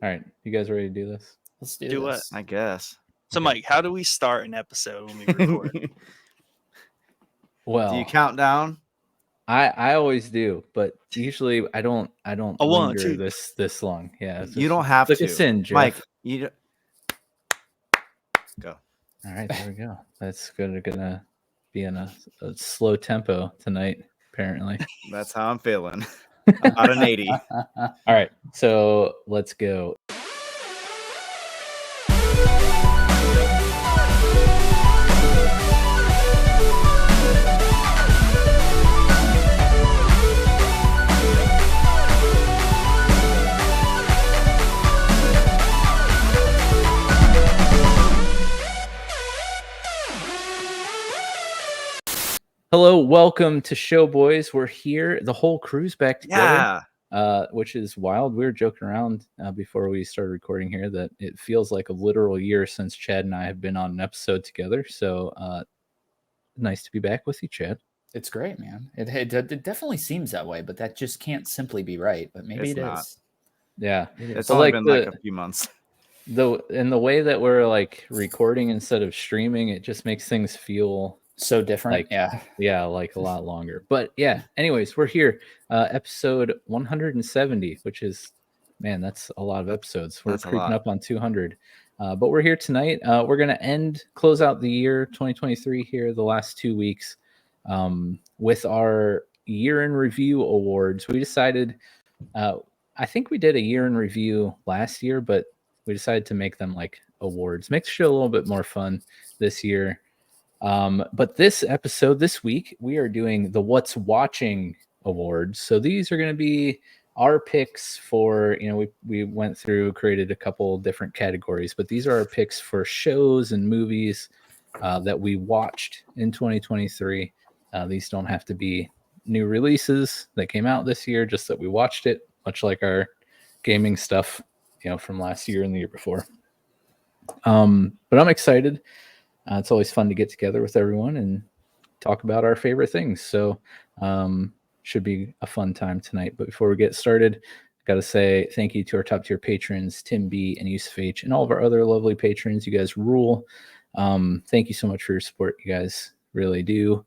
All right, you guys ready to do this? Let's do Do what? this. I guess. So, Okay. Mike, how do we start an episode when we record? Do Well, you count down? I always do, but usually I don't A one, linger two. this long. Yeah, You don't have look to. us in, Jeff. Mike, you go. All right, there we go. That's gonna be in a slow tempo tonight, apparently. That's how I'm feeling. About an 80. All right, so let's go. Hello, welcome to Show Boys. We're here, the whole crew's back together. Yeah. Which is wild. We were joking around before we started recording here that it feels like a literal year since Chad and I have been on an episode together. So nice to be back with you, Chad. It's great, man. It definitely seems that way, but that just can't simply be right. But maybe It's it not. is. Yeah. It's So, only like, been the- like a few months. Though in the way that we're like recording instead of streaming, it just makes things feel So different. Like- Yeah. like a lot longer. But yeah, anyways, we're here. Episode 170, which is, man, that's a lot of episodes. We're That's a creeping lot. up on 200. But we're here tonight. We're going to close out the year 2023 here, the last 2 weeks, with our year in review awards. We decided, I think we did a year in review last year, but we decided to make them like awards, make the show a little bit more fun this year. But this episode, this week, we are doing the What's Watching awards. So these are going to be our picks for, we went through, created a couple different categories, but these are our picks for shows and movies that we watched in 2023. These don't have to be new releases that came out this year, just that we watched it, much like our gaming stuff, from last year and the year before. But I'm excited. It's always fun to get together with everyone and talk about our favorite things. So should be a fun time tonight. But before we get started, got to say thank you to our top tier patrons, Tim B and Yusuf H, and all of our other lovely patrons. You guys rule. Thank you so much for your support. You guys really do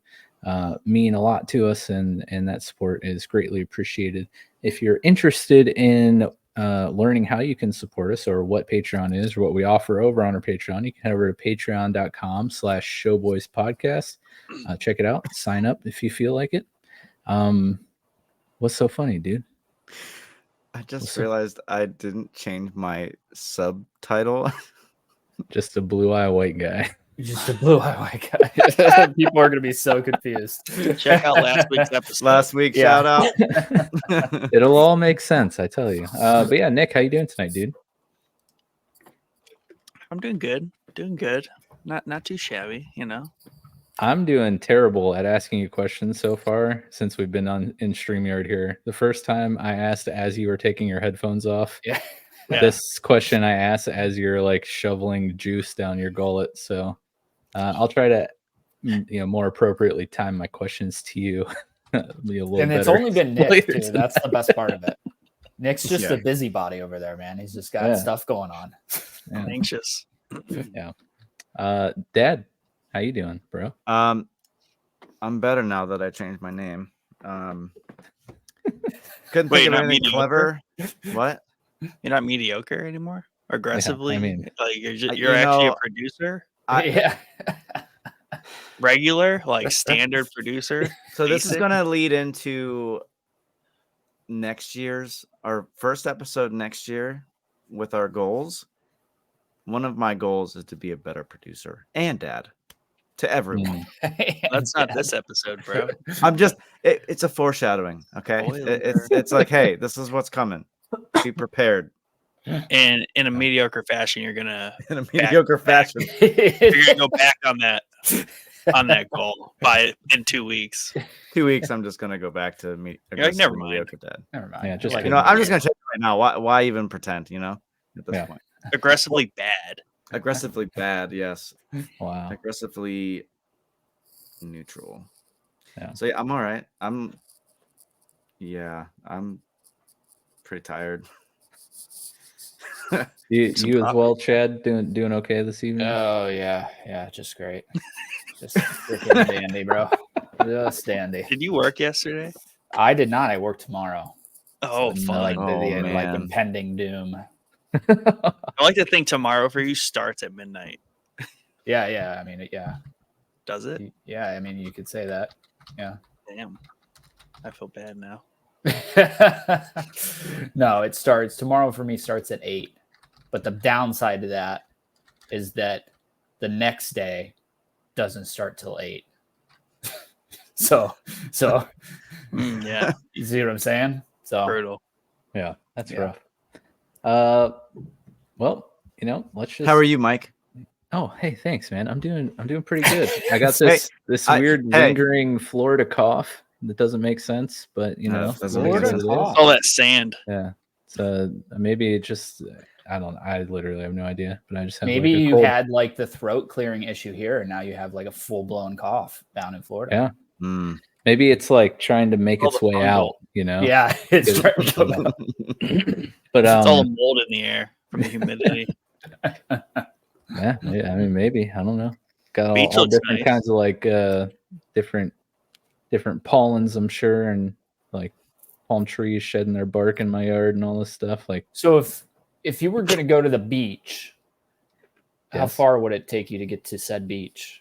mean a lot to us, and that support is greatly appreciated. If you're interested in learning how you can support us or what Patreon is or what we offer over on our Patreon, you can head over to patreon.com/showboyspodcast. Check it out. Sign up if you feel like it. What's so funny, dude? I just realized I didn't change my subtitle. Just a blue-eye white guy. Just a blue-eye white guy. People are going to be so confused. Check out last week's episode. Last week, Yeah. shout out. It'll all make sense, I tell you. But yeah, Nick, how you doing tonight, dude? I'm doing good. Doing good. Not too shabby, I'm doing terrible at asking you questions so far since we've been in StreamYard here. The first time I asked as you were taking your headphones off. Yeah. This question I asked as you're like shoveling juice down your gullet. So I'll try to, more appropriately time my questions to you. Be a little And it's better only been Nick, later too. That's the best part of it. Nick's just Yeah. a busybody over there, man. He's just got Yeah. stuff going on. Yeah. Anxious. Dad, how you doing, bro? I'm better now that I changed my name. Couldn't Wait, think of not anything mediocre? clever. What? You're not mediocre anymore? Aggressively? mean, like you're you actually know, a producer? Yeah. Regular? Like standard producer? So this is Basic? going to lead into our first episode next year with our goals. One of my goals is to be a better producer and dad to everyone. That's not this episode, bro. I'm just, it's a foreshadowing. Okay. Spoiler. It's like, hey, this is what's coming. Be prepared And in a mediocre fashion, you're gonna in a mediocre fashion. go back on that goal in 2 weeks. 2 weeks, I'm just going to go back to like, never mind. mediocre dad. Never mind. Yeah, just Like, kidding. I'm just going to check right now. Why even pretend, at this Yeah. point? Aggressively bad. Aggressively bad, yes. Wow. Aggressively neutral. Yeah. So yeah, I'm all right. I'm pretty tired. You Some as coffee. well, Chad. Doing okay this evening. Oh yeah, just great. Just freaking dandy, bro. Just dandy. Did you work yesterday? I did not. I work tomorrow. Oh, It's fun. like Oh, like man. impending doom. I like to think tomorrow for you starts at midnight. Yeah. I mean, yeah. Does it? Yeah, I mean, you could say that. Yeah. Damn. I feel bad now. No, it starts tomorrow for me starts at 8. But the downside to that is that the next day doesn't start till 8. so Yeah, you see what I'm saying? So brutal. Yeah, that's Yeah. rough. Well, let's just. How are you, Mike? Oh, hey, thanks, man. I'm doing pretty good. I got Hey, this I- weird hey. lingering Florida cough that doesn't make sense, but No, it doesn't make it is sense. what it is. All that sand. Yeah. So maybe it just I don't know. I literally have no idea, but I just have maybe like a you cold. had like the throat clearing issue here, and now you have like a full blown cough down in Florida. Yeah. Mm. Maybe it's like trying to make All its the way fungal. out, Yeah, it's Good. trying to come out. But It's all the mold in the air from the humidity. yeah, I mean maybe. I don't know. Got Beach all looks different nice. kinds of like different pollens, I'm sure, and like palm trees shedding their bark in my yard and all this stuff. Like So if you were going to go to the beach, how Yes. far would it take you to get to said beach?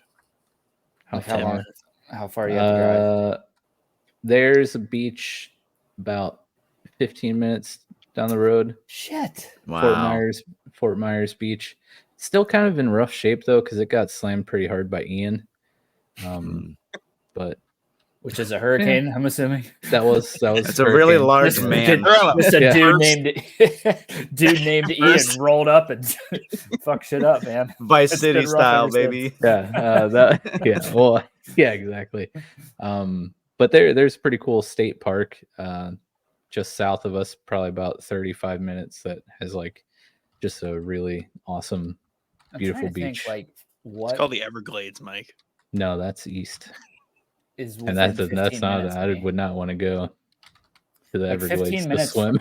how Like, how far? long? How far do you have to drive? There's a beach about 15 minutes down the road. Shit. Wow. Fort Myers Beach. Still kind of in rough shape though, because it got slammed pretty hard by Ian. But Which is a hurricane, I'm assuming. that was It's a really hurricane. large Just- man. Just a Yeah. dude named Ian rolled up and fuck shit up, man. Vice It's City been rough style, ever since. baby. Yeah, exactly. But there's a pretty cool state park just south of us, probably about 35 minutes, that has like just a really awesome. I'm Beautiful trying to think, beach. like It's what called the Everglades, Mike. No, that's east. is And within that's 15 not minutes I of me? would not want to go to the Like 15 Everglades to minutes swim.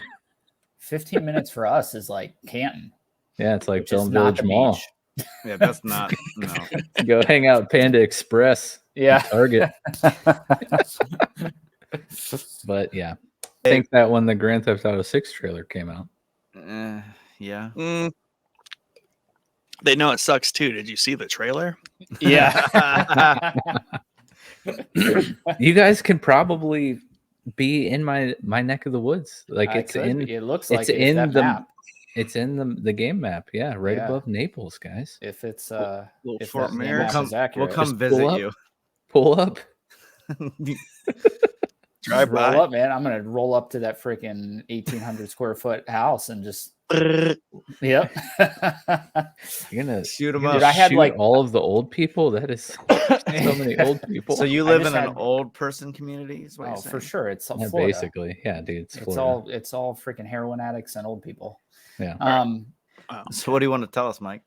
15 minutes for us is like Canton, Yeah, it's like which is Film not Village the Mall. beach. Yeah, that's not. No. Go hang out at Panda Express, Yeah. Target. But yeah, I think that when the Grand Theft Auto 6 trailer came out. Yeah. They know it sucks too. Did you see the trailer? Yeah. You guys can probably be in my neck of the woods. Like I it's could in be. It looks it's like it's in that the map. it's in the game map. Yeah, right Yeah. above Naples, guys. If it's Little if Fort that Myers. map We'll is come, accurate. we'll come Just visit pull up. you. Pull up. Drive roll by. up, man. I'm gonna roll up to that freaking 1,800 square foot house and just yep. You're gonna Shoot 'em you're gonna up. Dude, I had, shoot like- all of the old people. That is so many old people. So you I live just in an had- old person community? Is what Oh, you're for saying? sure. It's all Yeah, Florida. basically, yeah, dude. It's It's Florida. all freaking heroin addicts and old people. Yeah. So what do you want to tell us, Mike?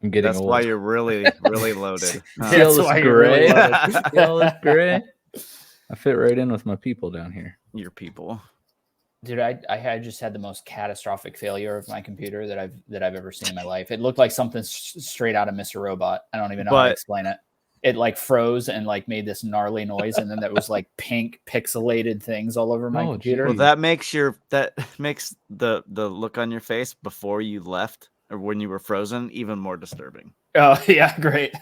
I'm getting That's old. why you're really, really loaded. Huh? See all That's this why you're really gray? loaded. See all this gray? I fit right in with my people down here. Your people. Dude, I had just had the most catastrophic failure of my computer that I've ever seen in my life. It looked like something straight out of Mr. Robot. I don't even know how to But- explain it. It like froze and like made this gnarly noise, and then there was like pink pixelated things all over my Oh, computer. Well, that makes the look on your face before you left or when you were frozen even more disturbing. Oh yeah, great.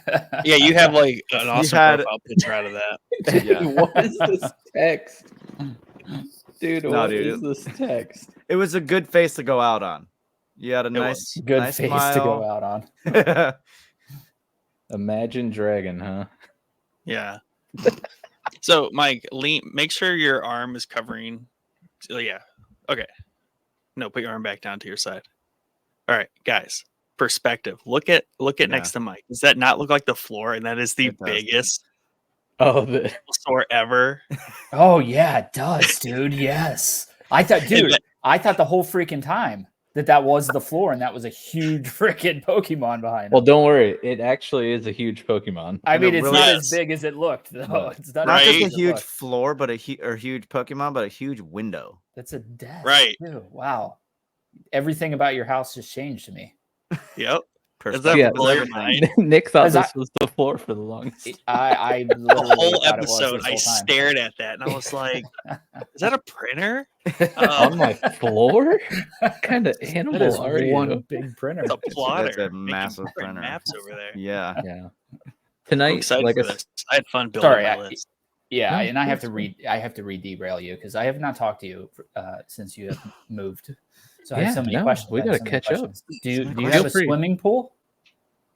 Yeah, you have like an awesome had- profile picture out of that. Yeah. What is this text? Dude, No, what dude. is this text? It was a good face to go out on. You had a nice, Good nice face smile. to go out on. Imagine Dragon, huh? Yeah. So, Mike, make sure your arm is covering. Oh, yeah. Okay. No, put your arm back down to your side. All right, guys. Perspective. Look at next to Mike. Does that not look like the floor? And that is the It does. biggest Oh, the sore ever. Oh yeah, it does, dude. Yes. I thought the whole freaking time that was the floor and that was a huge freaking Pokemon behind it. well, don't worry. It actually is a huge Pokemon. I and mean, it it's really not is. as big as it looked, though. No. It's not, Not as just big a as it huge looked. floor, but a huge Pokemon, but a huge window. That's a desk. Right. Too. Wow. everything about your house just changed to me. Yep. Does Perspective that Yeah. blow your is mind? Nick thought As I- this was the floor for the longest. I The literally whole thought it was episode, this I whole time. stared at that and I was like, "Is that a printer?" On my floor? What kind of That is animal are one you? big printer. It's a plotter. That's a making massive print printer. maps over there. Yeah. Yeah. I'm Tonight, excited like for I this. I had fun building Sorry, my I- list. Yeah, No, and I have that's to read. I have to derail you because I have not talked to you since you have moved. So I have so Yeah, many no, questions. we I have gotta so many catch up. questions. Do you Feel have a free. swimming pool?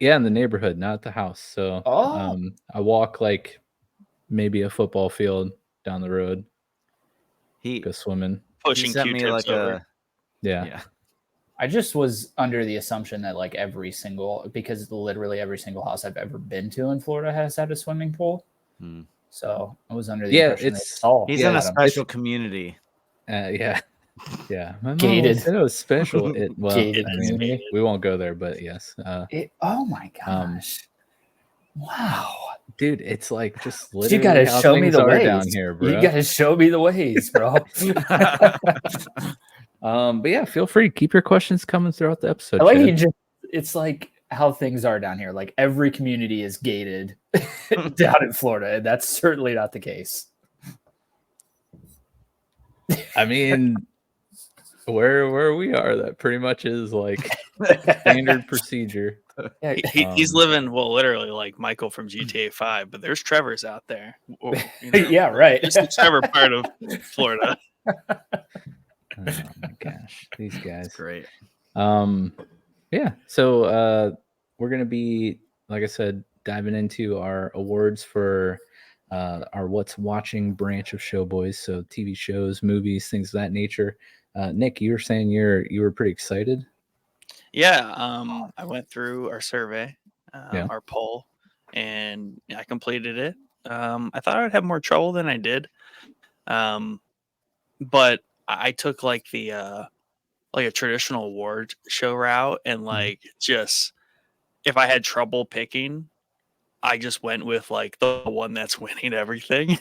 Yeah, in the neighborhood, not at the house. So Oh. I walk like maybe a football field down the road, He go swimming. Pushing sent me Q-tips like over. Yeah. yeah. I just was under the assumption that like because literally every single house I've ever been to in Florida has had a swimming pool. Hmm. So I was under the Yeah, impression that it's- it's all He's Yeah, in a Adam. special community. Yeah. Yeah. My mom Gated. said it was special. Well, Gated I mean, community. we won't go there, but yes. Oh my Um, gosh! Wow. Dude, it's like just You literally gotta how show me things the are ways. down here, bro. You gotta show me the ways, bro. But yeah, feel free. Keep your questions coming throughout the episode. I like Chad. you just. It's like how things are down here. Like every community is gated down in Florida, and that's certainly not the case. I mean, where we are, that pretty much is like standard procedure. Yeah, He's Um, living literally like Michael from GTA 5, but there's Trevor's out there. Or, you know, yeah, right. It's the Trevor part of Florida. Oh my gosh, these guys. Great. Yeah, so we're gonna be, like I said, diving into our awards for our What's Watching branch of Showboys, so TV shows, movies, things of that nature. Nick, you were saying you were pretty excited. Yeah, I went through our survey, Yeah. our poll, and I completed it. I thought I would have more trouble than I did, but I took like the like a traditional award show route, and like just if I had trouble picking, I just went with like the one that's winning everything,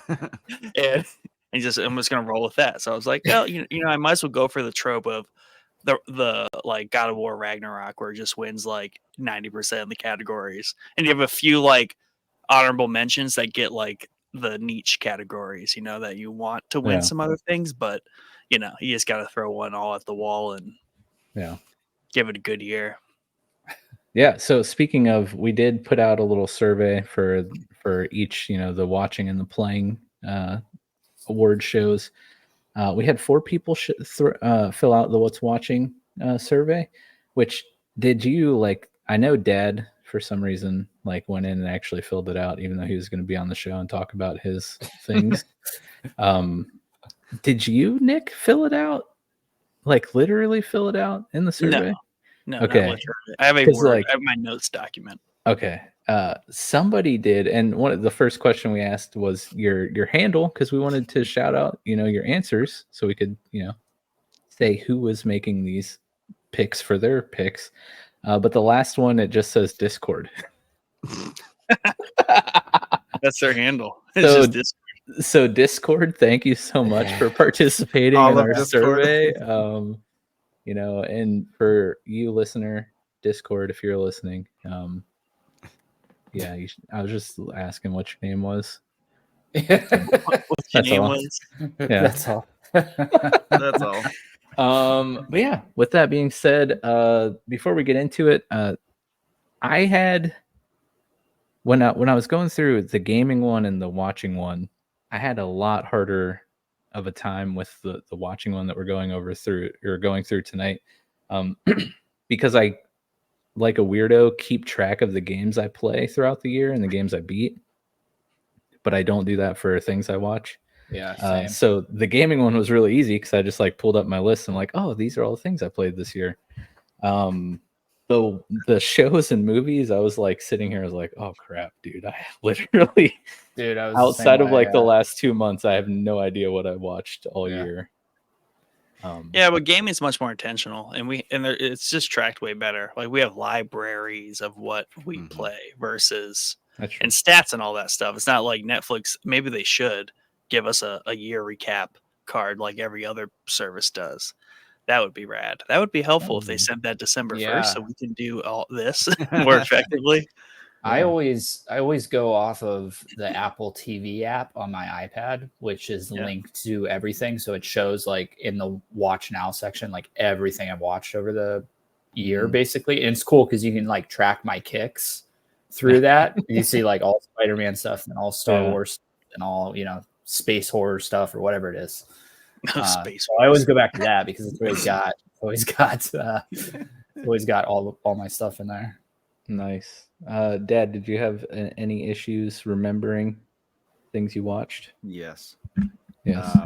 and I'm just gonna roll with that. So I was like, well, you know, I might as well go for the trope of the like God of War Ragnarok, where it just wins like 90% of the categories, and you have a few like honorable mentions that get like the niche categories, you know, that you want to win Yeah. some other things, but you know, you just got to throw one all at the wall and Yeah. give it a good year. Yeah. So speaking of, we did put out a little survey for each, you know, the watching and the playing award shows. We had 4 people fill out the What's Watching survey. Which did you like? I know Dad for some reason like went in and actually filled it out, even though he was going to be on the show and talk about his things. Did you, Nick, fill it out? Like literally fill it out in the survey? No, Okay. not literally. I have a 'Cause, word. like- I have my notes document. Okay. Somebody did, and one of the first question we asked was your handle, because we wanted to shout out, you know, your answers so we could, you know, say who was making these picks for their picks. But the last one, it just says Discord. That's their handle. It's So- just this. So Discord, thank you so much for participating All in of our Discord. survey. You know, and for you listener, Discord, if you're listening, yeah, I was just asking what your name was. What your That's name all. was. Yeah. That's all. That's all. But yeah, with that being said, before we get into it, I had when I was going through the gaming one and the watching one, I had a lot harder of a time with the watching one that we're going through tonight, because I, like a weirdo, keep track of the games I play throughout the year and the games I beat, but I don't do that for things I watch. Yeah, same. So the gaming one was really easy because I just like pulled up my list and like, oh, these are all the things I played this year. The shows and movies, I was like sitting here, I was like, oh crap, dude, I literally Dude, I was outside of like the last. last 2 months, I have no idea what I watched all Yeah. year. Yeah, but gaming is much more intentional, and it's just tracked way better. Like we have libraries of what we Mhm. play versus That's true. and stats and all that stuff. It's not like Netflix. Maybe they should give us a year recap card like every other service does. That would be rad. That would be helpful if they sent that December 1st, so Yeah. we can do all this more effectively. I Yeah. always go off of the Apple TV app on my iPad, which is Yeah. linked to everything. So it shows like in the Watch Now section, like everything I've watched over the year, basically. And it's cool because you can like track my kicks through that. You see like all Spider-Man stuff and all Star Yeah. Wars and all, space horror stuff or whatever it is. Space. So I always go back to that because it's always got all my stuff in there. Nice. Dad, did you have any issues remembering things you watched? Yes. Yes.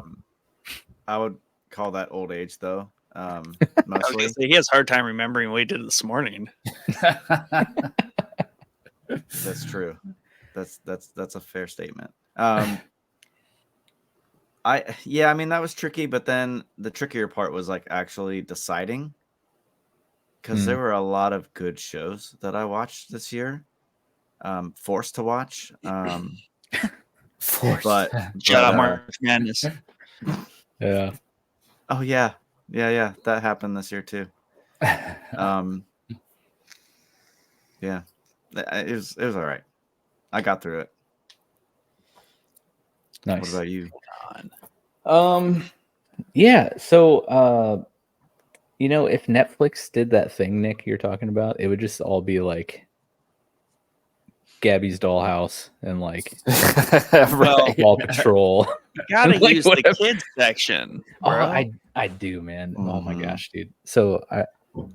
I would call that old age, though. I was Mostly. gonna say he has a hard time remembering what he did this morning. That's true. That's a fair statement. I mean that was tricky, but then the trickier part was like actually deciding, because there were a lot of good shows that I watched this year, forced to watch. Forced. But Shout out uh, March Madness. Yeah. oh yeah, that happened this year too. Yeah, it was all right. I got through it. What Nice. about you? Yeah. So, if Netflix did that thing, Nick, you're talking about, it would just all be like Gabby's Dollhouse and like Well, Paw Patrol. you gotta Like, use the whatever. kids section. Oh, Bro. I do, man. Oh my Mhm. gosh, dude. So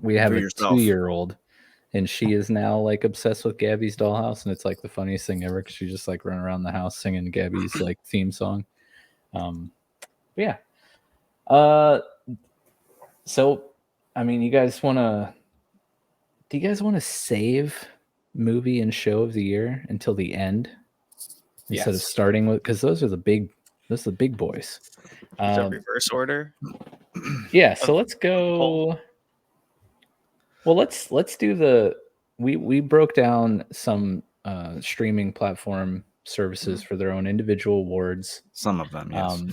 we have For a yourself. 2-year-old, and she is now like obsessed with Gabby's Dollhouse, and it's like the funniest thing ever because she just like run around the house singing Gabby's like theme song. But yeah. So I mean, do you guys want to save movie and show of the year until the end instead of Yes. starting with, because those are the big boys. The reverse order. Yeah, so let's go. Well, let's do we broke down some streaming platform services for their own individual awards. Some of them, yes.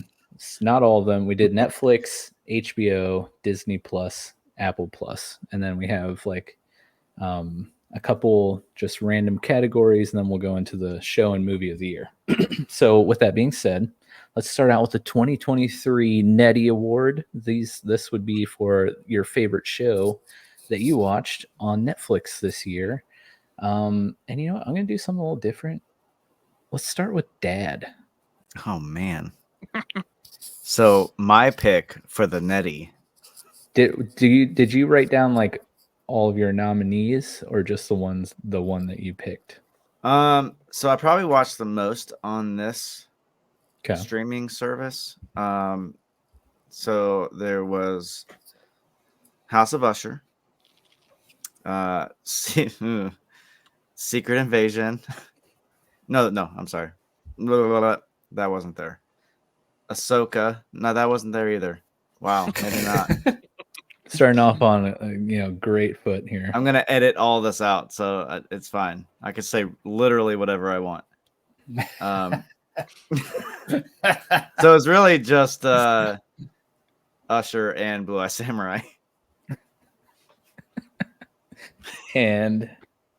Not all of them. We did Netflix, HBO, Disney Plus, Apple Plus, and then we have like a couple just random categories, and then we'll go into the show and movie of the year. So with that being said, let's start out with the 2023 Netty Award. This would be for your favorite show that you watched on Netflix this year. And you know what? I'm going to do something a little different. Let's start with Dad. Oh man. So my pick for the Netty. Did you write down like all of your nominees or just the one that you picked? So I probably watched the most on this Okay. streaming service. So there was House of Usher, Secret Invasion. No, I'm sorry. That wasn't there. Ahsoka. No, that wasn't there either. Wow, maybe not. Starting off on a great foot here. I'm gonna edit all this out, so it's fine. I can say literally whatever I want. So it's really just Usher and Blue Eye Samurai. And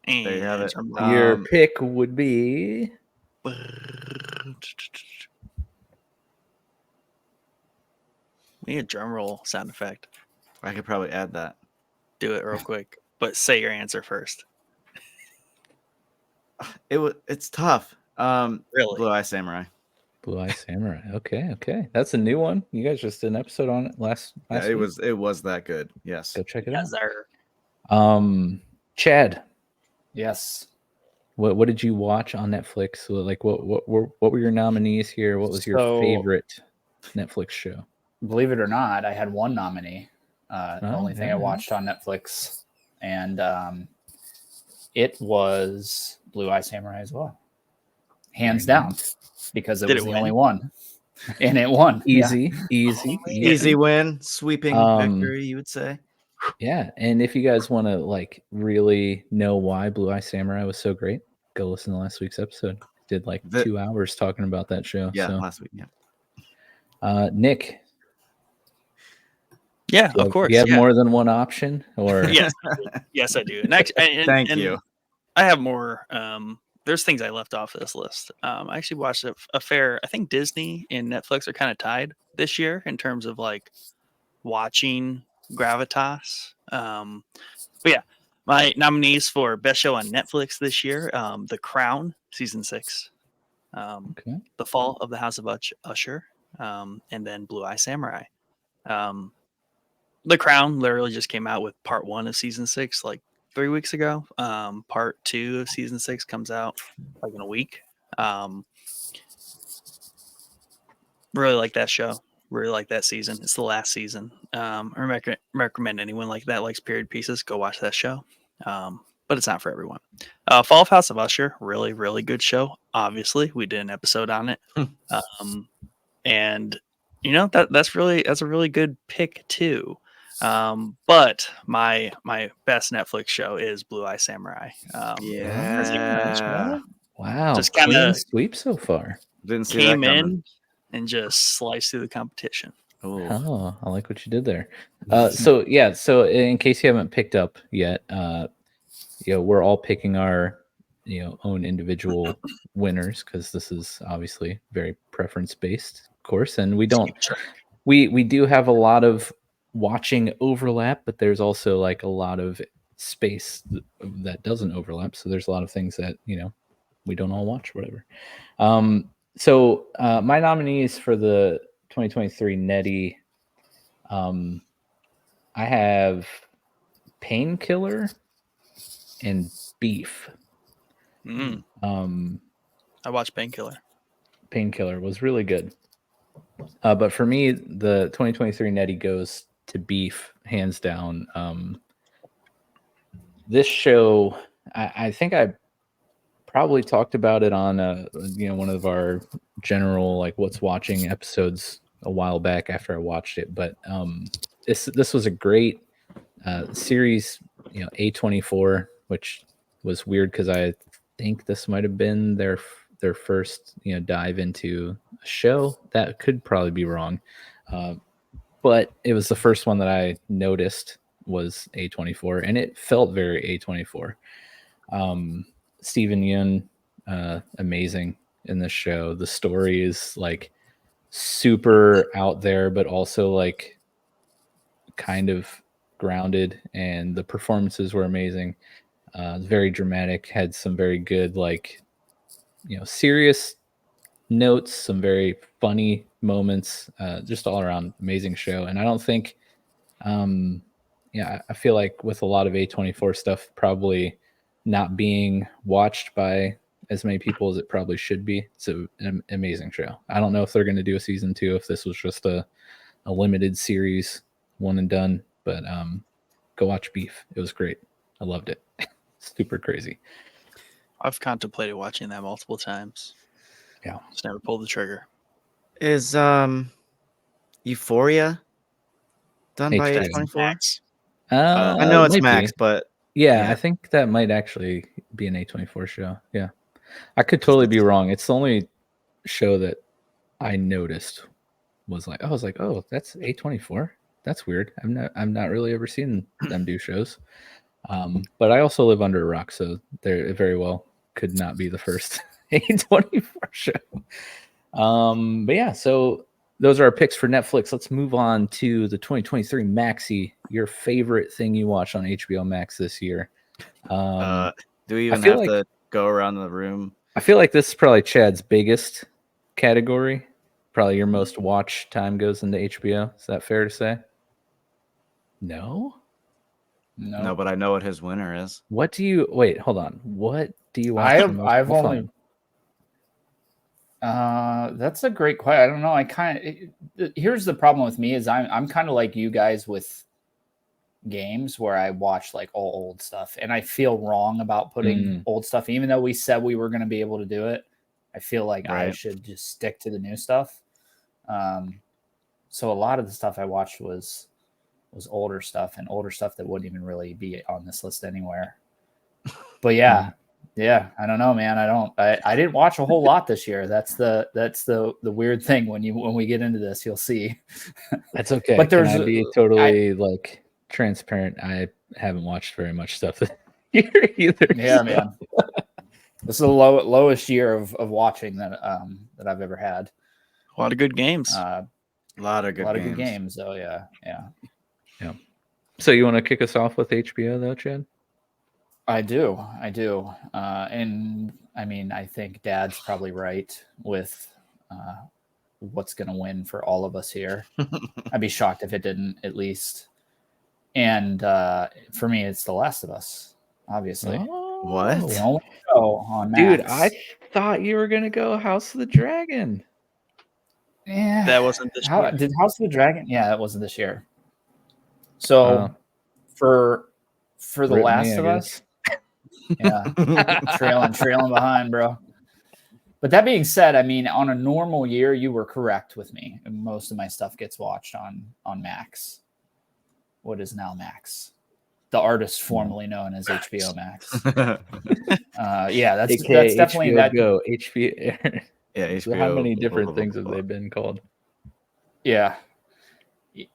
There you have it. your pick would be We need a drum roll sound effect. I could probably add that. Do it real quick, but say your answer first. It's tough. Really? Blue Eye Samurai. Blue Eye Samurai. Okay. That's a new one. You guys just did an episode on it last Yeah, week. it was that good. Yes. Go check it Yes, sir. out. Chad, Yes. what did you watch on Netflix? So, like what were your nominees here? What was your So- favorite Netflix show? Believe it or not, I had one nominee. The Oh, only thing yeah. I watched on Netflix, and it was Blue Eye Samurai as well, hands down, because it Did was it the win? only one, and it won. Easy. Easy win, sweeping victory, you would say. Yeah, and if you guys want to like really know why Blue Eye Samurai was so great, go listen to last week's episode. Did like 2 hours talking about that show. Yeah, So, last week. Yeah. Nick, Yeah, of course. You have Yeah. more than one option, or Yes, yes, I do. And actually, Thank you. I have more. There's things I left off this list. I actually watched a fair. I think Disney and Netflix are kind of tied this year in terms of like watching gravitas. But yeah, my nominees for best show on Netflix this year: The Crown season 6, okay. The Fall of the House of Usher, and then Blue Eye Samurai. Um, The Crown literally just came out with part 1 of season 6 like 3 weeks ago. Part 2 of season 6 comes out like in a week. Really like that show. Really like that season. It's the last season. I recommend anyone like that likes period pieces go watch that show. But it's not for everyone. Fall of House of Usher, really, really good show. Obviously, we did an episode on it. And you know that's a really good pick too. But my best Netflix show is Blue Eye Samurai. Yeah. Wow, Just clean kinda sweep so far. Didn't see came that coming. in and just sliced through the competition. Ooh. Oh, I like what you did there. So in case you haven't picked up yet, we're all picking our own individual winners because this is obviously very preference based, of course, and we don't we do have a lot of watching overlap, but there's also like a lot of space that doesn't overlap. So there's a lot of things that we don't all watch, whatever. So my nominees for the 2023 Netty, I have Painkiller and Beef. I watched Painkiller. Painkiller was really good. But for me, the 2023 Netty goes to Beef, hands down. This show, I think I probably talked about it on one of our general like what's watching episodes a while back after I watched it. But this was a great series, A24, which was weird because I think this might have been their first dive into a show. That could probably be wrong, but it was the first one that I noticed was A24, and it felt very A24. Steven Yeun, amazing in this show. The story is like super out there, but also like kind of grounded, and the performances were amazing. Very dramatic, had some very good like serious notes, some very funny moments, just all around amazing show. And I don't think I feel like with a lot of A24 stuff probably not being watched by as many people as it probably should be. It's an amazing show. I don't know if they're going to do a season 2, if this was just a limited series, one and done, but go watch Beef. It was great. I loved it. Super crazy. I've contemplated watching that multiple times. Yeah. Just never pulled the trigger. Is Euphoria done by H24? A24? Max. I know it's might Max, be. but Yeah, yeah. I think that might actually be an A24 show. Yeah. I could totally be wrong. It's the only show that I noticed was like, I was like, oh, that's A24. That's weird. I'm not really ever seen them do shows. But I also live under a rock, so there very well could not be the first A24 show. But yeah, so those are our picks for Netflix. Let's move on to the 2023 Maxi, your favorite thing you watched on HBO Max this year. Do we even feel have to go around the room? I feel like this is probably Chad's biggest category. Probably your most watch time goes into HBO. Is that fair to say? No? No, but I know what his winner is. What do you wait? Hold on. What do you watch? I've Hold only. on. That's a great question. I don't know. Here's the problem with me is I'm kind of like you guys with games where I watch like all old stuff, and I feel wrong about putting old stuff, even though we said we were going to be able to do it. I feel like I should just stick to the new stuff. So a lot of the stuff I watched was older stuff, and older stuff that wouldn't even really be on this list anywhere. But yeah, Yeah, I don't know, man. I didn't watch a whole lot this year. That's the weird thing when we get into this, you'll see. That's okay. But Can there's I be totally like transparent? I haven't watched very much stuff this year either. Yeah, so- man. This is the lowest year of watching that I've ever had. A lot of good games. A A lot of good lot games. of good games, though. Yeah. So you want to kick us off with HBO though, Chad? I do. And I mean, I think Dad's probably right with what's going to win for all of us here. I'd be shocked if it didn't, at least. And for me, it's The Last of Us, obviously. What? The only show on Dude, Max. I thought you were gonna go House of the Dragon. Yeah. That wasn't this year. Did House of the Dragon? Yeah, that wasn't this year. So for The Rip me, Last I of guess. Us, yeah, trailing behind, bro. But that being said, I mean, on a normal year, you were correct with me. Most of my stuff gets watched on Max. What is now Max? The artist formerly known as HBO Max. Yeah, that's AKA definitely HBO that. Go. HBO. Yeah, So HBO. how many different things have they been called? Yeah.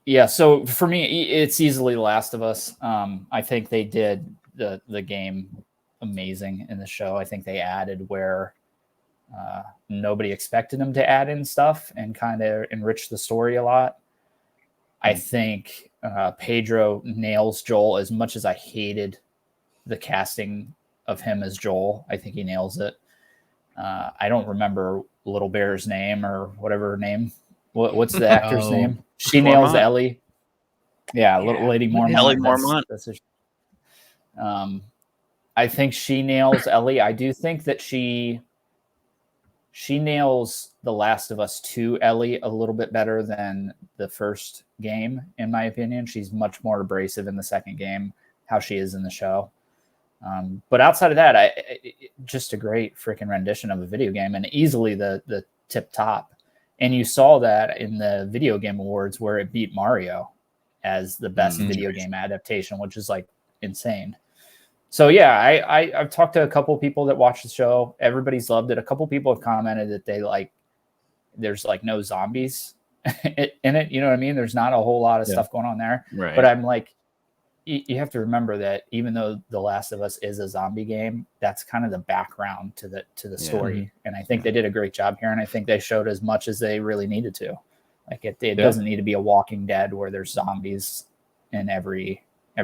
Yeah. So for me, it's easily The Last of Us. I think they did the game amazing in the show. I think they added where nobody expected them to add in stuff and kind of enrich the story a lot. I think Pedro nails Joel as much as I hated the casting of him as Joel. I think he nails it. I don't remember Little Bear's name or whatever her name. What's the actor's name? She nails Mormont. Ellie. Yeah, Little Lady Mormont. Ellie Mormont. I think she nails Ellie. I do think that she nails The Last of Us 2 Ellie a little bit better than the first game, in my opinion. She's much more abrasive in the second game, how she is in the show. But outside of that, just a great freaking rendition of a video game and easily the tip top. And you saw that in the video game awards where it beat Mario as the best video game adaptation, which is like insane. So yeah, I've talked to a couple people that watched the show. Everybody's loved it. A couple people have commented that they there's like no zombies in it. You know what I mean? There's not a whole lot of stuff going on there. Right. But I'm like, you have to remember that even though The Last of Us is a zombie game, that's kind of the background to the story. And I think they did a great job here. And I think they showed as much as they really needed to. Like it doesn't need to be a Walking Dead where there's zombies in every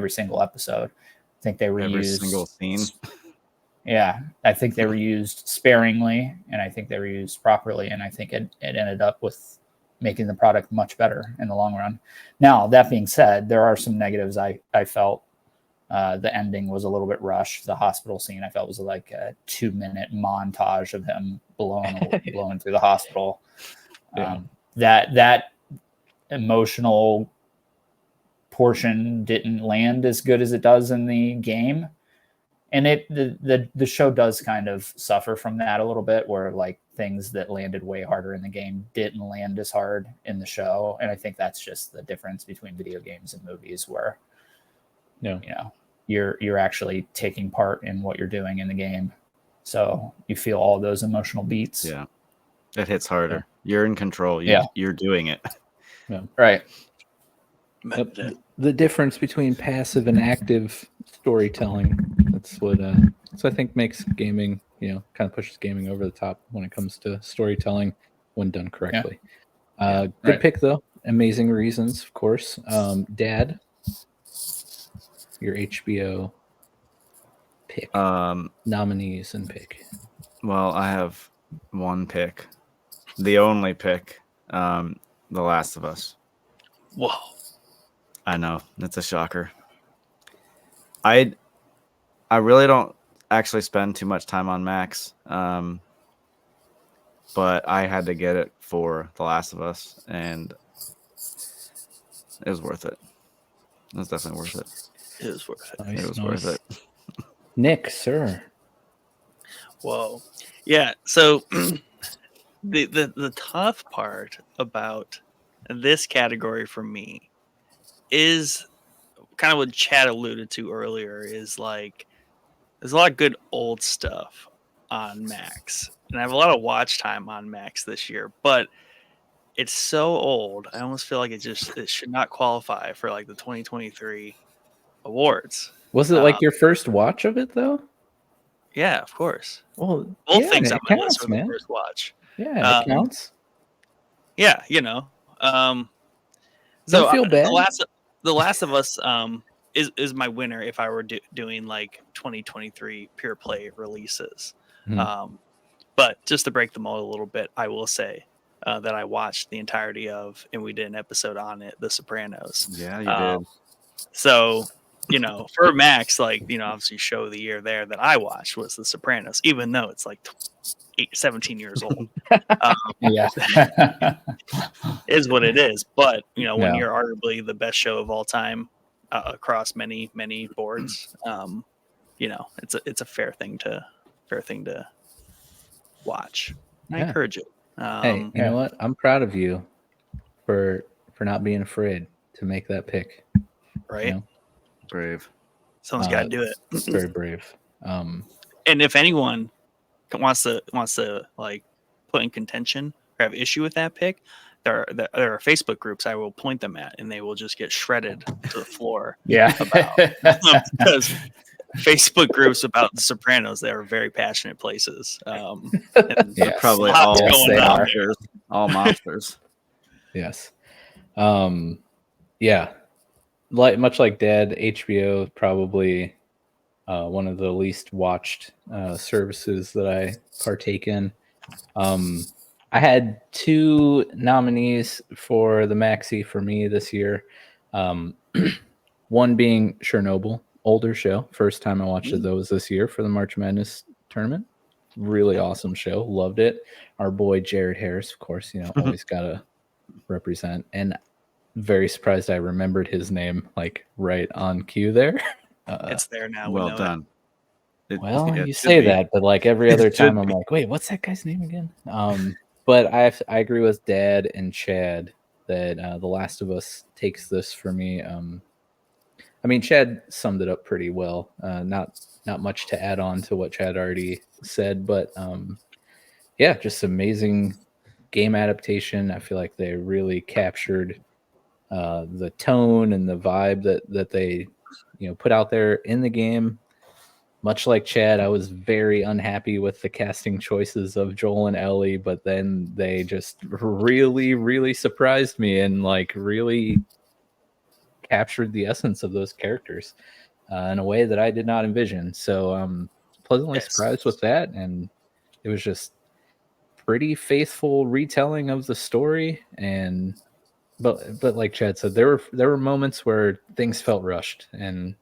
single episode. I think they were Every used single scene. Yeah, I think they were used sparingly, and I think they were used properly, and I think it ended up with making the product much better in the long run. Now, that being said, there are some negatives I felt. The ending was a little bit rushed. The hospital scene I felt was like a 2-minute montage of him blowing through the hospital. That emotional portion didn't land as good as it does in the game. And the show does kind of suffer from that a little bit, where like things that landed way harder in the game didn't land as hard in the show. And I think that's just the difference between video games and movies, where you're actually taking part in what you're doing in the game. So you feel all those emotional beats. Yeah. It hits harder. Yeah. You're in control. You're doing it. Yeah. Right. The difference between passive and active storytelling. That's what so I think makes gaming, kind of pushes gaming over the top when it comes to storytelling when done correctly. Good pick though. Amazing reasons, of course. Dad, your HBO pick. Nominees and pick. Well, I have one pick. The only pick. The Last of Us. Whoa. I know. It's a shocker. I really don't actually spend too much time on Max. But I had to get it for The Last of Us, and it was worth it. It was definitely worth it. It was worth it. It was worth it. Nick, sir. Whoa. Yeah. So the tough part about this category for me is kind of what Chad alluded to earlier, is like there's a lot of good old stuff on Max, and I have a lot of watch time on Max this year, but it's so old. I almost feel like it should not qualify for like the 2023 awards. Was it like your first watch of it though? Yeah, of course. Well, Both yeah, things it on my list counts, were the man. first watch. Yeah, it counts. Yeah, you know. So Don't feel bad. The Last of Us is my winner if I were doing like 2023 pure play releases. Mhm. But just to break the mold a little bit, I will say that I watched the entirety of, and we did an episode on it, The Sopranos. Yeah, you did. So, you know, for Max, like, you know, obviously show of the year there that I watched was The Sopranos, even though it's like 17 years old. Yeah. Is what it is. But, you know, when Yeah. you're arguably the best show of all time across many, many boards, you know, it's a fair thing to watch. I Yeah. encourage it. Hey, you Yeah. know what? I'm proud of you for not being afraid to make that pick. right? You know? Brave. Someone's got to do it. It's very brave. And if anyone wants to like put in contention or have issue with that pick, there are Facebook groups I will point them at, and they will just get shredded to the floor. Yeah. Because Facebook groups about The Sopranos, they are very passionate places. And Yes. Probably Lots all going on there. monsters. All monsters. Yes. Yeah. Much like Dad, HBO probably one of the least watched services that I partake in. I had 2 nominees for the Maxi for me this year. One being Chernobyl, older show. First time I watched those this year for the March Madness tournament. Really awesome show. Loved it. Our boy Jared Harris, of course, you know, always gotta represent. And very surprised I remembered his name like right on cue there. it's there now. We Well know it. done. Well, Yeah, you it should say be. that, but like every It other should time, I'm be. like, wait, what's that guy's name again? But I agree with Dad and Chad that The Last of Us takes this for me. I mean, Chad summed it up pretty well. Not much to add on to what Chad already said, but yeah, just amazing game adaptation. I feel like they really captured the tone and the vibe that they put out there in the game. Much like Chad, I was very unhappy with the casting choices of Joel and Ellie, but then they just really, really surprised me and like really captured the essence of those characters in a way that I did not envision. So pleasantly Yes. surprised with that, and it was just pretty faithful retelling of the story. And but like Chad said, there were moments where things felt rushed, and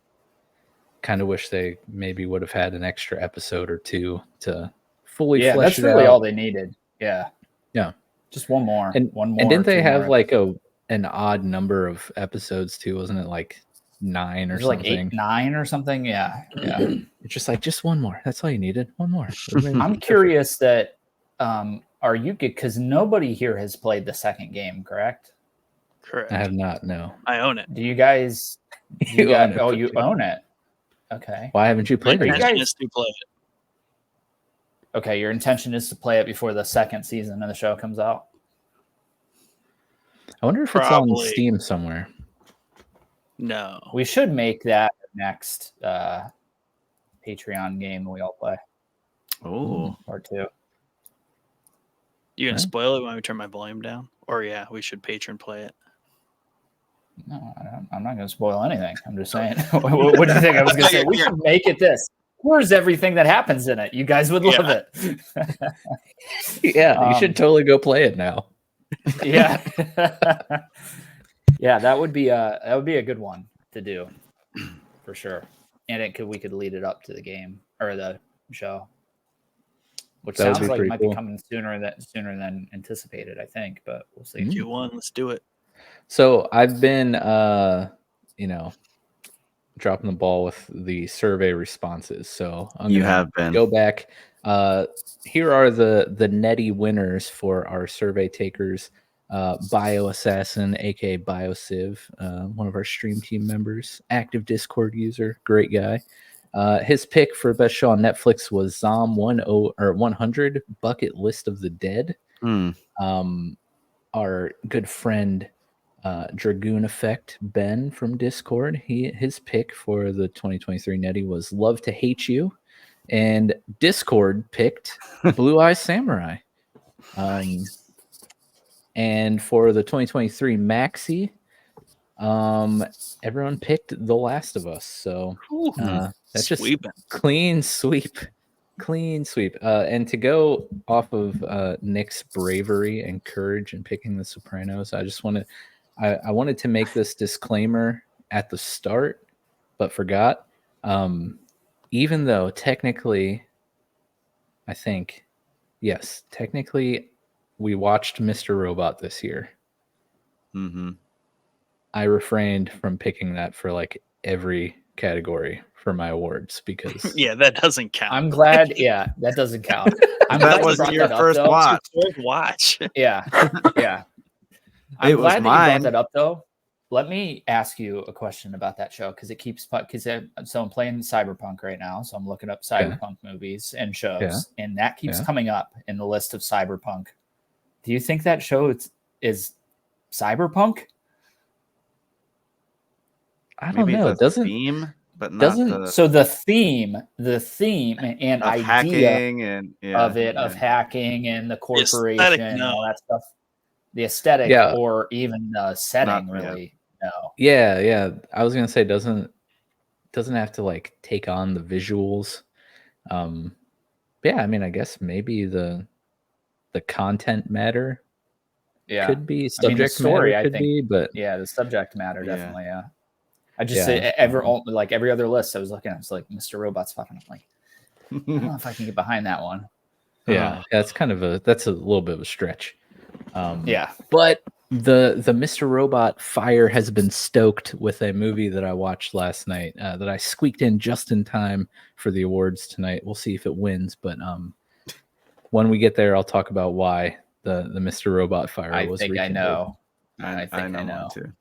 kind of wish they maybe would have had an extra episode or 2 to fully Yeah, flesh that's it really out. all they needed. Yeah. Yeah. Just one more. And one more. and didn't they 2 have more like an odd number of episodes too? Wasn't it like 9 or It was like something? 8, 9 or something. Yeah. Yeah. It's just like just one more. That's all you needed. One more. I'm curious that are you because nobody here has played the second game, correct? Correct. I have not. No. I own it. Do you guys? You own it. Oh, you own it. Okay. Why haven't you My played it? you intention guys- is to play it. Okay, your intention is to play it before the second season of the show comes out. I wonder if it's on Probably. Steam somewhere. No. We should make that next Patreon game we all play. Oh, Or 2. You gonna Huh? spoil it when we turn my volume down? Or yeah, we should patron play it. No, I'm not going to spoil anything. I'm just saying. What do you think I was going to say? We should make it this. Where's everything that happens in it? You guys would love it. Yeah, you should totally go play it now. Yeah. Yeah, that would be a good one to do for sure. And we could lead it up to the game or the show. Which That would sounds be like it pretty might cool. be coming sooner than anticipated, I think, but we'll see. Mhm. Q1, let's do it. So I've been, dropping the ball with the survey responses. So I'm you gonna have been. go back. Here are the netty winners for our survey takers. Bio Assassin, aka BioCiv, one of our stream team members, active Discord user, great guy. His pick for best show on Netflix was Zom 100 Bucket List of the Dead. Hmm. Our good friend Dragoon Effect Ben from Discord, his pick for the 2023 Netty was Love to Hate You, and Discord picked Blue Eye Samurai. And for the 2023 Maxi, everyone picked The Last of Us. So that's just Sweeping. clean sweep. And to go off of Nick's bravery and courage in picking The Sopranos, I wanted to make this disclaimer at the start, but forgot. Even though technically, technically we watched Mr. Robot this year. Mm-hmm. I refrained from picking that for like every category for my awards because Yeah, that doesn't count. I'm glad. Yeah, that doesn't count. I'm That glad you wasn't brought your that up, first though. watch. Watch. Yeah, yeah. I'm It was glad that you mine. brought that up, though. Let me ask you a question about that show because so I'm playing Cyberpunk right now, so I'm looking up Cyberpunk movies and shows, and that keeps coming up in the list of Cyberpunk. Do you think that show is Cyberpunk? I don't Maybe know. the It doesn't theme, but not doesn't- the So the theme and of idea hacking and of hacking and the corporation aesthetic, and no. all that stuff, the aesthetic Yeah. or even the setting, Not- yeah. really, no. Yeah. I was gonna say doesn't have to like take on the visuals. But yeah, I mean, I guess maybe the content matter Yeah, could be the subject story, matter I could think. be, but Yeah, the subject matter, Yeah. definitely. Yeah, I just Yeah. like every other list I was looking at, I was like, Mr. Robot's fucking. I'm like, I don't know if I can get behind that one. yeah, that's kind of that's a little bit of a stretch. Yeah, But the Mr. Robot fire has been stoked with a movie that I watched last night that I squeaked in just in time for the awards tonight. We'll see if it wins, but when we get there, I'll talk about why the Mr. Robot fire I was. think I rekindled. know. I think I know know. one too.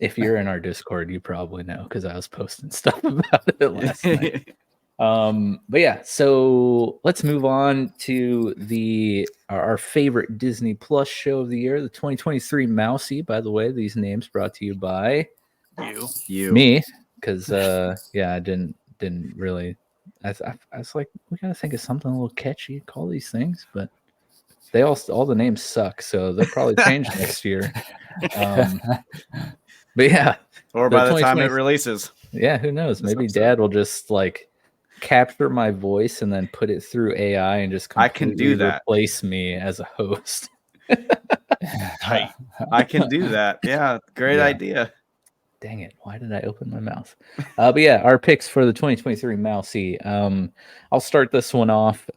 If you're in our Discord, you probably know because I was posting stuff about it last night. But yeah, so let's move on to our favorite Disney Plus show of the year, the 2023 Mousy. By the way, these names brought to you by You. me, because I didn't really. I was like, we gotta think of something a little catchy. Call these things, but they all the names suck, so they'll probably change next year. But yeah, Or the by the time it 2020 releases. yeah, who knows? This Maybe episode. Dad will just like capture my voice and then put it through AI and just I can do completely that. replace me as a host. I can do that. Yeah, great Yeah. idea. Dang it! Why did I open my mouth? But yeah, our picks for the 2023 Mousy. I'll start this one off.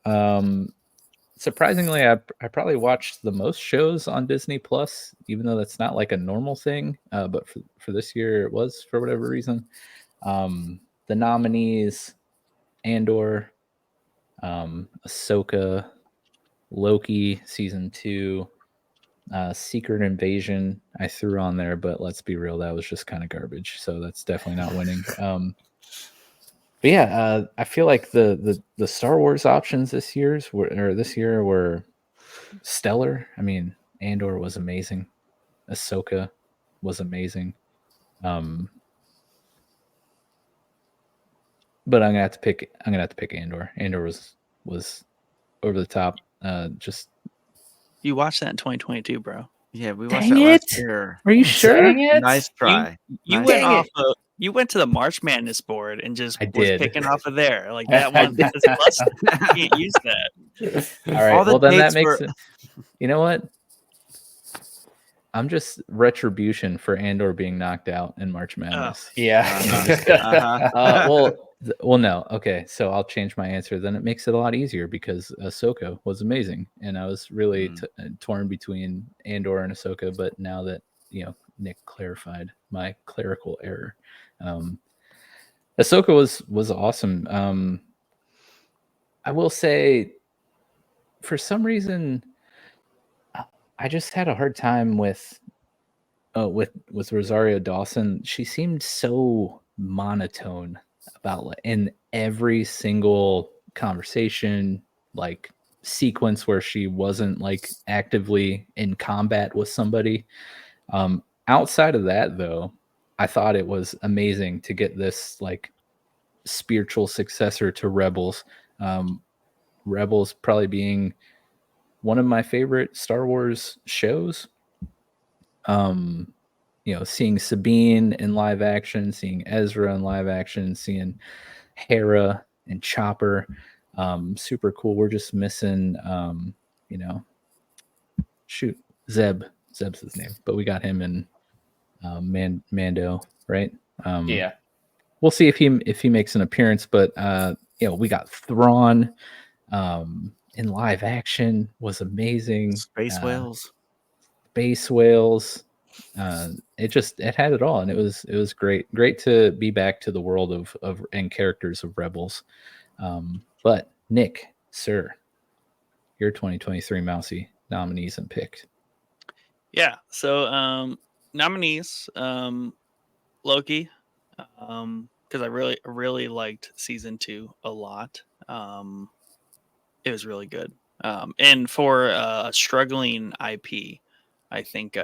Surprisingly, I probably watched the most shows on Disney Plus, even though that's not like a normal thing. But for this year, it was for whatever reason. The nominees: Andor, Ahsoka, Loki season 2, Secret Invasion. I threw on there, but let's be real, that was just kind of garbage. So that's definitely not winning. But yeah, I feel like the Star Wars options this year were stellar. I mean, Andor was amazing. Ahsoka was amazing. But I'm gonna have to pick Andor. Andor was over the top. Just You watched that in 2022, bro. Yeah, we watched Dang that last it. year. are you sure? Dang it. Nice try. You Nice. went Dang off of you went to the March Madness board and just I was did. picking off of there. Like that I one is busted. You can't use that. All right. All the Well, then that dates makes were- it. You know what? I'm just retribution for Andor being knocked out in March Madness. Yeah. Well, no. Okay, so I'll change my answer. Then it makes it a lot easier because Ahsoka was amazing, and I was really torn between Andor and Ahsoka. But now that Nick clarified my clerical error, Ahsoka was awesome. I will say, for some reason, I just had a hard time with Rosario Dawson. She seemed so monotone about in every single conversation, like sequence where she wasn't like actively in combat with somebody. Outside of that, though, I thought it was amazing to get this like spiritual successor to Rebels. Rebels probably being one of my favorite Star Wars shows. Seeing Sabine in live action, seeing Ezra in live action, seeing Hera and Chopper, super cool. We're just missing, Zeb. Zeb's his name, but we got him in Mando, right? Yeah. We'll see if he makes an appearance, but we got Thrawn in live action, was amazing. Space whales. Space whales. It had it all, and it was great to be back to the world of and characters of Rebels. But Nick, sir, your 2023 Mousy nominees and picked. Yeah. So nominees, Loki, because I really liked season 2 a lot. It was really good. And for a struggling IP, I think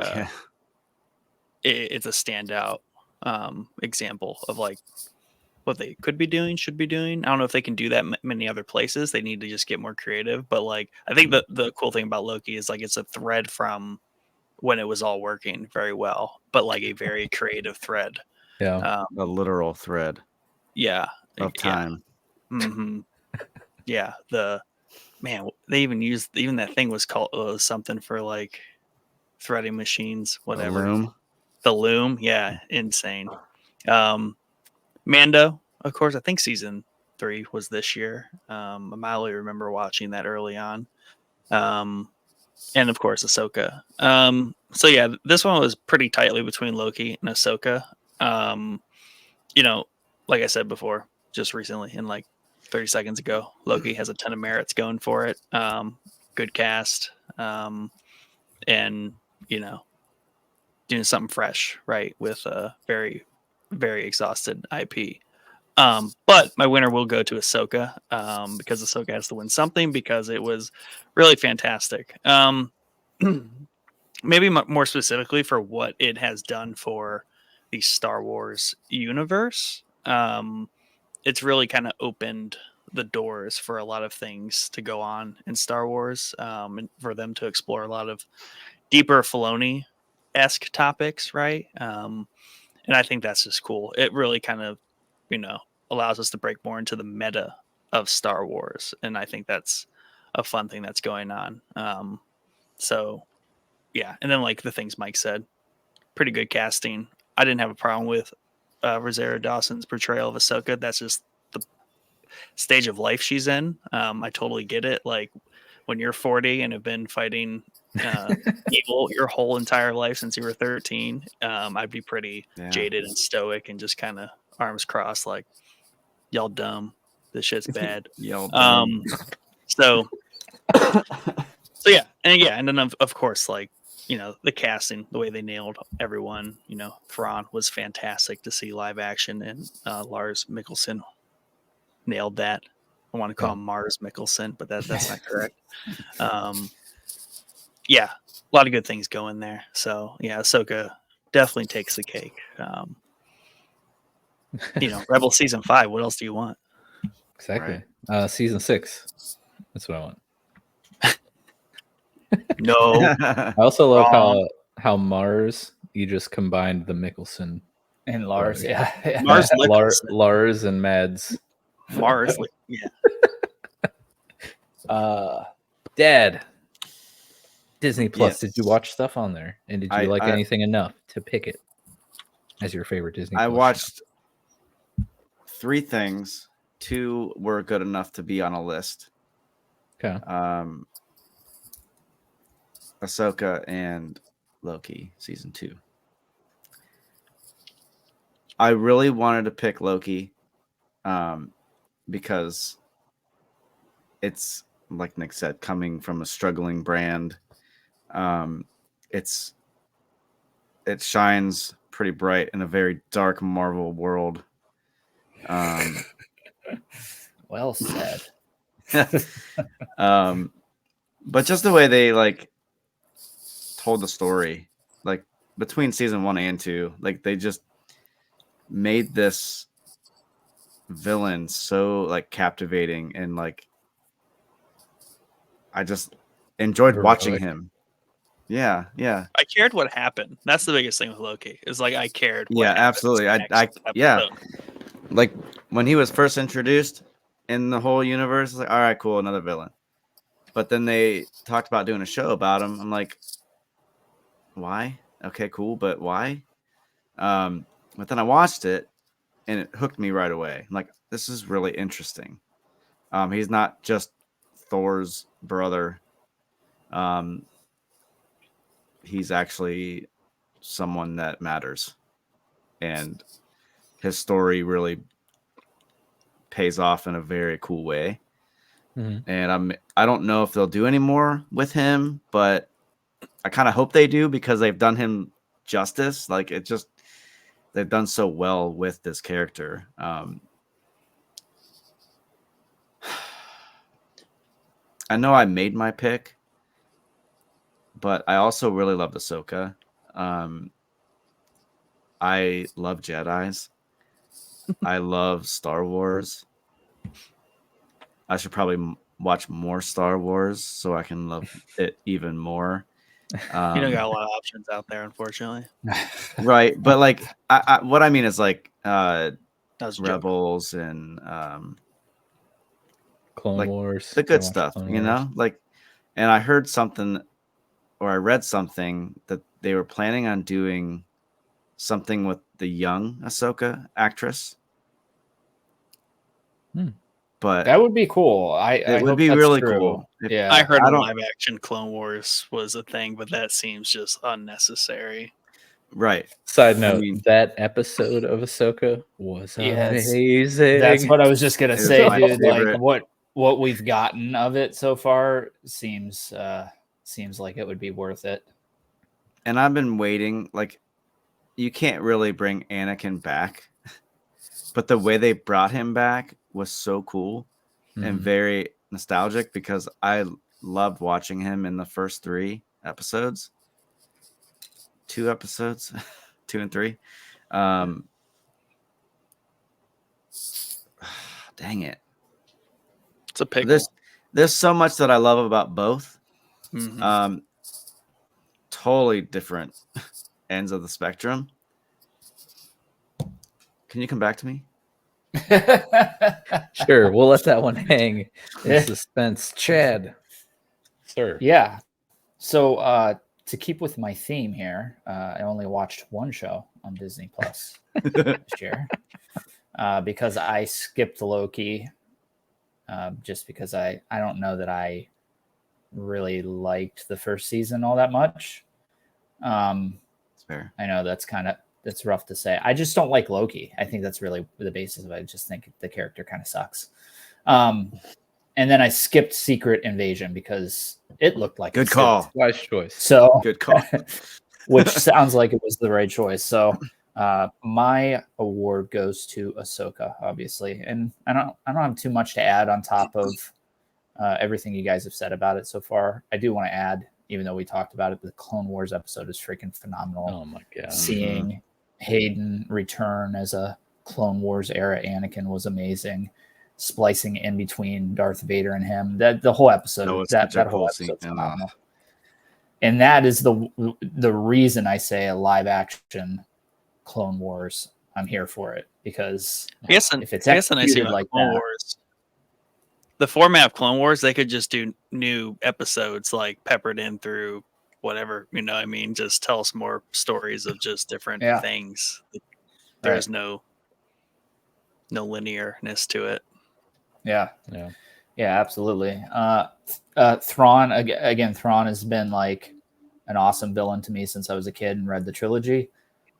it's a standout example of like what they could be doing, should be doing. I don't know if they can do that many other places. They need to just get more creative. But like, I think the cool thing about Loki is like it's a thread from when it was all working very well, but like a very creative thread. Yeah, a literal thread. Yeah, of time. Yeah. Mm-hmm. Yeah, they even that thing was called something for like threading machines, whatever. The loom, yeah, insane. Mando, of course, I think season 3 was this year. I mildly remember watching that early on. And of course, Ahsoka. So yeah, this one was pretty tightly between Loki and Ahsoka. Like I said before, just recently, in like 30 seconds ago, Loki has a ton of merits going for it. Good cast, and doing something fresh, right, with a very, very exhausted IP. But my winner will go to Ahsoka, because Ahsoka has to win something because it was really fantastic. Maybe more specifically for what it has done for the Star Wars universe. It's really kind of opened the doors for a lot of things to go on in Star Wars, and for them to explore a lot of deeper Filoni-esque topics, right? And I think that's just cool. It really kind of, allows us to break more into the meta of Star Wars, and I think that's a fun thing that's going on. So, yeah, and then like the things Mike said, pretty good casting. I didn't have a problem with Rosario Dawson's portrayal of Ahsoka. That's just the stage of life she's in. I totally get it. Like when you're 40 and have been fighting evil your whole entire life since you were 13, I'd be pretty jaded and stoic and just kind of arms crossed, like, y'all dumb. This shit's bad. Y'all dumb. So yeah, and then of course, like, the casting, the way they nailed everyone. Thrawn was fantastic to see live action, and Lars Mikkelsen nailed that. I want to call him Mars Mikkelsen, but that's not correct. Yeah, a lot of good things going there. So yeah, Ahsoka definitely takes the cake. Rebel season 5. What else do you want? Exactly. Right. Season 6. That's what I want. No. I also love how Mars, you just combined the Mikkelsen and Lars. Yeah. Lars and Mads. Mars. Yeah. Dad, Disney Plus. Yes. Did you watch stuff on there? And did you like anything enough to pick it as your favorite Disney Plus? I watched 3 things. 2 were good enough to be on a list. Okay. Ahsoka and Loki season 2. I really wanted to pick Loki because it's, like Nick said, coming from a struggling brand. It shines pretty bright in a very dark Marvel world. Well said. But just the way they like told the story, like between season 1 and 2, like they just made this villain so like captivating, and like I just enjoyed watching Heroic. him. Yeah. I cared what happened. That's the biggest thing with Loki. Is like I cared. What Yeah, happens absolutely. next Yeah. episode. Like when he was first introduced in the whole universe, it's like, all right, cool, another villain. But then they talked about doing a show about him. I'm like, why? Okay, cool, but why? But then I watched it and it hooked me right away. I'm like, this is really interesting. He's not just Thor's brother. He's actually someone that matters. And his story really pays off in a very cool way. Mhm. And I don't know if they'll do any more with him, but I kind of hope they do, because they've done him justice. Like they've done so well with this character. I know I made my pick, but I also really love Ahsoka. I love Jedis. I love Star Wars. I should probably watch more Star Wars so I can love it even more. You don't got a lot of options out there, unfortunately. Right, but like what I mean is like That was a joke. Rebels and Clone like, Wars. the I good watched stuff, Clone you Wars. know, like, and I heard something, or I read something, that they were planning on doing something with the young Ahsoka actress. But That would be cool. I would hope be that's really true. cool. Yeah. I heard I a don't- live action Clone Wars was a thing, but that seems just unnecessary. right. Side note: mean- that episode of Ahsoka was Yes. amazing. That's what I was just gonna It was say, my dude. favorite. Like what we've gotten of it so far seems like it would be worth it. And I've been waiting. Like, you can't really bring Anakin back, but the way they brought him back was so cool and Mhm. very nostalgic, because I loved watching him in the first 3 episodes. 2 episodes, 2 and 3. Dang it. It's a pickle. There's so much that I love about both. Mhm. Totally different ends of the spectrum. Can you come back to me? Sure, we'll let that one hang in Yeah. suspense. Chad, sir. Yeah. So to keep with my theme here, I only watched one show on Disney Plus this year because I skipped Loki. Just because I don't know that I really liked the first season all that much. It's fair. I know that's rough to say. I just don't like Loki. I think that's really the basis of it. I just think the character kind of sucks. And then I skipped Secret Invasion because it looked like Good call. Wise choice. So, Good call. which sounds like it was the right choice. So, my award goes to Ahsoka, obviously, and I don't have too much to add on top of everything you guys have said about it so far. I do want to add, even though we talked about it, the Clone Wars episode is freaking phenomenal. Oh my god. Seeing Hayden return as a Clone Wars era Anakin was amazing. Splicing in between Darth Vader and him, that the whole episode, That was that such a whole cool episode's scene. phenomenal. And that is the reason I say a live action Clone Wars. I'm here for it, because I guess the if it's nice thing executed about like Clone that, Wars, the format of Clone Wars, they could just do new episodes like peppered in through whatever, you know what I mean? Just tell us more stories of just different Yeah. things. There's no linearness to it. yeah, Yeah. absolutely. Thrawn again. Thrawn has been like an awesome villain to me since I was a kid and read the trilogy,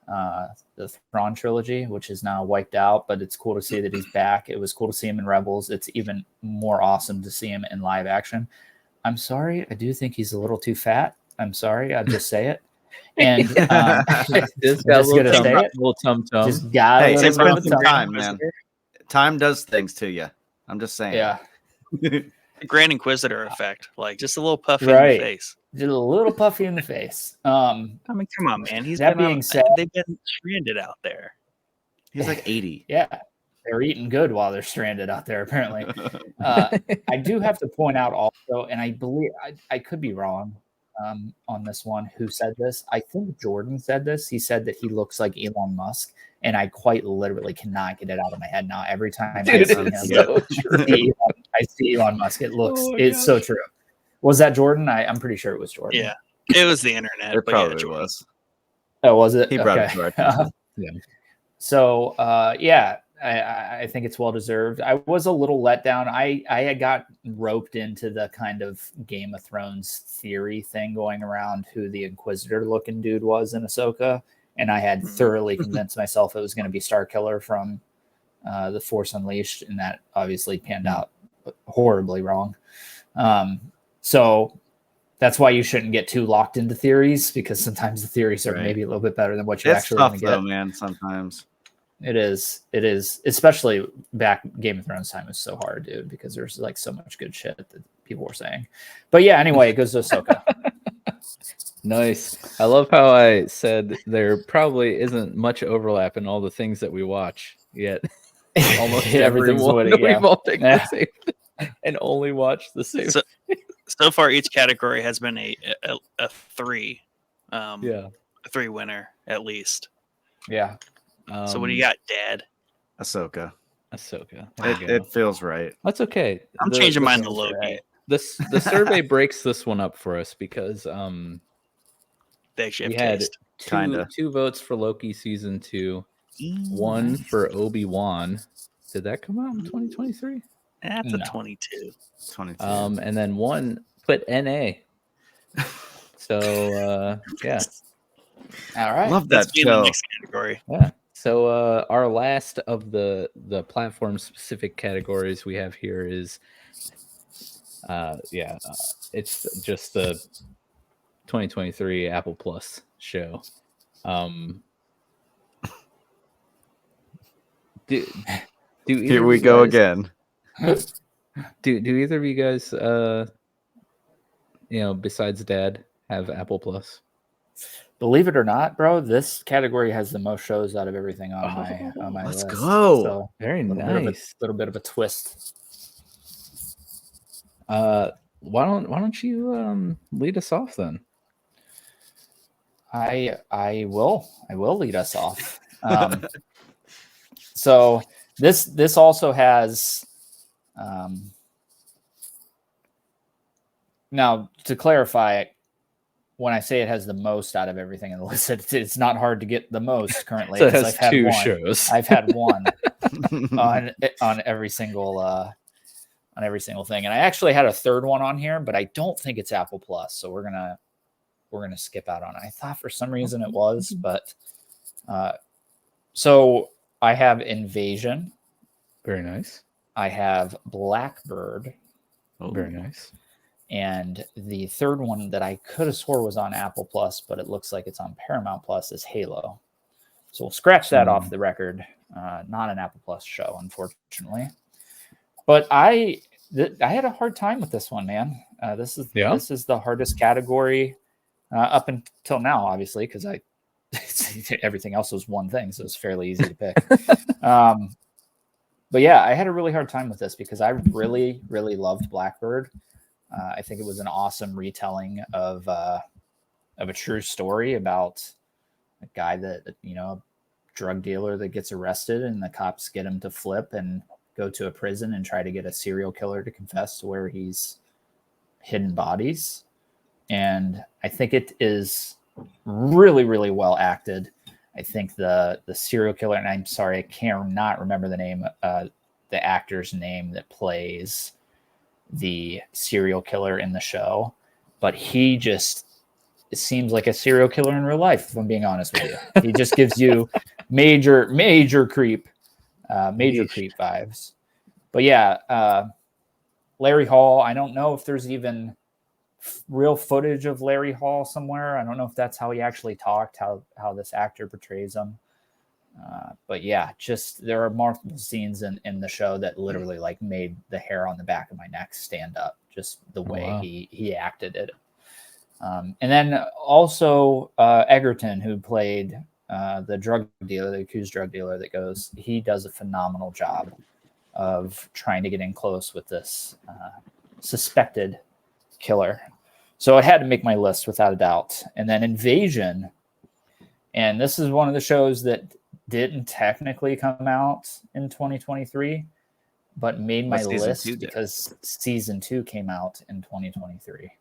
the Thrawn trilogy, which is now wiped out. But it's cool to see that he's back. It was cool to see him in Rebels. It's even more awesome to see him in live action. I'm sorry, I do think he's a little too fat. I'm sorry, I'll just say it. And Just got a just gonna say it. little tum tum. just got Hey, a it's little been bit of some time. time, man. Time does things to you. I'm just saying. Yeah, The Grand Inquisitor effect, like just a little puffy Right. in the face. just a little puffy in the face. I mean, come on, man. That being said- they've been stranded out there. He's like 80. Yeah, they're eating good while they're stranded out there, apparently. I do have to point out also, and I believe I could be wrong on this one, who said this. I think Jordan said this. He said that he looks like Elon Musk, and I quite literally cannot get it out of my head now. Every time I see him, I see Elon Musk. It's so true. Was that Jordan? I'm pretty sure it was Jordan. Yeah, it was the internet. It but yeah, probably Jordan. was. Oh, was it? He brought it Okay. to our attention. Yeah. So, yeah, I think it's well deserved. I was a little let down. I had got roped into the kind of Game of Thrones theory thing going around who the Inquisitor looking dude was in Ahsoka, and I had thoroughly convinced myself it was going to be Starkiller from The Force Unleashed, and that obviously panned out horribly wrong. So that's why you shouldn't get too locked into theories, because sometimes the theories are Right. maybe a little bit better than what you're It's actually tough going to get. though, man. Sometimes. It is, especially back Game of Thrones time is so hard, dude, because there's like so much good shit that people were saying. But yeah, anyway, it goes to Ahsoka. Nice. I love how I said there probably isn't much overlap in all the things that we watch yet. Almost Everything's everyone. what it- yeah. We've all taken Yeah. the same and only watched the same. So far, each category has been a 3, Yeah. a 3 winner at least. Yeah. So what do you got, Dad? Ahsoka. Ahsoka. There you go. It feels right. That's okay. I'm The- changing the- mine to feels Loki. right. The survey breaks this one up for us because They actually we have had taste. Kinda. two votes for Loki season 2, 1 for Obi-Wan. Did that come out in 2023? That's No. a 22. 22. And then 1 put NA. So yeah. All right. Love That's that being the show. next category. Yeah. So our last of the platform specific categories we have here is it's just the 2023 Apple Plus show. Do either Here of we you go guys- again. Do either of you guys besides Dad have Apple Plus? Believe it or not, bro, this category has the most shows out of everything on my let's list. go. So Very a nice. little bit of a twist. Why don't you lead us off then? I will lead us off. So this also has now, to clarify, when I say it has the most out of everything in the list, it's not hard to get the most currently. So it 'cause has I've had 2 one. shows. I've had one on every single thing, and I actually had a third one on here, but I don't think it's Apple Plus, so we're gonna skip out on it. I thought for some reason it was, but so I have Invasion, Very nice. I have Blackbird, Very nice. and the third one that I could have swore was on Apple Plus, but it looks like it's on Paramount Plus, is Halo. So we'll scratch that off the record. Not an Apple Plus show, unfortunately. But I had a hard time with this one, man. This is the hardest category up until now, obviously, because everything else was one thing, so it's fairly easy to pick. But yeah, I had a really hard time with this because I really, really loved Blackbird. I think it was an awesome retelling of a true story about a guy that, a drug dealer that gets arrested, and the cops get him to flip and go to a prison and try to get a serial killer to confess to where he's hidden bodies. And I think it is really, really well acted. I think the serial killer, and I'm sorry, I cannot remember the name, the actor's name that plays the serial killer in the show, but he just seems like a serial killer in real life, if I'm being honest with you. He just gives you major creep vibes. But yeah, Larry Hall, I don't know if there's even real footage of Larry Hall somewhere. I don't know if that's how he actually talked, how this actor portrays him. But yeah, just there are multiple scenes in the show that literally like made the hair on the back of my neck stand up, just the way wow. he acted it. And then also Egerton, who played the drug dealer, the accused drug dealer he does a phenomenal job of trying to get in close with this suspected killer. So it had to make my list without a doubt. And then Invasion, and this is one of the shows that didn't technically come out in 2023, but made my list because season 2 came out in 2023.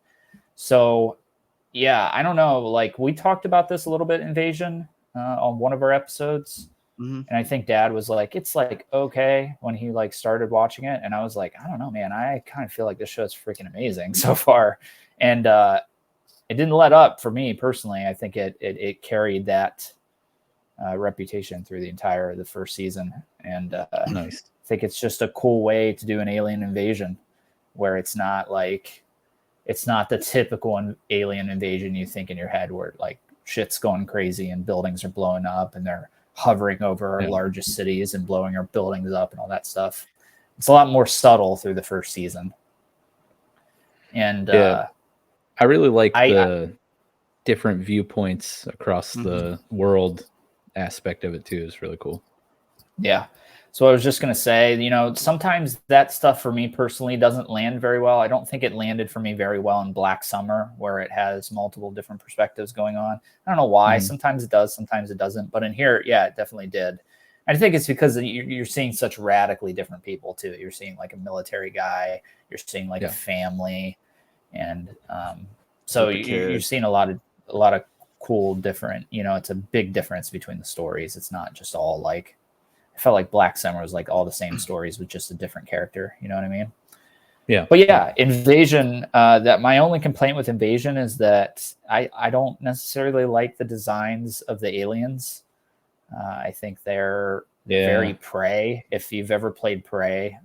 So yeah, I don't know. Like we talked about this a little bit, Invasion, on one of our episodes. Mm-hmm. And I think Dad was like, it's like okay when he like started watching it. And I was like, I don't know, man. I kind of feel like this show is freaking amazing so far. And it didn't let up for me personally. I think it carried that reputation through the first season. And Nice. I think it's just a cool way to do an alien invasion where it's not the typical alien invasion you think in your head where like shit's going crazy and buildings are blowing up and they're hovering over our largest cities and blowing our buildings up and all that stuff. It's a lot more subtle through the first season. And I really like the different viewpoints across the world aspect of it too. Is really cool. Yeah. So I was just going to say, sometimes that stuff for me personally doesn't land very well. I don't think it landed for me very well in Black Summer, where it has multiple different perspectives going on. I don't know why. Sometimes it does, sometimes it doesn't. But in here, yeah, it definitely did. I think it's because you're seeing such radically different people too. You're seeing like a military guy, you're seeing like a family, and so you're seeing a lot of cool different. It's a big difference between the stories. It's not just all like. I felt like Black Summer was like all the same stories with just a different character. You know what I mean? Yeah. But yeah, Invasion, that my only complaint with Invasion is that I don't necessarily like the designs of the aliens. I think they're very Prey. If you've ever played Prey,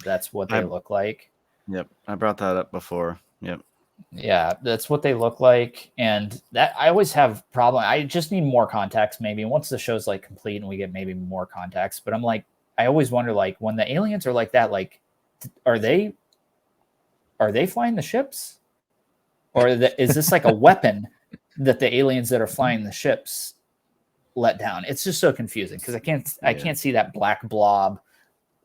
that's what they look like. Yep. I brought that up before. Yep. Yeah, that's what they look like. And that I always have problem. I just need more context maybe once the show's like complete and we get maybe more context. But I'm like, I always wonder like when the aliens are like that, like, are they flying the ships? Or is this like a weapon that the aliens that are flying the ships let down? It's just so confusing because I can't see that black blob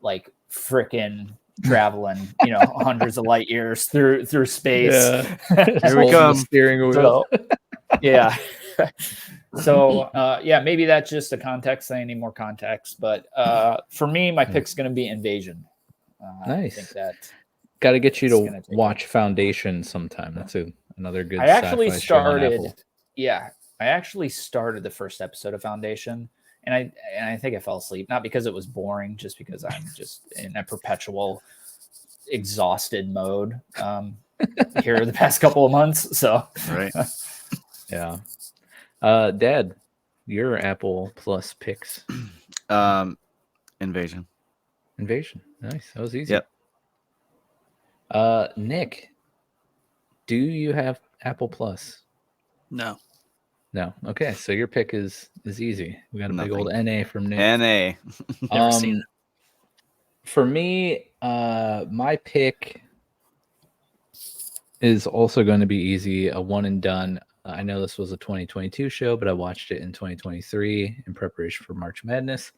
like frickin' traveling, hundreds of light years through space. Yeah. Here we come. Steering wheel. Yeah. So maybe that's just a context. I need more context, but for me, my pick's going to be Invasion. Nice. I think that got to get you to watch Foundation sometime. That's another good. I actually sci-fi show on started. Apple. Yeah, I actually started the first episode of Foundation. And I think I fell asleep, not because it was boring, just because I'm just in a perpetual exhausted mode here the past couple of months. So, right. Yeah. Dad, your Apple Plus picks. Invasion. Nice. That was easy. Yep. Nick, do you have Apple Plus? No. No. Okay, so your pick is easy. We got a big old NA from Nick. NA. Never seen it. For me, my pick is also going to be easy, a one and done. I know this was a 2022 show, but I watched it in 2023 in preparation for March Madness.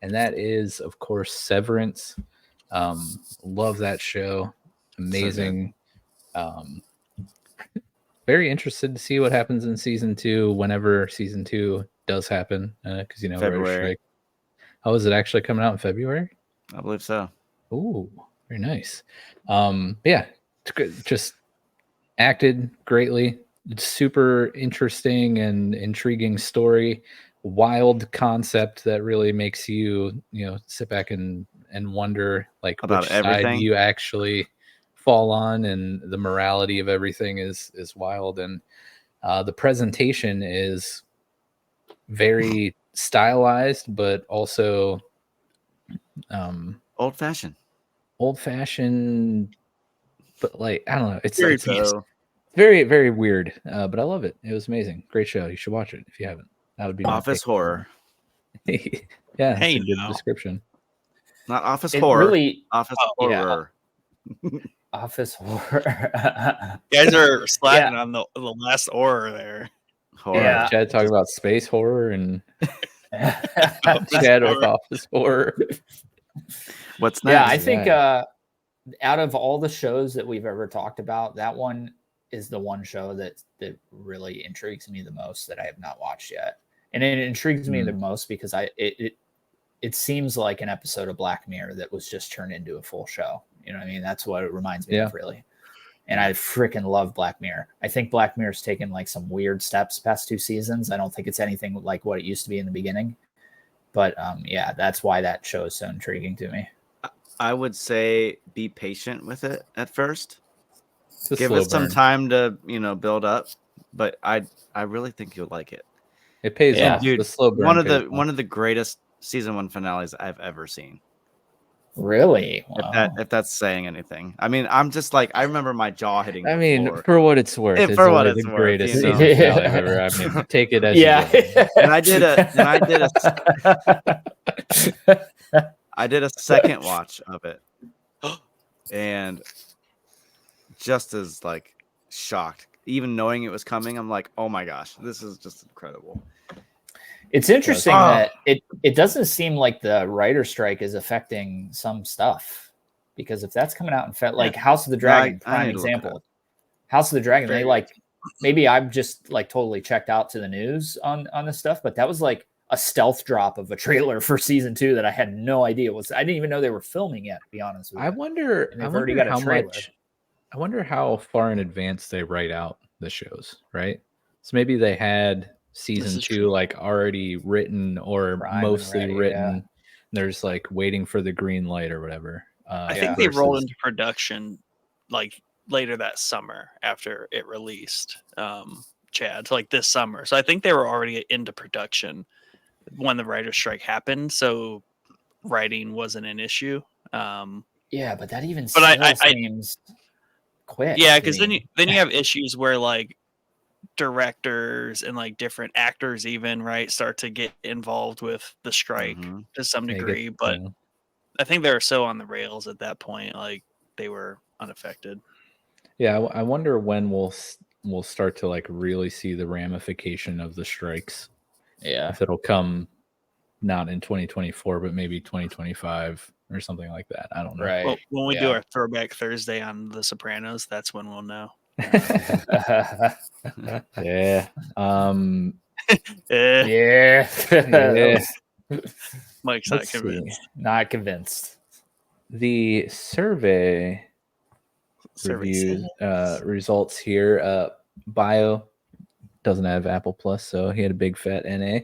And that is, of course, Severance. Love that show. Amazing. Very interested to see what happens in season 2, whenever season 2 does happen, because February. Oh, is it actually coming out in February? I believe so. Oh, very nice. Yeah, it's good. Just acted greatly. It's super interesting and intriguing story. Wild concept that really makes you, sit back and wonder like about which everything side you actually fall on, and the morality of everything is wild. And the presentation is very stylized, but also old-fashioned, but like, I don't know. It's very very, very weird, but I love it. It was amazing. Great show. You should watch it if you haven't. That would be Office horror. Yeah, Hey, it's a good now. description. Not office It horror. really Office Oh, yeah. horror. office horror. You guys are slacking Yeah. on the last horror there. Horror. Yeah. Chad talking about space horror and Office Chad with horror. office horror. What's next? Yeah, I think Right. out of all the shows that we've ever talked about, that one is the one show that really intrigues me the most that I have not watched yet. And it intrigues me the most because it seems like an episode of Black Mirror that was just turned into a full show. You know what I mean? That's what it reminds me Yeah. of, really. And I freaking love Black Mirror. I think Black Mirror's taken like some weird steps past 2 seasons. I don't think it's anything like what it used to be in the beginning. But yeah, that's why that show is so intriguing to me. I would say be patient with it at first. It's a Give slow it some burn. time to, build up. But I really think you'll like it. It pays Yeah. off. Dude, The slow burn. One of the greatest season 1 finales I've ever seen. Really? Wow. If that's saying anything. I mean, I'm just like, I remember my jaw hitting. I the mean, floor. for what it's worth, it's For what one of it's the worth, greatest you know. season finale I've ever. I mean, take it as Yeah. you will. And I did a second watch of it, and just as like shocked, even knowing it was coming, I'm like, oh my gosh, this is just incredible. It's interesting Oh. that it doesn't seem like the writer strike is affecting some stuff, because if that's coming out in like House of the Dragon, I prime need to look it example. House of the Dragon, Very they like maybe I've just like totally checked out to the news on this stuff, but that was like a stealth drop of a trailer for season 2 that I had no idea was. I didn't even know they were filming yet, to be honest with you. I wonder. And I they've already wonder got a how trailer. much. I wonder how far in advance they write out the shows, right? So maybe they had season is 2 true. like already written or Prime and mostly ready, written. yeah. There's like waiting for the green light or whatever. I think they rolled versus- into production like later that summer after it released. Chad, like this summer. So I think they were already into production when the writer's strike happened. So writing wasn't an issue. Yeah, but that even But I seems quick. Yeah, to because me. then you have issues where like directors and like different actors even start to get involved with the strike Mhm. to some they get, degree. But you know, I think they were so on the rails at that point, like they were unaffected. yeah, I wonder when we'll start to like really see the ramification of the strikes. Yeah. If it'll come not in 2024, but maybe 2025 or something like that. I don't know. Right. Well, when we do yeah. our throwback Thursday on The Sopranos, that's when we'll know. Yeah. Eh, yeah. Yeah. Mike's not Let's see. convinced. Not convinced. The survey review results here. Bio doesn't have Apple Plus, so he had a big fat NA.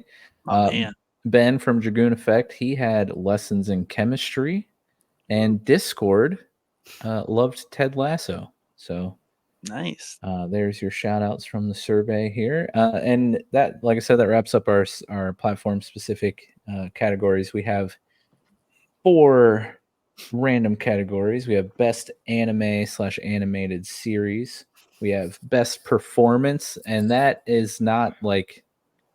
Oh, man. Ben from Dragoon Effect, he had lessons in chemistry, and Discord loved Ted Lasso. So Nice. there's your shout outs from the survey here. And that, like I said, that wraps up our platform specific categories. We have 4 random categories. We have best anime/animated series. We have best performance, and that is not like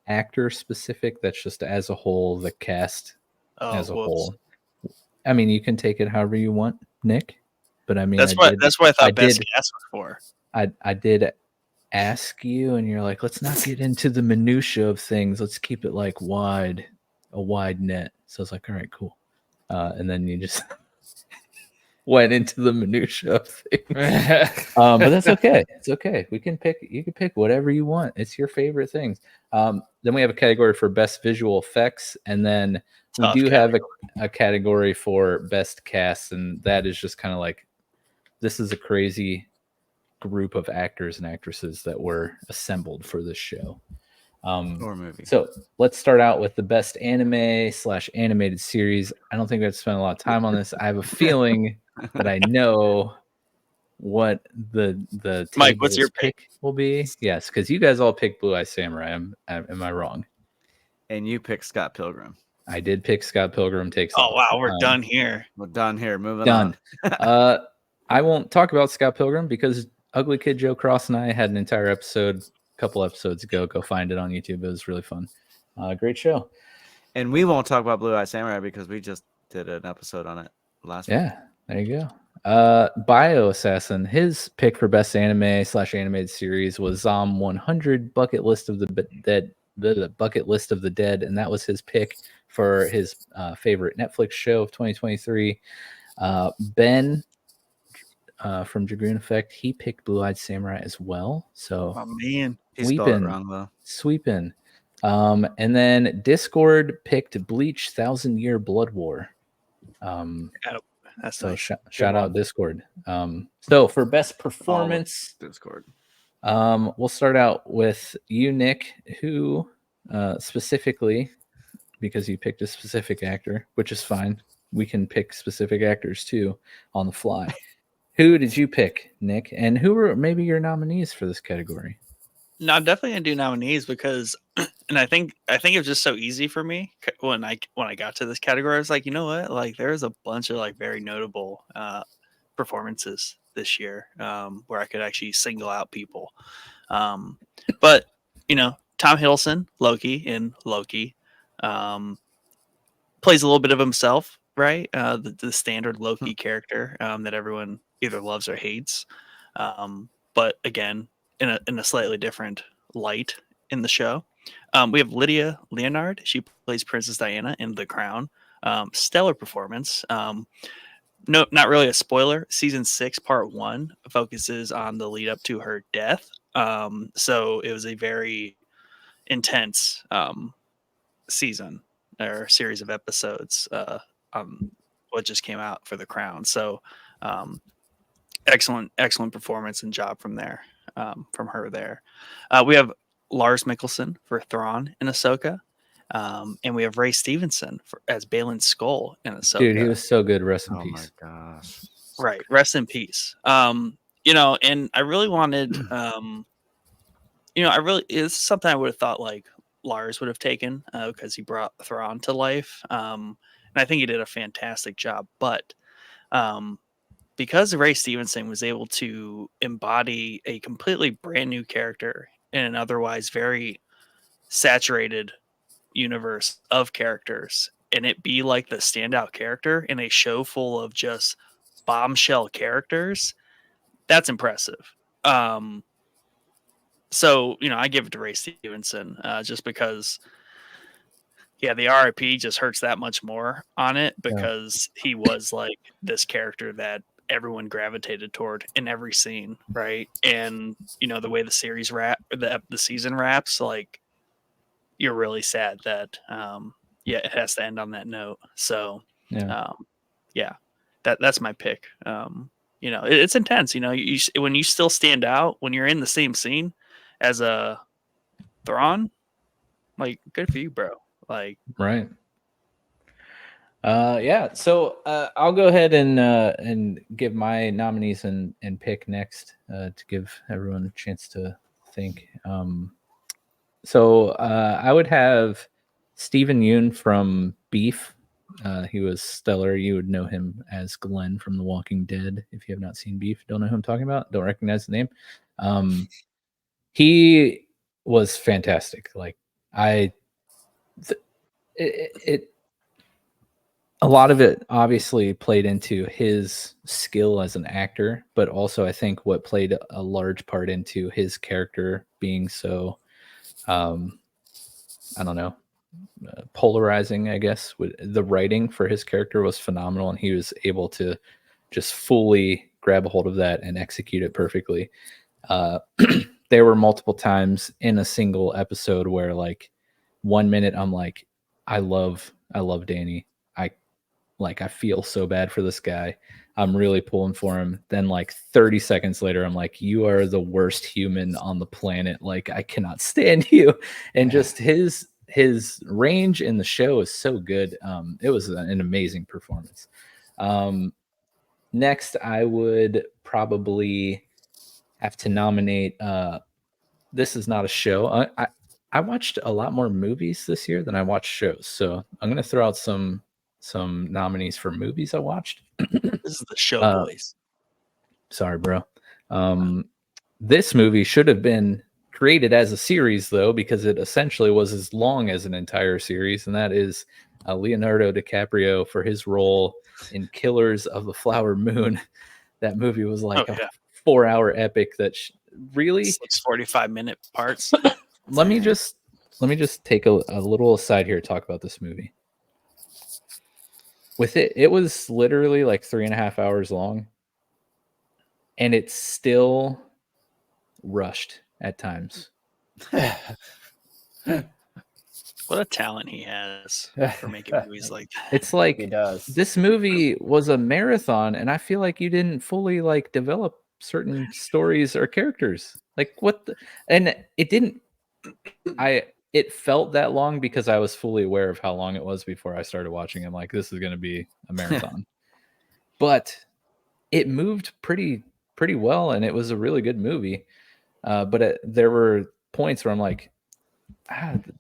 actor specific. That's just as a whole, the cast Oh, as a whoops. whole. I mean, you can take it however you want, Nick. But I mean, That's what I thought I best did- cast was for. I did ask you, and you're like, let's not get into the minutia of things. Let's keep it like a wide net. So I was like, all right, cool. And then you just went into the minutia of things. But that's okay. It's okay. You can pick whatever you want. It's your favorite things. Then we have a category for best visual effects, and then we Tough do have a category for best cast, and that is just kind of like, this is a crazy group of actors and actresses that were assembled for this show. Or movie. So let's start out with the best anime/animated series. I don't think I've spent a lot of time on this. I have a feeling that I know what the Mike, what's your table's pick will be. Yes, because you guys all picked Blue Eye Samurai. Am I wrong? And you picked Scott Pilgrim. I did pick Scott Pilgrim Takes Oh, Off. wow. We're done here. We're done here. Moving Done. on. I won't talk about Scott Pilgrim because Ugly Kid Joe Cross and I had an entire episode a couple episodes ago. Go find it on YouTube. It was really fun. Great show. And we won't talk about Blue Eye Samurai because we just did an episode on it last week. Yeah, there you go. Bio Assassin, his pick for best anime/animated series was Zom 100 Bucket List of the Dead, the Bucket List of the Dead, and that was his pick for his favorite Netflix show of 2023. Ben from Dragoon Effect, he picked Blue Eyed Samurai as well. So Oh man, He spelled it Sweepin'. wrong though. sweeping. And then Discord picked Bleach 1,000 Year Blood War. that's So nice. shout out Discord. So for best performance, Discord. we'll start out with you, Nick, who specifically, because you picked a specific actor, which is fine. We can pick specific actors too on the fly. Who did you pick, Nick? And who were maybe your nominees for this category? No, I'm definitely gonna do nominees because, and I think it was just so easy for me when I got to this category. I was like, you know what, like there's a bunch of like very notable performances this year where I could actually single out people. But you know, Tom Hiddleston, Loki in Loki, plays a little bit of himself, right? The standard Loki character that everyone either loves or hates. But again, in a slightly different light in the show. We have Lydia Leonard. She plays Princess Diana in The Crown. Stellar performance. No, not really a spoiler. Season 6, part 1 focuses on the lead up to her death. So it was a very intense season or series of episodes what just came out for The Crown. So excellent performance and job from her there. We have Lars Mikkelsen for Thrawn in Ahsoka. And we have Ray Stevenson as Balin Skull in Ahsoka. Dude, he was so good. Rest in Oh my peace. gosh. Right. Rest in peace. You know, and I really wanted, it's something I would have thought like Lars would have taken because he brought Thrawn to life. And I think he did a fantastic job. But because Ray Stevenson was able to embody a completely brand new character in an otherwise very saturated universe of characters and it be like the standout character in a show full of just bombshell characters, that's impressive. So, you know, I give it to Ray Stevenson just because, yeah, the RIP just hurts that much more on it because he was like this character that everyone gravitated toward in every scene, right? And, you know, the way the series the season wraps, like, you're really sad that it has to end on that note. So that's my pick. You know, it's intense. You know, when you still stand out when you're in the same scene as a Thrawn, like good for you, bro. Like right. So I'll go ahead and give my nominees and pick next to give everyone a chance to think. So I would have Stephen Yeun from Beef. He was stellar. You would know him as Glenn from The Walking Dead. If you have not seen Beef, don't know who I'm talking about, don't recognize the name. He was fantastic. Like a lot of it obviously played into his skill as an actor, but also I think what played a large part into his character being so I don't know, polarizing, I guess. The writing for his character was phenomenal, and he was able to just fully grab a hold of that and execute it perfectly. There were multiple times in a single episode where, like, 1 minute I'm like, I love Danny. I feel so bad for this guy. I'm really pulling for him. Then like 30 seconds later, I'm like, you are the worst human on the planet. Like, I cannot stand you. And just his range in the show is so good. It was an amazing performance. Next, I would probably have to nominate. This is not a show. I watched a lot more movies this year than I watched shows. So I'm going to throw out some nominees for movies I watched. this is the show, boys. Sorry, bro. This movie should have been created as a series, though, because it essentially was as long as an entire series, and that is Leonardo DiCaprio for his role in Killers of the Flower Moon. That movie was like a 4-hour epic that really 45-minute parts. let me just take a little aside here to talk about this movie. With it was literally like 3.5 hours long, and it's still rushed at times. What a talent he has for making movies like that. It's like He does. this movie was a marathon, and I feel like you didn't fully like develop certain stories or characters. Like and it didn't. It felt that long because I was fully aware of how long it was before I started watching. I'm like, this is going to be a marathon, but it moved pretty well, and it was a really good movie. But there were points where I'm like,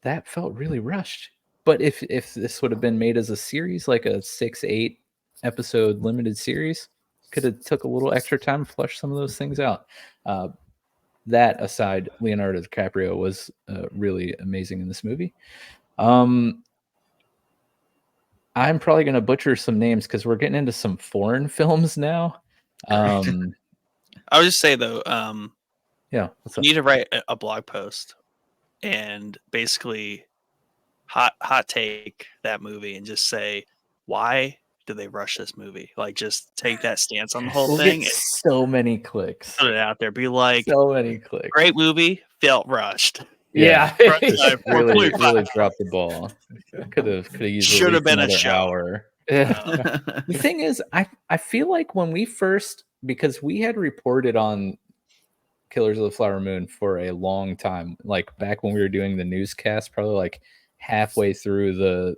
that felt really rushed. But if this would have been made as a series, like a 6-8 episode limited series, could have took a little extra time to flush some of those things out. That aside, Leonardo DiCaprio was really amazing in this movie. I'm probably going to butcher some names because we're getting into some foreign films now. I would just say though, yeah, you need to write a blog post and basically hot take that movie and just say, why do they rush this movie? Like, just take that stance on the whole thing. Get so many clicks. Put it out there. Be like, so many clicks. Great movie, felt rushed. Yeah. really dropped the ball. Could have easily should have been a show. Hour. The thing is, I feel like when we first, because we had reported on Killers of the Flower Moon for a long time, like back when we were doing the newscast, probably like halfway through the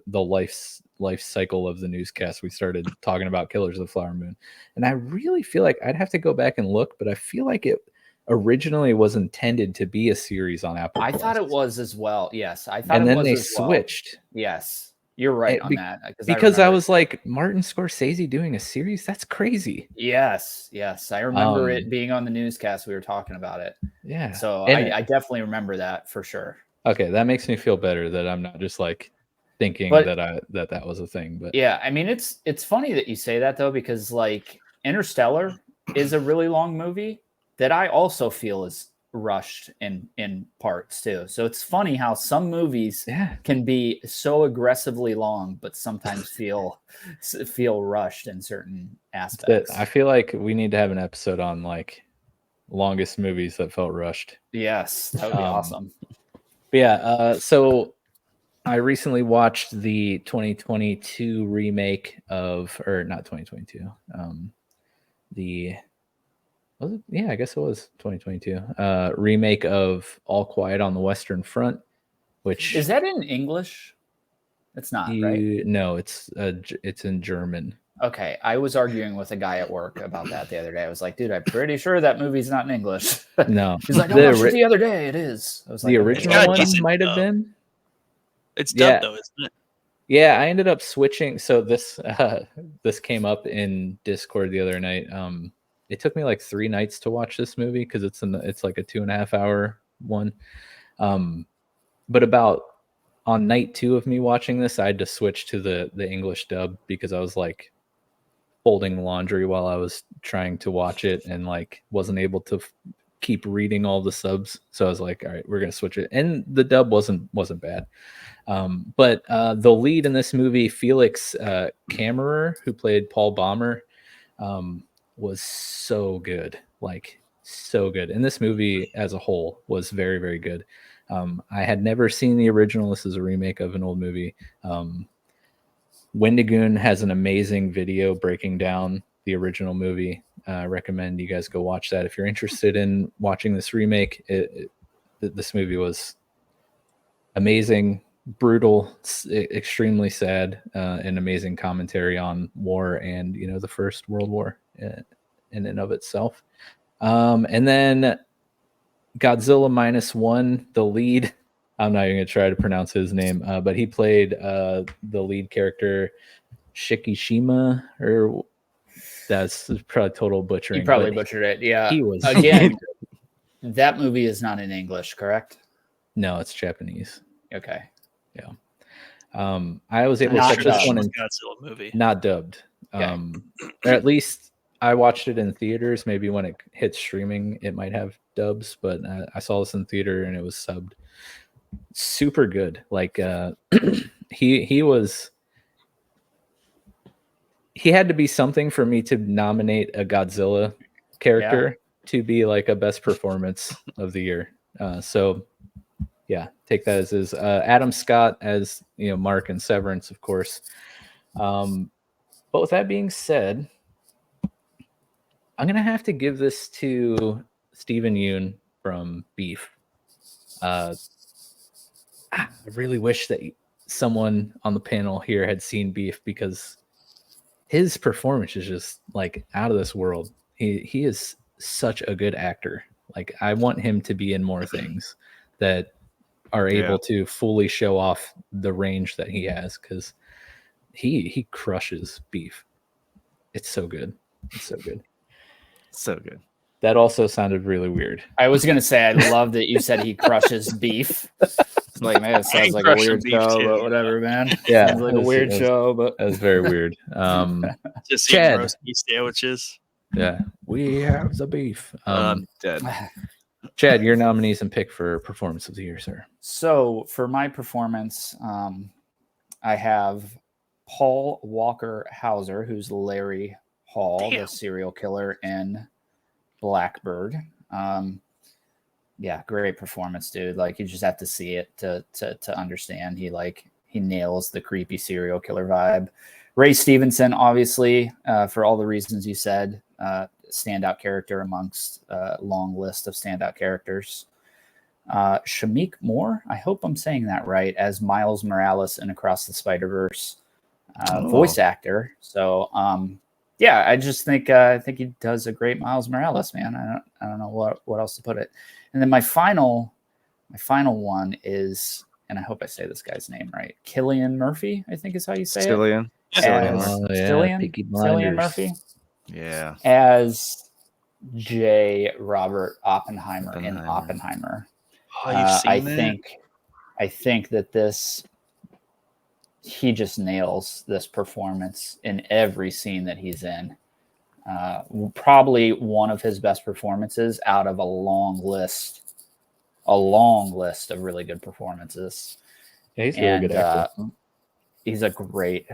life cycle of the newscast, we started talking about Killers of the Flower Moon. And I really feel like I'd have to go back and look, but I feel like it originally was intended to be a series on Apple I Plus. thought it was as well. Yes, I thought and it then was they as well. switched. Yes, you're right on that. Because I was like, Martin Scorsese doing a series? That's crazy. Yes. I remember it being on the newscast. We were talking about it. Yeah. So I definitely remember that for sure. Okay, that makes me feel better that I'm not just like thinking that was a thing. But yeah, I mean, it's funny that you say that though, because like Interstellar is a really long movie that I also feel is rushed in parts too. So it's funny how some movies can be so aggressively long, but sometimes feel rushed in certain aspects. I feel like we need to have an episode on like longest movies that felt rushed. Yes, that would be awesome. But yeah, so I recently watched the 2022 remake of, or not 2022, was it? Yeah, I guess it was 2022. Remake of All Quiet on the Western Front, which is that in English? It's not, right? No, it's in German. Okay, I was arguing with a guy at work about that the other day. I was like, dude, I'm pretty sure that movie's not in English. No. He's like, I watched it the other day. It is. I was like, the original one might have been. It's dubbed though, isn't it? Yeah, I ended up switching. So this came up in Discord the other night. It took me like 3 nights to watch this movie because it's like a 2.5 hour one. But about on night 2 of me watching this, I had to switch to the English dub because I was like folding laundry while I was trying to watch it and like wasn't able to keep reading all the subs. So I was like, all right, we're gonna switch it. And the dub wasn't bad. But the lead in this movie, Felix Kammerer, who played Paul Baumer, was so good, like so good. And this movie as a whole was very, very good. I had never seen the original. This is a remake of an old movie. Wendigoon has an amazing video breaking down the original movie. I recommend you guys go watch that if you're interested in watching this remake. This movie was amazing, brutal, extremely sad, and amazing commentary on war and the First World War in and of itself. And then Godzilla -1, the lead. I'm not even gonna try to pronounce his name, but he played the lead character Shikishima, or that's probably total butchering. You probably butchered it. Yeah. He was again. that movie is not in English, correct? No, it's Japanese. Okay. I was able to Not catch this dubbed. one in Godzilla movie. not dubbed. Okay. Or at least I watched it in theaters. Maybe when it hits streaming, it might have dubs, but I saw this in theater and it was subbed. Super good. Like he had to be something for me to nominate a Godzilla character to be like a best performance of the year. So yeah, take that as is. Adam Scott as Mark and Severance, of course. But with that being said, I'm gonna have to give this to Stephen Yeun from Beef. I really wish that someone on the panel here had seen Beef because his performance is just like out of this world. He is such a good actor. Like I want him to be in more things that are able to fully show off the range that he has, because he crushes Beef. It's so good. It's so good. So good. That also sounded really weird. I was gonna say I love that you said he crushes beef. It's like, man, it sounds like a weird show, but whatever, man. Yeah, Sounds like a weird show, but that was very weird. Just Chad. eating roast beef sandwiches. Yeah, we have the beef. Dead. Chad, your nominees and pick for performance of the year, sir. So for my performance, I have Paul Walker Hauser, who's Larry Hall, the serial killer in Blackbird. Yeah, great performance, dude. Like you just have to see it to understand. He nails the creepy serial killer vibe. Ray Stevenson, obviously, for all the reasons you said, standout character amongst a long list of standout characters. Shamik Moore, I hope I'm saying that right, as Miles Morales in Across the Spider-Verse, voice actor. So yeah, I just think I think he does a great Miles Morales, man. I don't know what else to put it. And then my final one is, and I hope I say this guy's name right, Cillian Murphy, I think is how you say Cillian. it. Cillian Murphy. Yeah. As J. Robert Oppenheimer in Oppenheimer. Oh, you've seen that? I think that he just nails this performance in every scene that he's in. Probably one of his best performances out of a long list of really good performances. Yeah, he's a really good actor. He's a great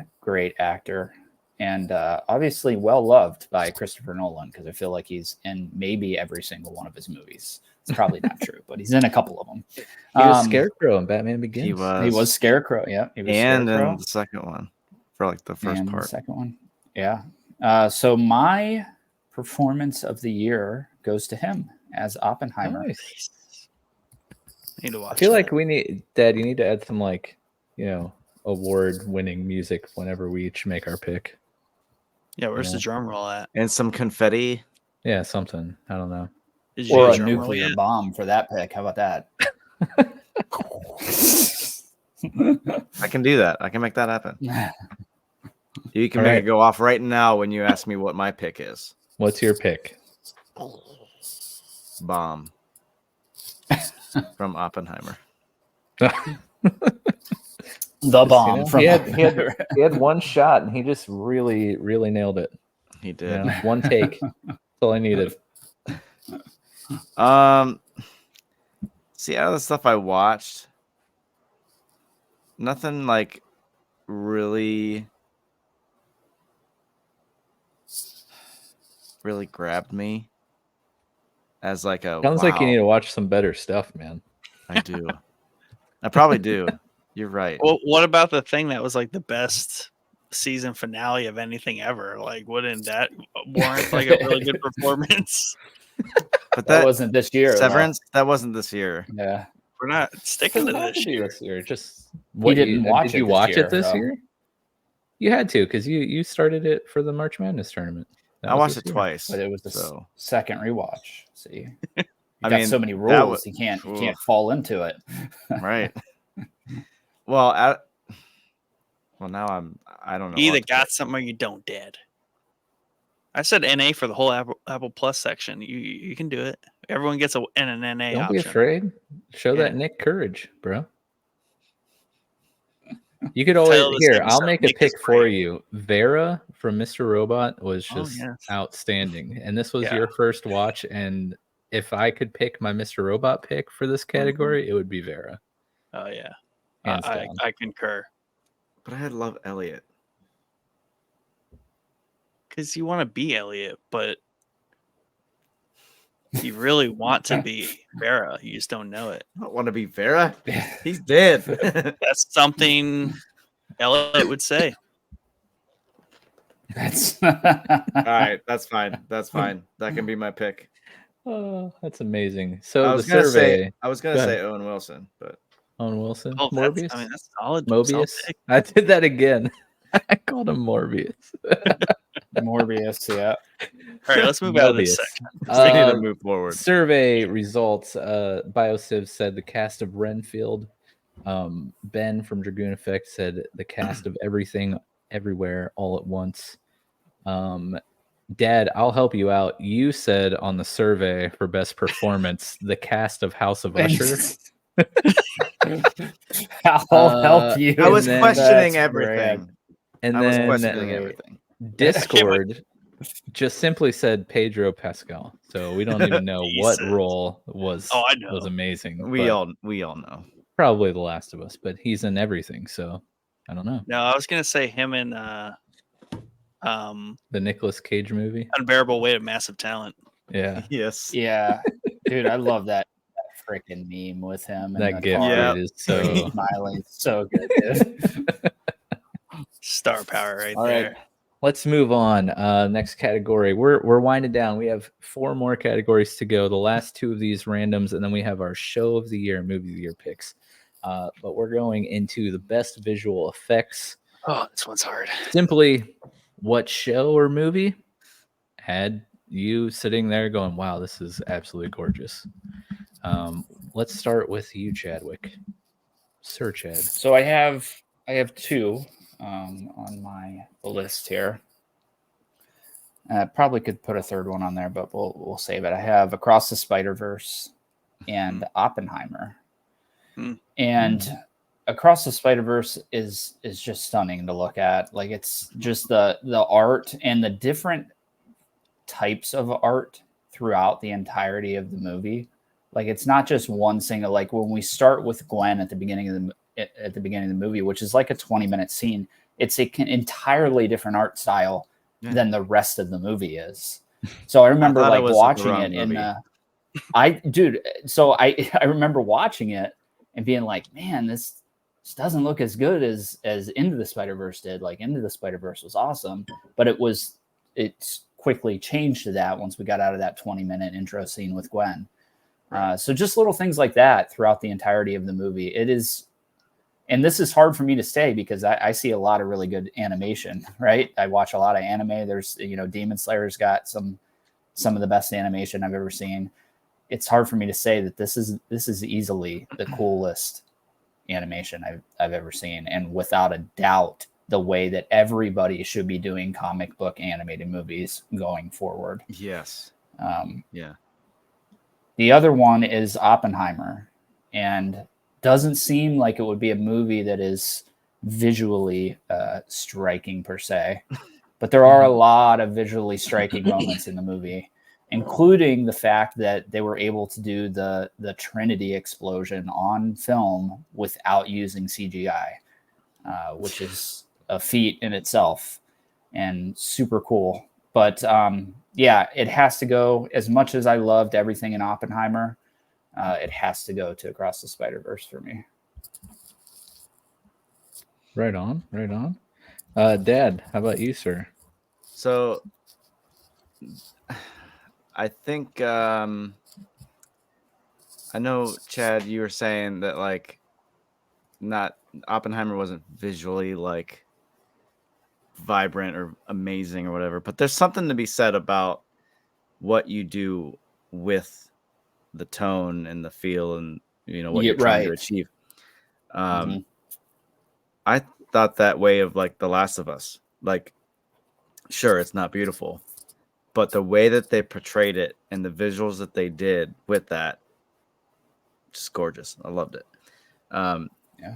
actor, and obviously well loved by Christopher Nolan, because I feel like he's in maybe every single one of his movies. It's probably not true, but he's in a couple of them. He was Scarecrow in Batman Begins. He was Scarecrow. Yeah, he was and Scarecrow. in the second one, for like the first part. The second one, yeah. So my performance of the year goes to him as Oppenheimer. Nice. Need to watch. I feel like we need, Dad. You need to add some award-winning music whenever we each make our pick. Yeah, where's the drum roll at? And some confetti. Yeah, something. I don't know. Or a nuclear bomb for that pick. How about that? I can do that. I can make that happen. You can make it go off right now when you ask me what my pick is. What's your pick? Bomb. From Oppenheimer. The bomb. He had one shot and he just really, really nailed it. He did. One take. That's all I needed. See, out of the stuff I watched, nothing like really grabbed me as like a Sounds like you need to watch some better stuff, man. I do. I probably do. You're right. Well, what about the thing that was like the best season finale of anything ever? Like, wouldn't that warrant like a really good performance? But that wasn't this year. Severance, that wasn't this year. Yeah. We're not sticking to this year. Just what did you watch it this year? You had to, because you started it for the March Madness tournament. I watched it twice, but it was the second rewatch. See, I mean, so many rules, you can't fall into it. Right. Well, now I don't know. You either got something or you don't, Dad. I said NA for the whole Apple Plus section. You can do it. Everyone gets an NA Don't option. be afraid. Show Yeah. that Nick courage, bro. You could always Title of this here. I'll episode, make a Nick is pick for brave. you. Vera from Mr. Robot was Oh, just yes. outstanding, and this was Yeah. your first watch. And if I could pick my Mr. Robot pick for this category, it would be Vera. Oh yeah, Hands I down. concur. But I love Elliot. Because you want to be Elliot, but you really want to be Vera. You just don't know it. I don't want to be Vera. He's dead. That's something Elliot would say. That's All right, that's fine. That's fine. That can be my pick. Oh, that's amazing. So I the was gonna survey, say Go ahead. say Owen Wilson, but Owen Wilson, Oh, Morbius, that's solid. Mobius. solid pick. I did that again. I called him Morbius. Morbius, yeah. All right, let's move out of this Mobius. section. they need to Uh, move forward. Survey results. BioCiv said the cast of Renfield. Ben from Dragoon Effect said the cast of Everything, Everywhere, All at Once. Dad, I'll help you out. You said on the survey for best performance, the cast of House of Usher. I'll help you. I was then questioning That's everything. And I was then questioning Great. everything. Discord just simply said Pedro Pascal. So we don't even know what Jesus. role was Oh, I know. was amazing. We but all know. probably The Last of Us, but he's in everything, so I don't know. No, I was gonna say him in The Nicolas Cage movie. Unbearable Weight of Massive Talent. Yeah. Yes. Yeah, dude, I love that freaking meme with him. That the gift car, Yeah. is so smiling, so good. Dude. Star power right All there. right. let's move on. Next category. We're winding down. We have 4 more categories to go. The last 2 of these randoms, and then we have our show of the year, movie of the year picks. But we're going into the best visual effects. Oh, this one's hard. Simply, what show or movie had you sitting there going, "Wow, this is absolutely gorgeous"? Let's start with you, Chadwick. Sir Chad. So I have 2 on my list here. Probably could put a third one on there, but we'll save it. I have Across the Spider-Verse and Oppenheimer. Hmm. And Across the Spider-Verse is just stunning to look at. Like, it's just the art and the different types of art throughout the entirety of the movie. Like, it's not just one single, like when we start with Gwen at the beginning of the movie, which is like a 20-minute scene, it's an entirely different art style than the rest of the movie is. So I remember thought it like was a watching wrong it in movie. so I remember watching it and being like, man, this doesn't look as good as Into the Spider-Verse did. Like, Into the Spider-Verse was awesome, but it's quickly changed to that once we got out of that 20-minute intro scene with Gwen. So just little things like that throughout the entirety of the movie. It is, and this is hard for me to say because I see a lot of really good animation, right? I watch a lot of anime. There's, Demon Slayer's got some of the best animation I've ever seen. It's hard for me to say that this is easily the coolest animation I've ever seen, and without a doubt, the way that everybody should be doing comic book animated movies going forward. Yes. Yeah. The other one is Oppenheimer, and doesn't seem like it would be a movie that is visually striking per se, but there are a lot of visually striking moments in the movie, including the fact that they were able to do the Trinity explosion on film without using CGI, which is a feat in itself and super cool. But yeah, it has to go. As much as I loved everything in Oppenheimer, it has to go to Across the Spider-Verse for me. Right on. Dad, how about you, sir? So I think I know, Chad, you were saying that like not Oppenheimer wasn't visually like vibrant or amazing or whatever, but there's something to be said about what you do with the tone and the feel and what you're trying to achieve. I thought that way of like The Last of Us. Like, sure, it's not beautiful, but the way that they portrayed it and the visuals that they did with that, just gorgeous. I loved it. Yeah.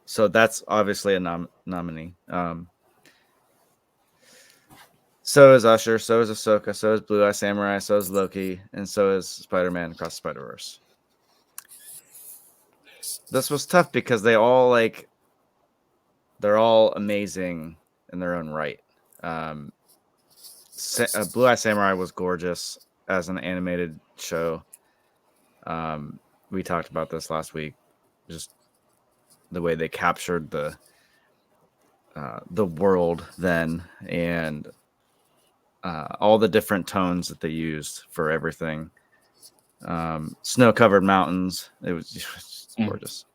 So that's obviously a nominee. So is Usher, so is Ahsoka, so is Blue Eye Samurai, so is Loki, and so is Spider-Man Across the Spider-Verse. This was tough because they're all amazing in their own right. Blue Eye Samurai was gorgeous as an animated show. We talked about this last week, just the way they captured the world then, and all the different tones that they used for everything. Snow-covered mountains. It was just gorgeous.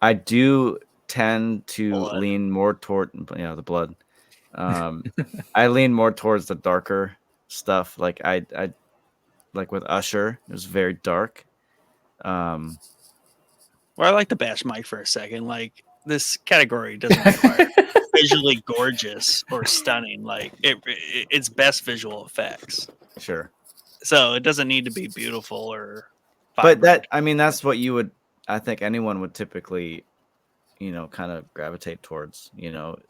I do tend to lean more toward the blood. I lean more towards the darker stuff. Like I like with Usher, it was very dark. Well, I like to bash Mike for a second. Like, this category doesn't require visually gorgeous or stunning. Like, it's best visual effects. Sure. So it doesn't need to be beautiful or. But that's what you would. I think anyone would typically, kind of gravitate towards.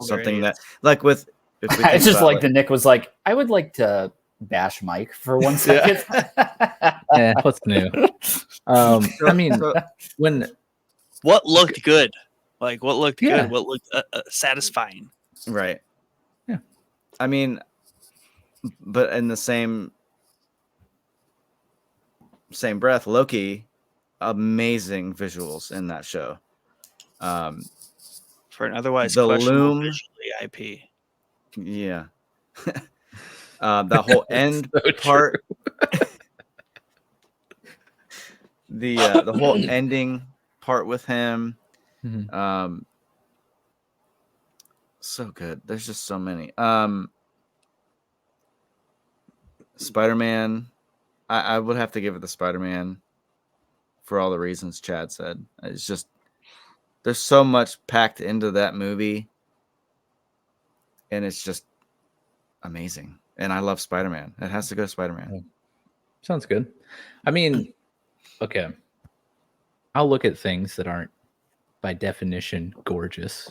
Something that, like with. It's just like the Nick was like, I would like to bash Mike for 1 second. Yeah, what's new? I mean, when what looked good, like what looked Yeah. good, what looked satisfying, right? Yeah. I mean, but in the same breath, Loki, amazing visuals in that show. for an otherwise The questionable loom- visually IP. Yeah. The whole end So part. The whole ending part with him. Mhm. So good. There's just so many. Spider-Man. I would have to give it to Spider-Man for all the reasons Chad said. It's just there's so much packed into that movie, and it's just amazing. And I love Spider-Man. It has to go to Spider-Man. Sounds good. I mean, okay. I'll look at things that aren't by definition gorgeous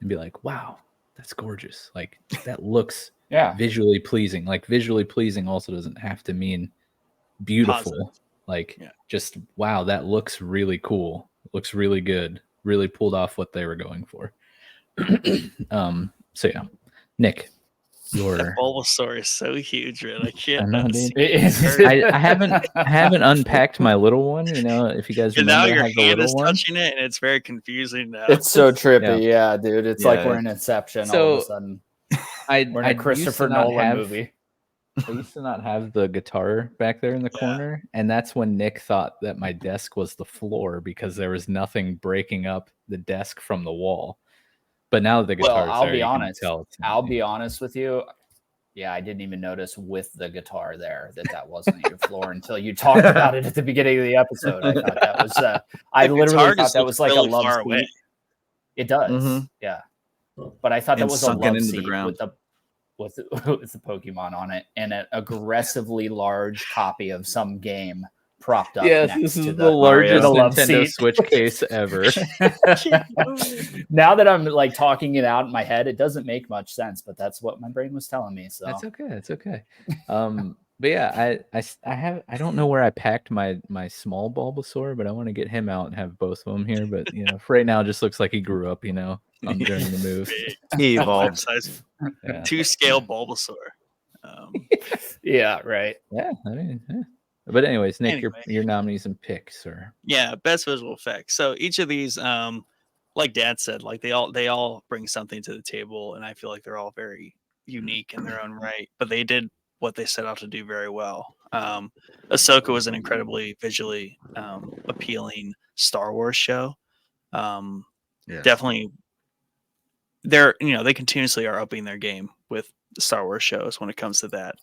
and be like, wow, that's gorgeous. Like, that looks Yeah. visually pleasing. Like, visually pleasing also doesn't have to mean beautiful. Positive. Like, Yeah. just wow, that looks really cool. Looks really good. Really pulled off what they were going for. So yeah, Nick, your That Bulbasaur is so huge, man. I can't. I know, dude. unsee I haven't unpacked my little one. If you guys And remember, now I your have the hand little is one. touching it, and it's very confusing now. It's so trippy, yeah, dude. It's like Yeah. we're in Inception all So, of a sudden. I We're in a used to Christopher not Nolan have- movie. I used to not have the guitar back there in the Yeah. corner, and that's when Nick thought that my desk was the floor because there was nothing breaking up the desk from the wall. But now that the Well, guitar's I'll there, be you can honest. tell it's I'll not. be honest with you. Yeah, I didn't even notice with the guitar there that wasn't your floor until you talked about it at the beginning of the episode. I thought that was. I The literally guitar thought just that looks was like really a love far seat. away. It does, Mhm. yeah. But I thought that And was a sunken love into the seat ground. with the with the Pokemon on it and an aggressively large copy of some game propped up. Yes, next this to is the largest the love Nintendo seat. Switch case ever. Now that I'm like talking it out in my head, it doesn't make much sense, but that's what my brain was telling me. So That's okay. That's okay. But yeah, I don't know where I packed my small Bulbasaur, but I want to get him out and have both of them here. But for right now, it just looks like he grew up. During the move. He Life evolved. size Yeah. 2-scale Bulbasaur. yeah, right. Yeah. I mean, yeah. But anyways, Nick, Anyway. your nominees and picks, or Yeah, best visual effects. So each of these, like Dad said, like they all bring something to the table, and I feel like they're all very unique in their own right. But they did what they set out to do very well. Ahsoka was an incredibly visually appealing Star Wars show. Yeah. Definitely, they continuously are upping their game with the Star Wars shows when it comes to that.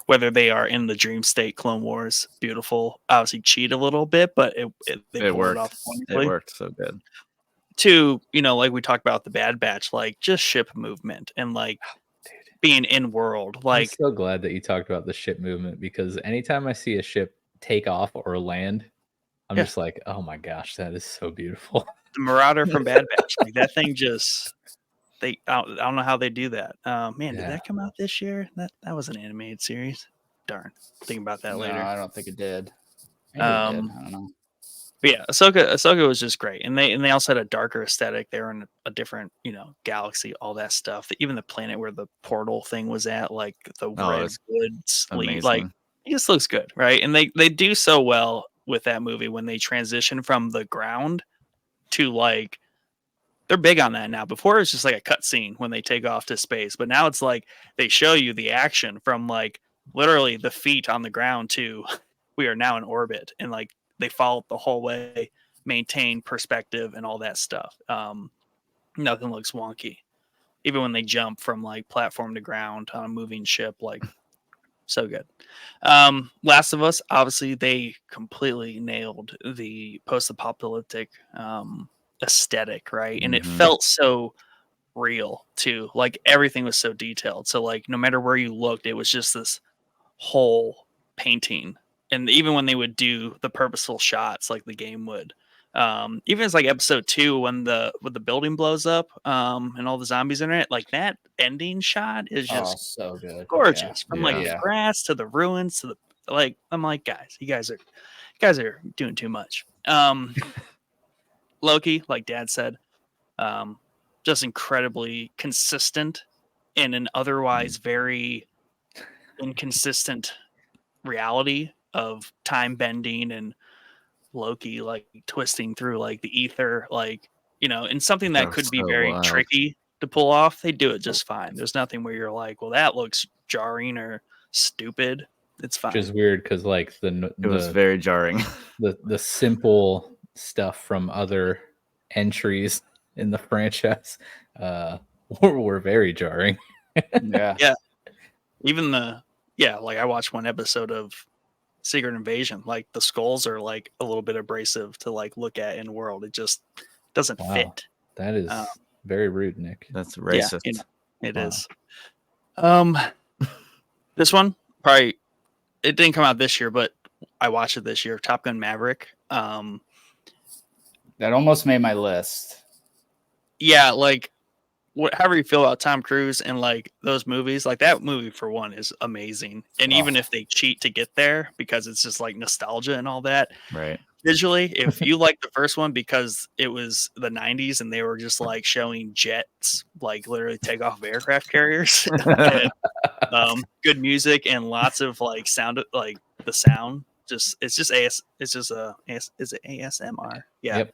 Whether they are in the Dream State, Clone Wars, beautiful, obviously cheat a little bit, but they It pulled worked. off It wonderfully. worked so good. To like we talked about the Bad Batch, like just ship movement and like being in world. I'm Like, so glad that you talked about the ship movement, because anytime I see a ship take off or land, I'm Yeah. just like, oh my gosh, that is so beautiful. the Marauder from Bad Batch, like that thing just I don't know how they do that. Man, did Yeah. that come out this year? That was an animated series. Darn, think about that No, later. I don't think it did. Maybe it did. I don't know. But yeah, Ahsoka was just great, and they also had a darker aesthetic. They were in a different, galaxy, all that stuff. Even the planet where the portal thing was at, like the it's redwood sleep, amazing. like it just looks good, right? And they do so well with that movie when they transition from the ground to like they're big on that now. Before it was just like a cutscene when they take off to space, but now it's like they show you the action from like literally the feet on the ground to we are now in orbit, and like they follow it the whole way, maintain perspective and all that stuff. Nothing looks wonky, even when they jump from like platform to ground on a moving ship, like so good. Last of Us, obviously they completely nailed the post-apocalyptic aesthetic, right? And it Mhm. felt so real too. Like everything was so detailed. So like no matter where you looked, it was just this whole painting. And even when they would do the purposeful shots, like the game would, even as like episode 2 when the building blows up, and all the zombies in it, like that ending shot is Oh, just so good. gorgeous. From like Yeah. the grass to the ruins to the like. I'm like, guys, you guys are doing too much. Loki, like Dad said, just incredibly consistent in an otherwise very inconsistent reality of time bending and Loki like twisting through like the ether, like and something that Oh, could be so very wild. tricky to pull off. They do it just fine. There's nothing where you're like, well, that looks jarring or stupid. It's fine. Which is weird because like It was very jarring. the simple stuff from other entries in the franchise were very jarring. Yeah. Yeah. Even like I watched one episode of Secret Invasion. Like the skulls are like a little bit abrasive to like look at in world. It just doesn't Wow. fit. That is very rude, Nick. That's racist. Yeah, it Wow. is. This one probably it didn't come out this year, but I watched it this year. Top Gun Maverick. That almost made my list. Yeah, like however you feel about Tom Cruise and like those movies, like that movie for one is amazing. And even if they cheat to get there because it's just like nostalgia and all that, Right. visually, if you like the first one because it was the 90s and they were just like showing jets like literally take off of aircraft carriers and, good music and lots of like sound, like the sound just it's just is it ASMR? Yeah. Yep.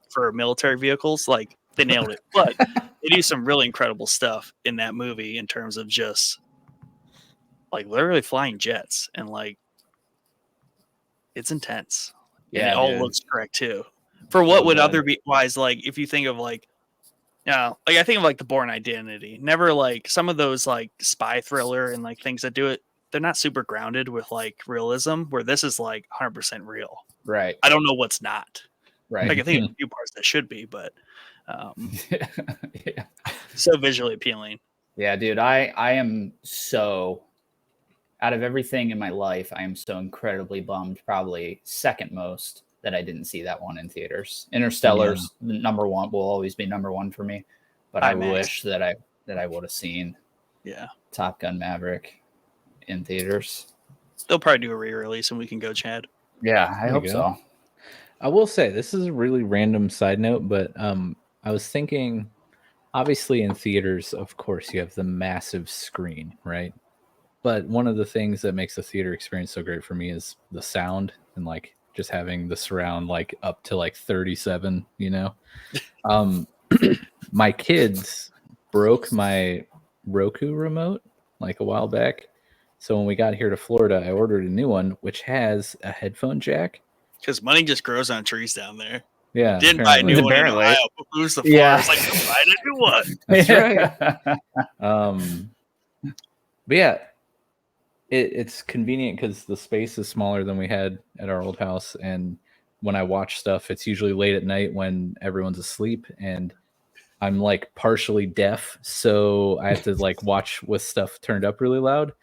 For military vehicles, like they nailed it. But they do some really incredible stuff in that movie in terms of just like literally flying jets and like it's intense. And Yeah, it all dude. looks correct too. For what So would good. other be wise, like if you think of like like I think of like the Bourne Identity. Never like some of those like spy thriller and like things that do it, they're not super grounded with like realism, where this is like 100% real. Right. I don't know what's not. Right. Like I think a few parts that should be, but Yeah. so visually appealing. Yeah, dude, I am so out of everything in my life, I am so incredibly bummed, probably second most, that I didn't see that one in theaters. Interstellar's number one, will always be number one for me, but I IMAX. wish that I would have seen Yeah. Top Gun Maverick in theaters. They'll probably do a re-release and we can go, Chad. Yeah, I you hope go. so. I will say this is a really random side note, but I was thinking, obviously in theaters, of course, you have the massive screen, right? But one of the things that makes the theater experience so great for me is the sound and like just having the surround like up to like 37, my kids broke my Roku remote like a while back. So when we got here to Florida, I ordered a new one, which has a headphone jack. Because money just grows on trees down there. Yeah. Didn't buy a new one in Apparently. Ohio. Who's the floor? Yeah. It's like, I'm buying a new one. That's right. But yeah, it's convenient because the space is smaller than we had at our old house. And when I watch stuff, it's usually late at night when everyone's asleep. And I'm like partially deaf, so I have to like watch with stuff turned up really loud,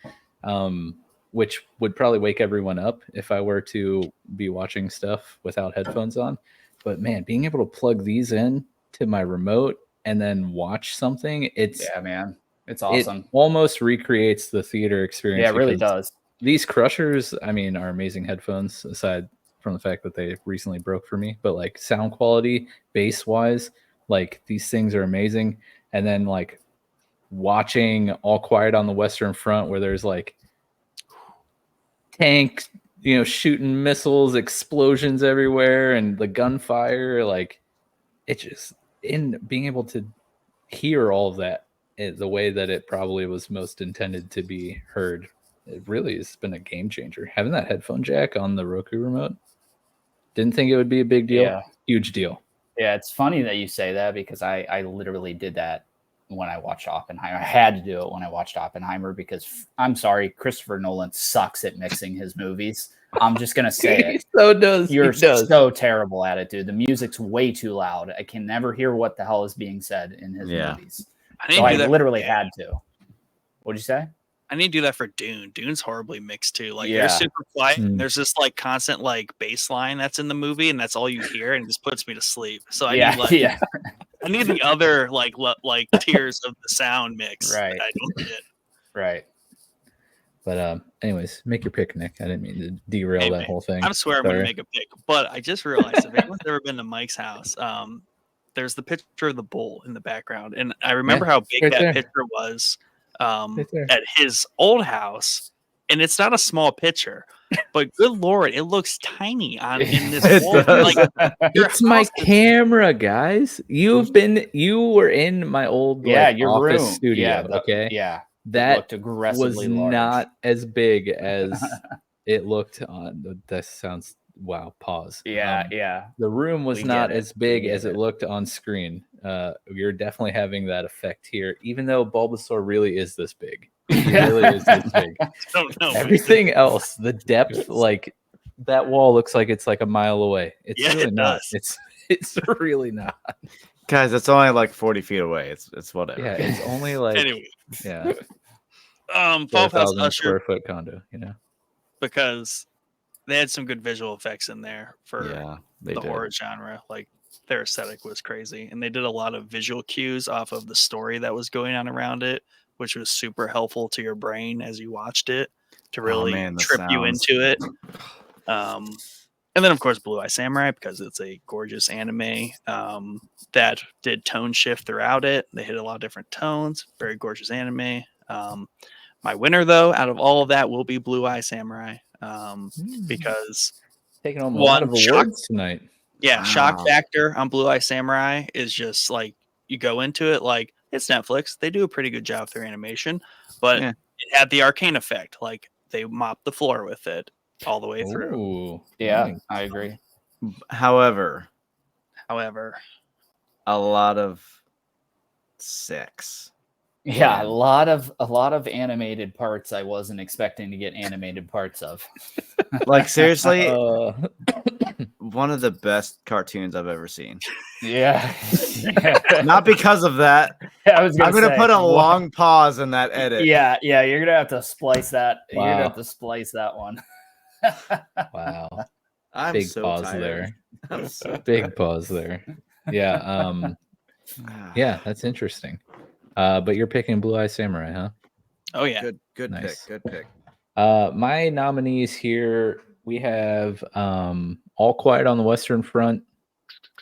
which would probably wake everyone up if I were to be watching stuff without headphones on. But man, being able to plug these in to my remote and then watch something, Yeah, man. It's awesome. It almost recreates the theater experience. Yeah, it really because does. These Crushers, I mean, are amazing headphones, aside from the fact that they recently broke for me. But like sound quality, bass wise, like these things are amazing. And then like watching All Quiet on the Western Front, where there's like tanks, shooting missiles, explosions everywhere, and the gunfire, like it just in being able to hear all of that the way that it probably was most intended to be heard. It really has been a game changer. Having that headphone jack on the Roku remote, didn't think it would be a big deal. Yeah. Huge deal. Yeah, it's funny that you say that because I literally did that when I watched Oppenheimer. I had to do it when I watched Oppenheimer because I'm sorry, Christopher Nolan sucks at mixing his movies. I'm just gonna say it. So does You're he does. so terrible at it, dude. The music's way too loud. I can never hear what the hell is being said in his movies. I literally had to. What'd you say? I need to do that for Dune. Dune's horribly mixed too. Like Yeah. they're super quiet. Mm. There's this like constant like bass line that's in the movie, and that's all you hear, and it just puts me to sleep. So I need like I need the other like tiers of the sound mix. Right. That I don't get. Right. But anyways, make your pick, Nick. I didn't mean to derail Hey, that man, whole thing. I'm swear I'm gonna make a pick, but I just realized if anyone's ever been to Mike's house, there's the picture of the bull in the background, and I remember how big right that there. picture was Right there. at his old house, and it's not a small picture, but good lord, it looks tiny in this It wall. does. Like your It's my house is- camera, guys. You were in my old Your office room. studio. Okay. Yeah. That looked aggressively was large. not as big as it looked on. That sounds wow. Pause. Yeah. The room was We not get it. as big We get as it it. looked on screen. You're definitely having that effect here, even though Bulbasaur really is this big. He really is this big. I don't know. Everything else, the depth, like that wall looks like it's like a mile away. It's Yeah, really it not. does. It's really not. Guys, it's only like 40 feet away. It's whatever. Yeah, it's only like Anyway, yeah, Fall House 4,000 Usher square foot condo. because they had some good visual effects in there for Yeah, they the did. horror genre. Like their aesthetic was crazy, and they did a lot of visual cues off of the story that was going on around it, which was super helpful to your brain as you watched it to really man, the trip you sounds. into it. And then of course Blue Eye Samurai because it's a gorgeous anime that did tone shift throughout it. They hit a lot of different tones. Very gorgeous anime. My winner though, out of all of that, will be Blue Eye Samurai because taking home a One lot of shock- awards tonight. yeah, shock Wow. factor on Blue Eye Samurai is just like you go into it like it's Netflix. They do a pretty good job with their animation, but Yeah. it had the arcane effect. Like they mopped the floor with it all the way through. Ooh, Yeah, nice. I agree. However, However, a lot of sex. Yeah, a lot of animated parts I wasn't expecting to get animated parts of. Like seriously, Uh, one of the best cartoons I've ever seen. Yeah. Not because of that. I was I'm gonna say, put a what- long pause in that edit. Yeah, you're gonna have to splice that. You're gonna Wow. have to splice that one. wow, I'm big so pause tired. there. I'm so Big pause there. Yeah, tired. yeah, that's interesting. But you're picking Blue Eye Samurai, huh? oh yeah, Good Nice. pick. Good pick. My nominees here we have All Quiet on the Western Front.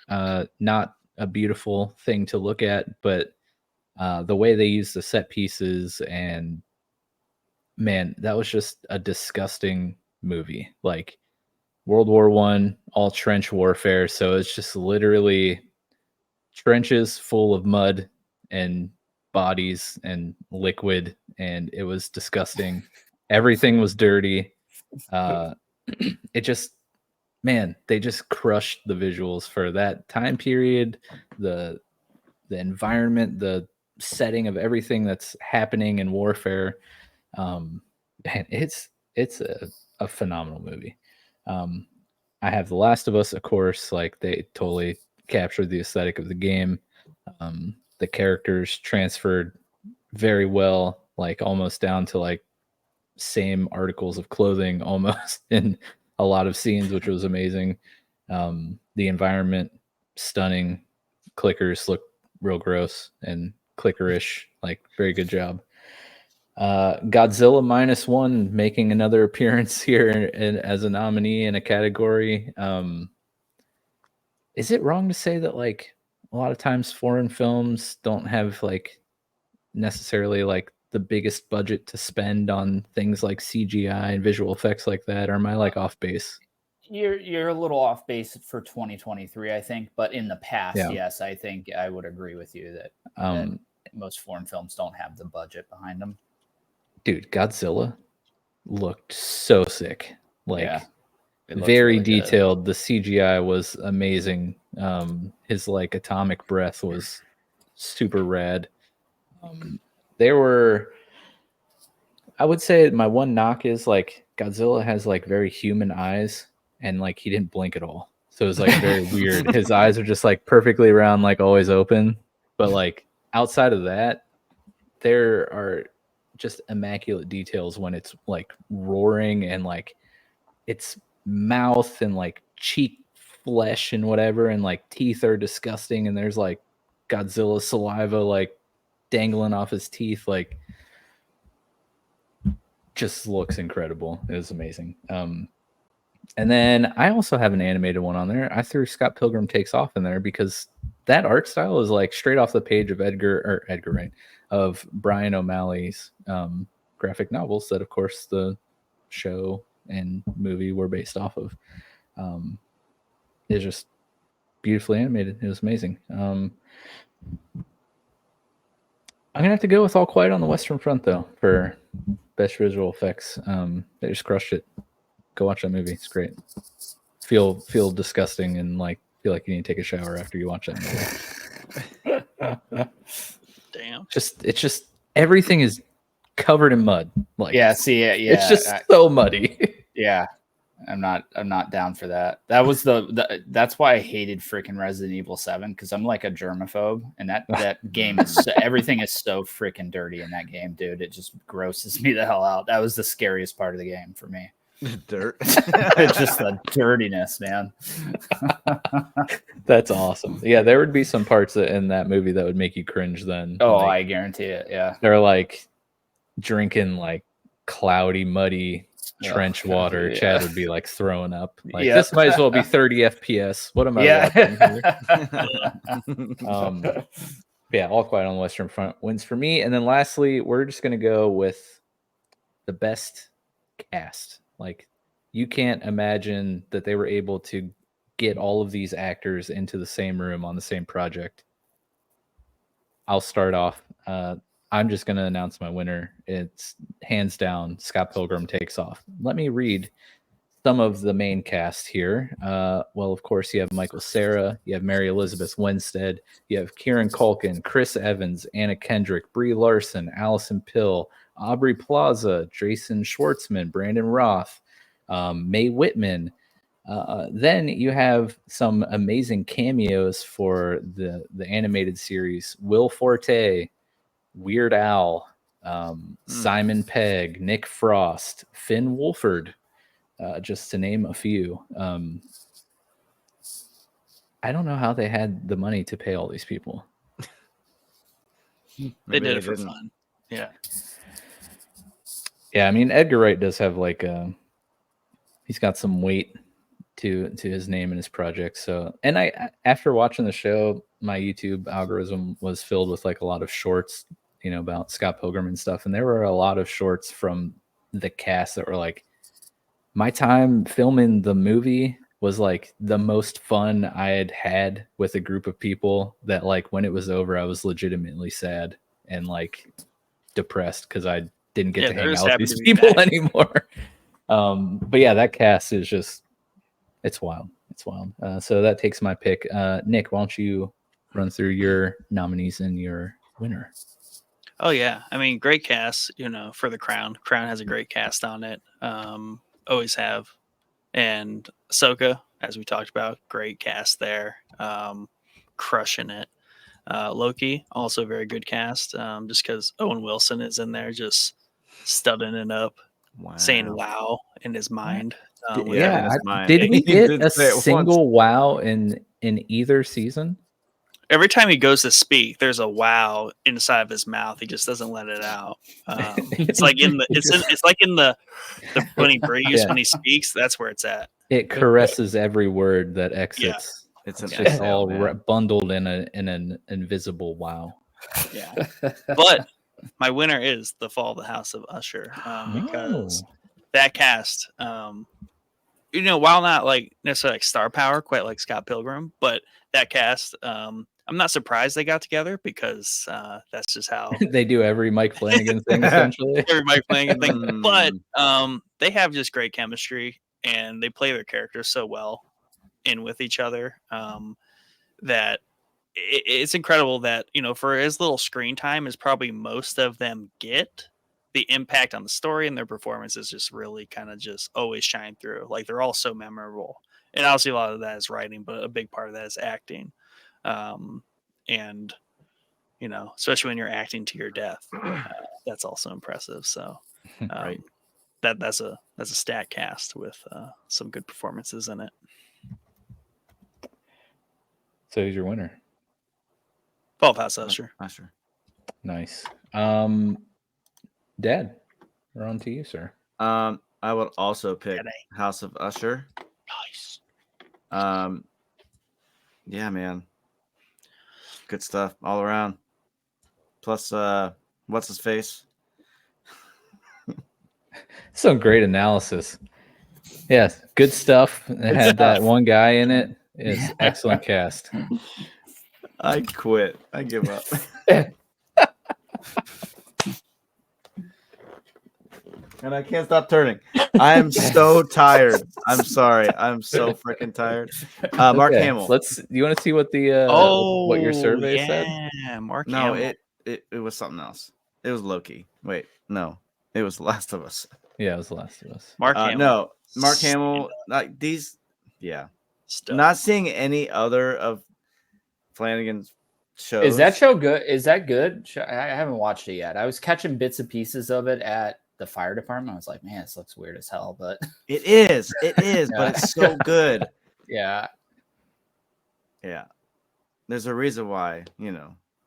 Not a beautiful thing to look at, but the way they use the set pieces and man, that was just a disgusting movie. Like World War I, all trench warfare. So it's just literally trenches full of mud and bodies and liquid, and it was disgusting. Everything was dirty. It just, man, they just crushed the visuals for that time period, the environment, the setting of everything that's happening in warfare. Man, it's a phenomenal movie. I have The Last of Us, of course, like they totally captured the aesthetic of the game. the characters transferred very well, like almost down to like same articles of clothing almost in a lot of scenes, which was amazing. The environment, stunning. Clickers look real gross and clickerish, like very good job. Godzilla -1 making another appearance here as a nominee in a category. Is it wrong to say that like a lot of times foreign films don't have like necessarily like the biggest budget to spend on things like CGI and visual effects like that? Or am I like off base? You're a little off base for 2023, I think, but in the past, Yeah. yes, I think I would agree with you that most foreign films don't have the budget behind them. Dude, Godzilla looked so sick. Like Yeah. It looks very really good. detailed. The CGI was amazing. His like atomic breath was super rad. There were, I would say my one knock is like Godzilla has like very human eyes, and like he didn't blink at all. So it was like very weird. His eyes are just like perfectly round, like always open. But like outside of that, there are just immaculate details when it's like roaring and like its mouth and like cheek flesh and whatever, and like teeth are disgusting, and there's like Godzilla saliva like dangling off his teeth, like just looks incredible. It was amazing. And then I also have an animated one on there. I threw Scott Pilgrim Takes Off in there because that art style is like straight off the page of Edgar Wright, of Brian O'Malley's graphic novels that, of course, the show and movie were based off of. It's just beautifully animated. It was amazing. I'm gonna have to go with All Quiet on the Western Front though for best visual effects. They just crushed it. Go watch that movie. It's great. Feel disgusting and like feel like you need to take a shower after you watch that movie. Damn. It's just everything is covered in mud. Like it's just so muddy. Yeah. I'm not down for that. That was that's why I hated freaking Resident Evil 7, because I'm like a germaphobe, and that game is everything is so freaking dirty in that game, dude. It just grosses me the hell out. That was the scariest part of the game for me. Dirt. It's just the dirtiness, man. That's awesome. Yeah, there would be some parts in that movie that would make you cringe then. Oh, like, I guarantee it. Yeah. they're like drinking like cloudy, muddy trench water. Yeah. Chad would be like throwing up. Like Yeah. this might as well be 30 FPS. What am I watching here? Yeah, All Quiet on the Western Front wins for me. And then lastly, we're just gonna go with the best cast. Like you can't imagine that they were able to get all of these actors into the same room on the same project. I'll start off. I'm just going to announce my winner. It's hands down Scott Pilgrim Takes Off. Let me read some of the main cast here. Well, of course, you have Michael Cera, you have Mary Elizabeth Winstead, you have Kieran Culkin, Chris Evans, Anna Kendrick, Brie Larson, Allison Pill, Aubrey Plaza, Jason Schwartzman, Brandon Roth, Mae Whitman. Then you have some amazing cameos for the animated series. Will Forte, Weird Al, Simon Pegg, Nick Frost, Finn Wolford, just to name a few. I don't know how they had the money to pay all these people. They did it for fun. Yeah. Yeah, I mean Edgar Wright does have like he's got some weight to his name and his project. So, and I after watching the show, my YouTube algorithm was filled with like a lot of shorts, you know, about Scott Pilgrim and stuff, and there were a lot of shorts from the cast that were like, my time filming the movie was like the most fun I had had with a group of people that like when it was over, I was legitimately sad and like depressed because I didn't get to hang out with these people anymore. But yeah, that cast is just, it's wild. It's wild. So that takes my pick. Nick, why don't you run through your nominees and your winner? Oh yeah, I mean, great cast. You know, for The Crown. Crown has a great cast on it. Always have. And Ahsoka, as we talked about, great cast there. Crushing it. Loki, also a very good cast. Just because Owen Wilson is in there, just studding it up, saying "wow" in his mind. with Yeah, every- in his mind. Did we He get did a say it once. single wow in either season? every time he goes to speak, there's a "wow" inside of his mouth. He just doesn't let it out. It's like it's like in the when he breathes Yeah. when he speaks. That's where it's at. It caresses every word that exits. It's an It's just exhale, all man. bundled in an invisible wow. Yeah, but my winner is The Fall of the House of Usher because Oh. that cast, while not like necessarily like star power, quite like Scott Pilgrim, but that cast, I'm not surprised they got together because that's just how They do every Mike Flanagan thing essentially. everybody playing a thing. But Mm. they have just great chemistry and they play their characters so well in with each other that it's incredible that for as little screen time as probably most of them get, the impact on the story and their performances just really kind of just always shine through. Like they're all so memorable, and obviously a lot of that is writing, but a big part of that is acting. And especially when you're acting to your death, that's also impressive. So Right. that's a stat cast with some good performances in it. So who's your winner? Fall of House Usher. Usher. Nice. Dad, we're on to you, sir. I would also pick Today. House of Usher. Nice. Yeah, man. Good stuff all around. Plus, what's his face? Some great analysis. Yes, good stuff. It had that one guy in it. It's excellent cast. I quit. I give up. And I can't stop turning. I am so tired. I'm sorry. I'm so freaking tired. Mark Okay, Hamill. You want to see what the what your survey said? Yeah, Mark No, Hamill. it was something else. It was Loki. Wait, no, it was Last of Us. Yeah, it was The Last of Us. Mark Hamill. No, Mark Hamill. Like these, yeah. Stuff. Not seeing any other of Flanagan's shows. Is that show good? Is that good? I haven't watched it yet. I was catching bits and pieces of it at the fire department. I was like, man, this looks weird as hell, but It is, but Yeah. it's so good. yeah. Yeah, there's a reason why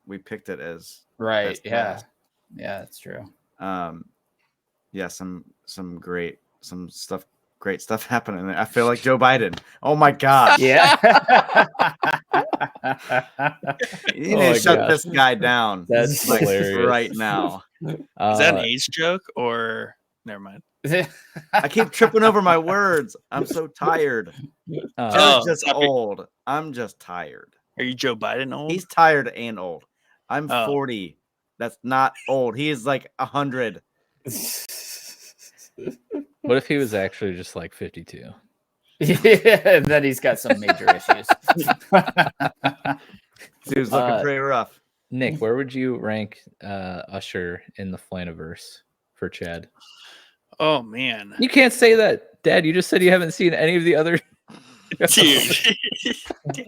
we picked it as Right. That's Yeah. fast. Yeah, that's true. yeah, some great happening there. I feel like Joe Biden. Oh my god. Yeah. You Oh need my to shut gosh. this guy down. That's like, hilarious. right now. Is that an Uh, age joke or never mind? I keep tripping over my words. I'm so tired. uh, Joe's Oh, just sorry. old. I'm just tired. Are you Joe Biden old? He's tired and old. I'm Oh. 40. That's not old. He is like 100. what if he was actually just like 52? Yeah, then he's got some major issues. Dude's looking pretty rough. Nick, where would you rank Usher in the Flaniverse for Chad? Oh man, You can't say that, Dad. You just said you haven't seen any of the other. dude.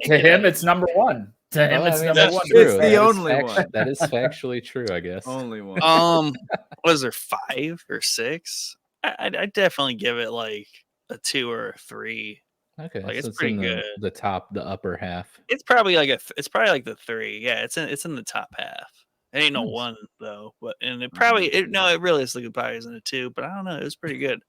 To him, it's number one. To him, Well, it's I mean, number that's one. true. It's the only one. That is factually true, I guess. Only one. Was there 5 or 6? I'd definitely give it like a 2 or a 3. Okay, Like, it's in pretty the, good. the upper half. It's probably like the 3. Yeah, it's in the top half. It ain't no Nice. 1 though, but and it Mm-hmm. probably it realistically probably isn't a 2, but I don't know. It was pretty good.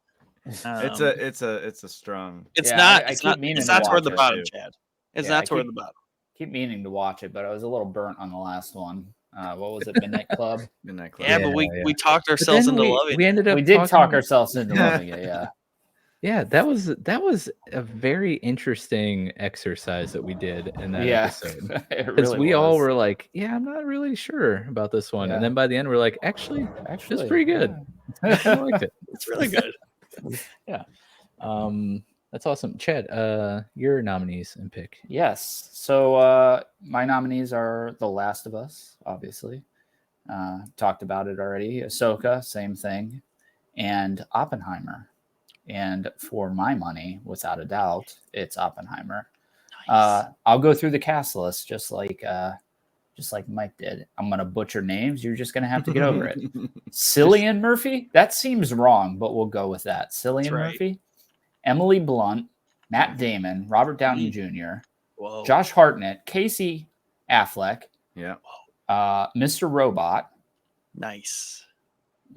It's Um, a strong. It's Yeah, not. I It's keep not. meaning It's to not toward watch the it, bottom, too. Chad. It's Yeah, not I toward keep- the bottom. Keep meaning to watch it, but I was a little burnt on the last one. What was it? Midnight Club. Midnight Club. Yeah, Yeah, but we yeah. we talked But ourselves then into loving. we ended up. We did talk talking- ourselves into loving it. Yeah. Yeah, that was a very interesting exercise that we did in that Yeah. episode. It Because really we all was. were like, "Yeah, I'm not really sure about this one," Yeah. and then by the end, we're like, "Actually, Actually, it's pretty good. yeah. I liked it." It's really good. That's awesome, Chad. Your nominees and pick. Yes. So my nominees are The Last of Us, obviously. Talked about it already. Ahsoka, same thing. And Oppenheimer. And for my money, without a doubt, it's Oppenheimer. Nice. I'll go through the cast list just like just like Mike did. I'm going to butcher names. You're just going to have to get over it. Cillian Murphy? That seems wrong, but we'll go with that. Cillian right. Murphy, Emily Blunt, Matt Damon, Robert Downey Jr., Whoa. Josh Hartnett, Casey Affleck, Yeah. Mr. Robot, Nice.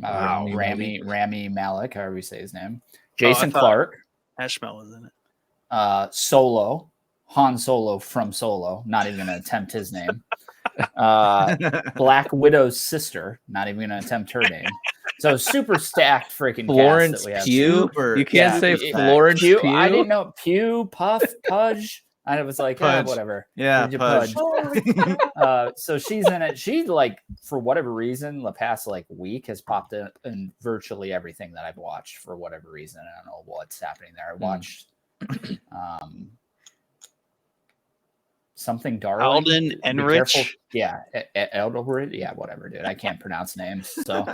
Rami Malek, however you say his name, Jason thought Clark, Ashmel was in it. Solo, Han Solo from Solo, not even going to attempt his name. Black Widow's sister, not even going to attempt her name. So super stacked freaking Florence cast that we have. Pugh. Super- You can't Yeah. say It- Florence Pugh. Pugh. I didn't know Pugh, Puff, Pudge. I was like, Pudge. whatever. Yeah, Pudge. Pudge. So she's in it. She, like, for whatever reason, the past like week has popped in virtually everything that I've watched for whatever reason. I don't know what's happening there. I watched something Darling. Alden Be Enrich. careful. Yeah, Eldred. Yeah, whatever, dude. I can't pronounce names. So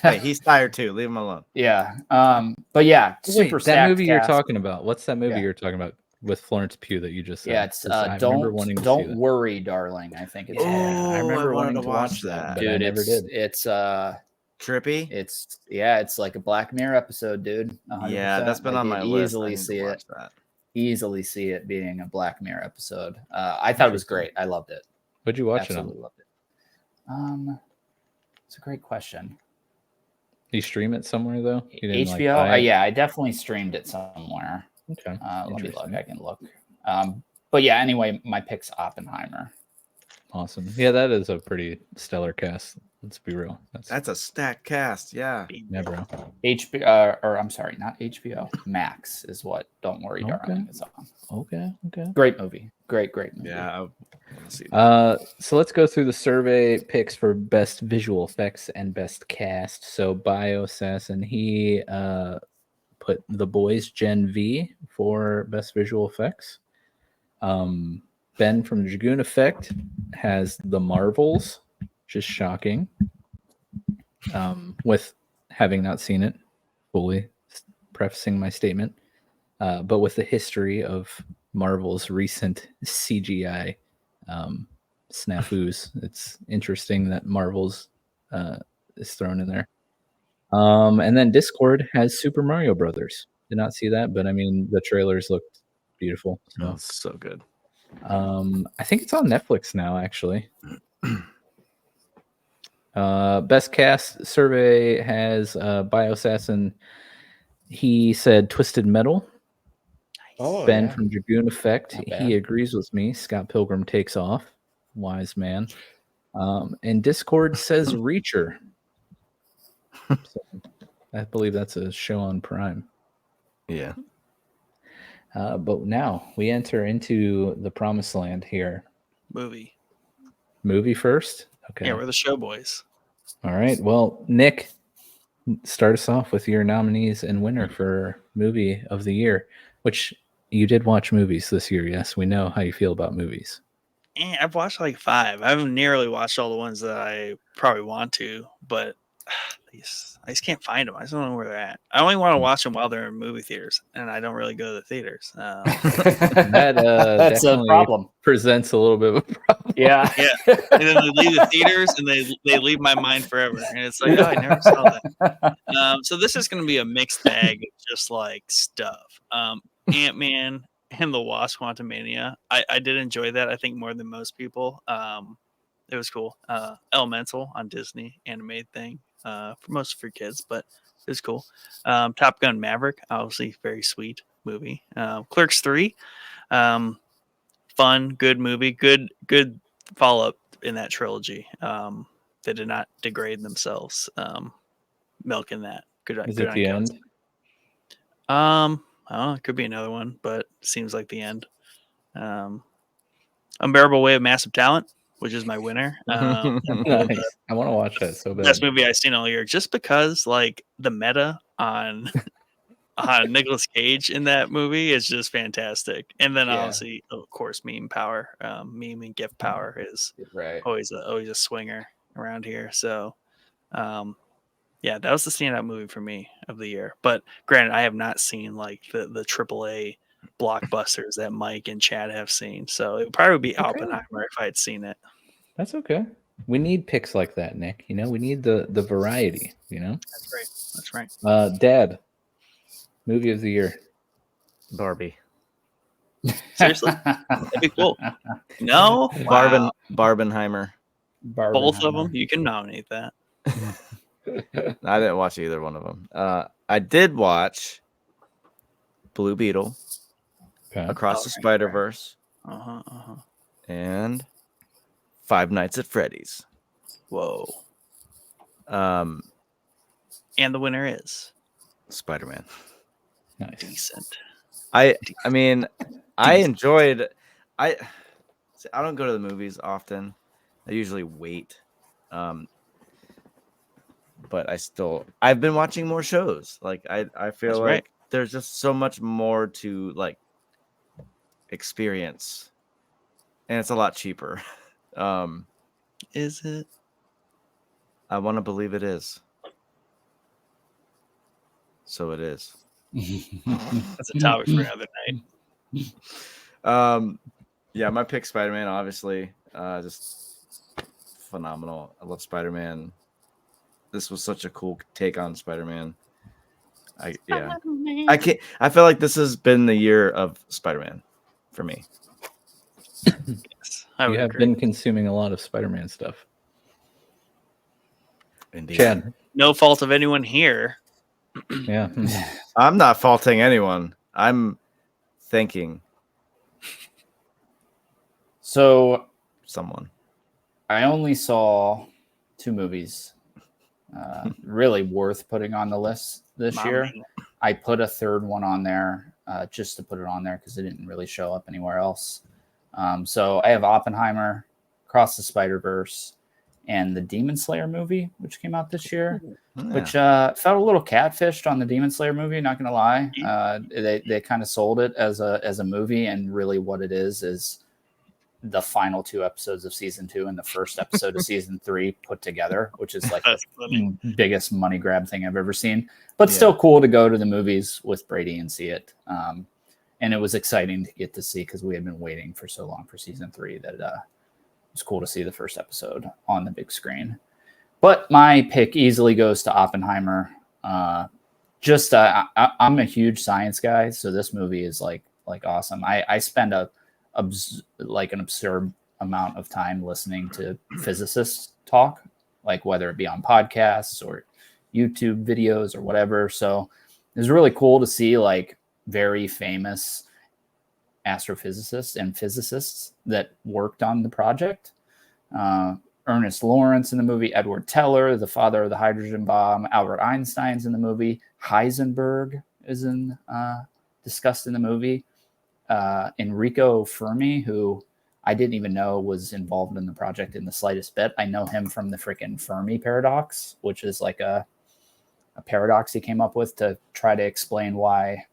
Hey, he's tired too. Leave him alone. yeah. But yeah, Wait, super that stacked movie you're cast. talking about. What's that movie Yeah. you're talking about with Florence Pugh that you just said? Yeah, it's 'Cause I remember wanting to see don't that. worry, darling. I think it's Yeah, Oh, I remember wanted wanting to watch that, but I dude. never it's did. Trippy. it's like a Black Mirror episode, dude. 100%. Yeah, that's been I on could my list. I Easily need to see watch it. that. Easily see it being a Black Mirror episode. I thought it was great. I loved it. What'd you watch Absolutely it loved it. It's a great question. on? You stream it somewhere though? You didn't, like, HBO. buy it? Yeah, I definitely streamed it somewhere. Okay. Let me look. Interesting. I can look. But yeah. Anyway, my pick's Oppenheimer. Awesome. Yeah, that is a pretty stellar cast. Let's be real. That's a stacked cast. Yeah. yeah, bro. HBO, or I'm sorry, not HBO. Max is what Don't Worry, Okay. Darling is on. Okay. Great movie. Great movie. Yeah. I want to see that. So let's go through the survey picks for best visual effects and best cast. So BioAssassin, he put The Boys Gen V for best visual effects. Ben from Dragoon Effect has The Marvels, just shocking. With having not seen it, fully prefacing my statement, but with the history of Marvel's recent CGI snafus, it's interesting that Marvel's is thrown in there. And then Discord has Super Mario Brothers. Did not see that, but I mean the trailers looked beautiful. So Oh, so good. I think it's on Netflix now, actually. Best cast survey has BioAssassin. He said Twisted Metal. Oh, Ben yeah. from Dragoon Effect. Not He bad. agrees with me. Scott Pilgrim takes off. Wise man. And Discord says Reacher. So, I believe that's a show on Prime. Yeah. But now we enter into the promised land here. Movie. Movie first? Okay. Yeah, we're the show boys. All right. Well, Nick, start us off with your nominees and winner for movie of the year, which you did watch movies this year. Yes, we know how you feel about movies. I've watched like 5. I haven't nearly watched all the ones that I probably want to, but I just can't find them. I just don't know where they're at. I only want to watch them while they're in movie theaters, and I don't really go to the theaters. That That's a definitely problem. presents a little bit of a problem. Yeah. Yeah. And then they leave the theaters, and they leave my mind forever. And it's like, oh, I never saw that. So this is going to be a mixed bag of just like stuff. Ant-Man and the Wasp: Quantumania. I did enjoy that. I think more than most people. It was cool. Elemental on Disney animated thing for most for kids, but it was cool. Top Gun Maverick, obviously very sweet movie. Clerks 3, fun, good movie, good follow up in that trilogy. They did not degrade themselves milking that. Good. Is good it the Kevin end? Smith. I don't know, it could be another one, but seems like the end. Unbearable Weight of Massive Talent, which is my winner. Nice. I want to watch that so bad. Best movie I've seen all year, just because like the meta on Nicolas Cage in that movie is just fantastic. And then Yeah. obviously, of course, meme power, meme and gift power is Right. always a swinger around here. So, yeah, that was the standout movie for me of the year. But granted, I have not seen like the AAA blockbusters that Mike and Chad have seen. So it would probably be Oppenheimer if I had seen it. That's okay. We need picks like that, Nick. You know, we need the variety. You know, That's right. That's right. Dad, movie of the year. Barbie. Seriously? That'd be cool. No, Barbenheimer. both of them. You can nominate that. I didn't watch either one of them. I did watch Blue Beetle, Okay. Across the Okay. Spider-Verse, and Five Nights at Freddy's. Whoa. Um, And the winner is Spider-Man. Nice. decent. I mean, I enjoyed. I don't go to the movies often. I usually wait. But I've been watching more shows. Like I feel That's like right. there's just so much more to like experience, and it's a lot cheaper. Is it? I want to believe it is. So it is. That's a topic for another night. Yeah, my pick Spider-Man, obviously. Just phenomenal. I love Spider-Man. This was such a cool take on Spider-Man. I feel like this has been the year of Spider-Man for me. Yes, I You would have agree. been consuming a lot of Spider-Man stuff. Indeed. Chad. No fault of anyone here. Yeah. I'm not faulting anyone. I'm thanking So someone. I only saw 2 movies really worth putting on the list this year. Mommy. I put a third one on there just to put it on there because it didn't really show up anywhere else. So I have Oppenheimer, Across the Spider-Verse, and the Demon Slayer movie, which came out this year, which felt a little catfished on the Demon Slayer movie, not going to lie. They kind of sold it as a movie, and really what it is the final 2 episodes of season 2 and the first episode of season 3 put together, which is like That's funny. the biggest money grab thing I've ever seen, but still cool to go to the movies with Brady and see it. And it was exciting to get to see because we had been waiting for so long for season 3 that it was cool to see the first episode on the big screen. But my pick easily goes to Oppenheimer. I'm a huge science guy, so this movie is like awesome. I spend an absurd amount of time listening to physicists talk, like whether it be on podcasts or YouTube videos or whatever. So it was really cool to see like very famous astrophysicists and physicists that worked on the project. Ernest Lawrence in the movie, Edward Teller, the father of the hydrogen bomb, Albert Einstein's in the movie, Heisenberg is discussed in the movie. Enrico Fermi, who I didn't even know was involved in the project in the slightest bit. I know him from the freaking Fermi paradox, which is like a paradox he came up with to try to explain why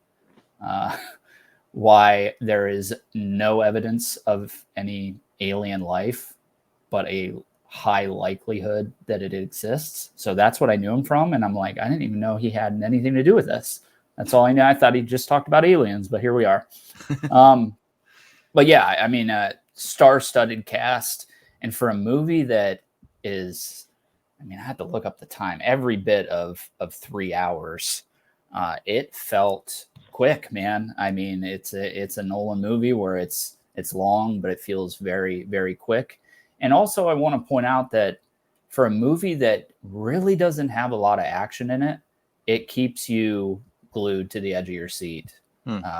there is no evidence of any alien life, but a high likelihood that it exists. So that's what I knew him from. And I'm like, I didn't even know he had anything to do with this. That's all I knew. I thought he just talked about aliens, but here we are. But yeah, I mean, star-studded cast. And for a movie that is, I mean, I had to look up the time, every bit of 3 hours. It felt quick, man. I mean, it's a Nolan movie where it's long, but it feels very, very quick. And also I want to point out that for a movie that really doesn't have a lot of action in it, it keeps you glued to the edge of your seat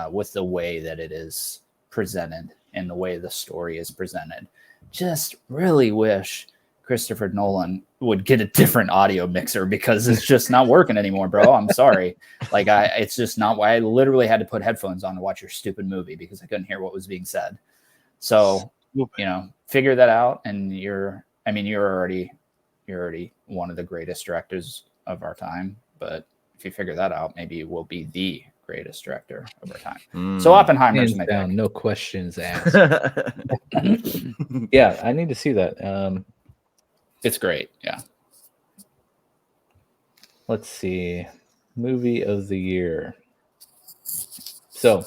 with the way that it is presented and the way the story is presented. Just really wish Christopher Nolan would get a different audio mixer because it's just not working anymore, bro. I'm sorry. It's just not why I literally had to put headphones on to watch your stupid movie because I couldn't hear what was being said. So, figure that out. And you're already one of the greatest directors of our time. But if you figure that out, maybe you will be the greatest director of our time. So Oppenheimer's Hands my down, pick. no questions asked. Yeah, I need to see that. It's great. Yeah. Let's see. Movie of the year. So,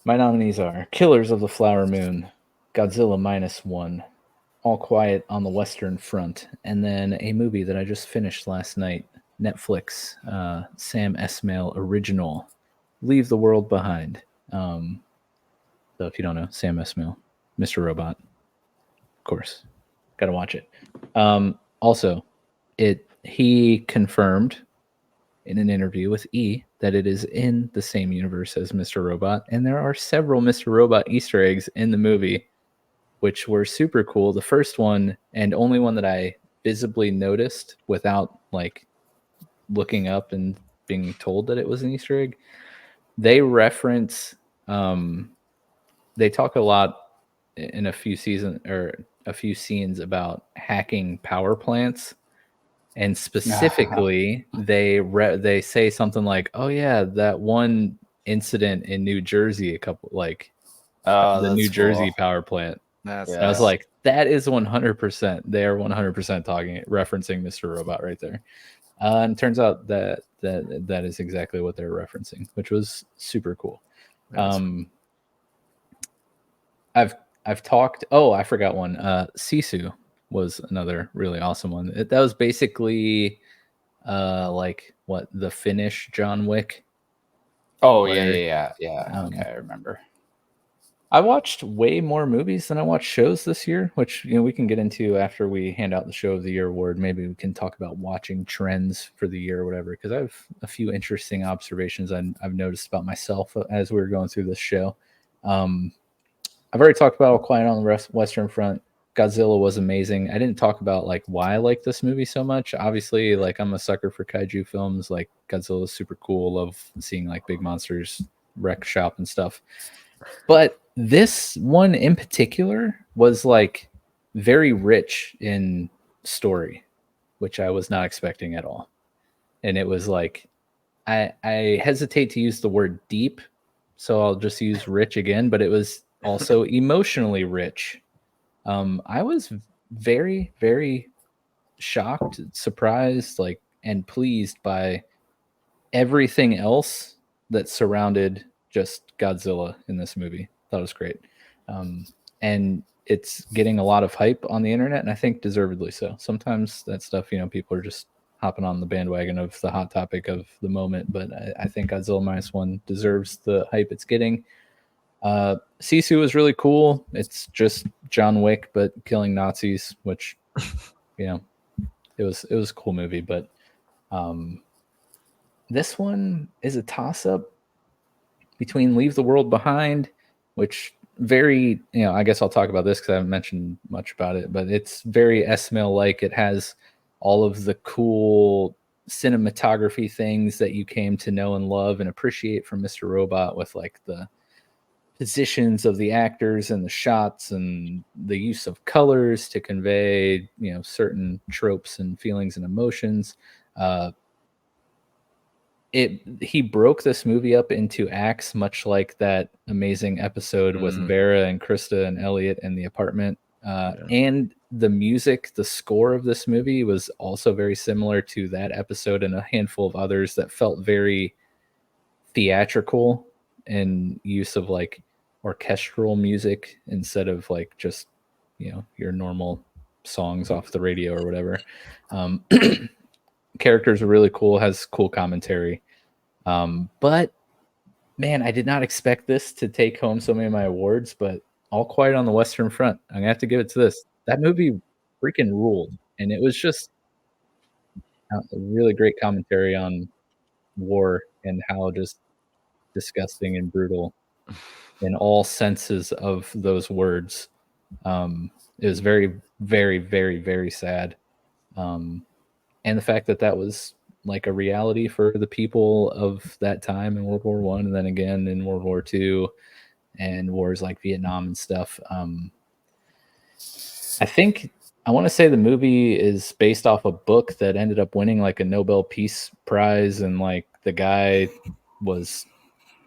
my nominees are Killers of the Flower Moon, Godzilla -1, All Quiet on the Western Front, and then a movie that I just finished last night, Netflix, Sam Esmail original, Leave the World Behind. So if you don't know, Sam Esmail, Mr. Robot, of course, gotta watch it. Also, he confirmed in an interview with E that it is in the same universe as Mr. Robot, and there are several Mr. Robot Easter eggs in the movie, which were super cool. The first one, and only one that I visibly noticed without like looking up and being told that it was an Easter egg, they reference, they talk a lot in a few scenes about hacking power plants. And specifically, they say something like, "Oh yeah, that one incident in New Jersey, the New Jersey power plant." That's And I was like, "That is 100%. They are 100% referencing Mr. Robot right there." And it turns out that is exactly what they're referencing, which was super cool. I've talked. Oh, I forgot one. Sisu was another really awesome one. That was basically like what the Finnish John Wick. Oh where, yeah. Okay, I remember. I watched way more movies than I watched shows this year, which we can get into after we hand out the Show of the Year award. Maybe we can talk about watching trends for the year or whatever, because I have a few interesting observations I've noticed about myself as we were going through this show. I've already talked about All Quiet on the Western Front. Godzilla was amazing. I didn't talk about like why I like this movie so much. Obviously, like I'm a sucker for kaiju films. Like Godzilla is super cool. Love seeing like big monsters wreck shop and stuff. But this one in particular was like very rich in story, which I was not expecting at all. And it was like, I hesitate to use the word deep, so I'll just use rich again, but it was also emotionally rich. I was very, very shocked, surprised, and pleased by everything else that surrounded just Godzilla in this movie. Thought it was great. And it's getting a lot of hype on the internet, and I think deservedly so. Sometimes that stuff, people are just hopping on the bandwagon of the hot topic of the moment, but I think Godzilla -1 deserves the hype it's getting. Sisu is really cool. It's just John Wick but killing Nazis, which it was a cool movie. But this one is a toss-up between Leave the World Behind, which very, I guess I'll talk about this because I haven't mentioned much about it, but it's very Esmail-like. It has all of the cool cinematography things that you came to know and love and appreciate from Mr. Robot, with like the positions of the actors and the shots and the use of colors to convey, certain tropes and feelings and emotions. He broke this movie up into acts, much like that amazing episode with Vera and Krista and Elliot in the apartment. And the music, the score of this movie was also very similar to that episode and a handful of others that felt very theatrical in use of like orchestral music instead of like just, your normal songs off the radio or whatever. Characters are really cool, has cool commentary. But man, I did not expect this to take home so many of my awards, but All Quiet on the Western Front, I'm gonna have to give it to this. That movie freaking ruled. And it was just a really great commentary on war and how just disgusting and brutal in all senses of those words. It was very, very, very, very sad. And the fact that was like a reality for the people of that time in World War I, and then again in World War II and wars like Vietnam and stuff. I want to say the movie is based off a book that ended up winning like a Nobel Peace Prize, and like the guy was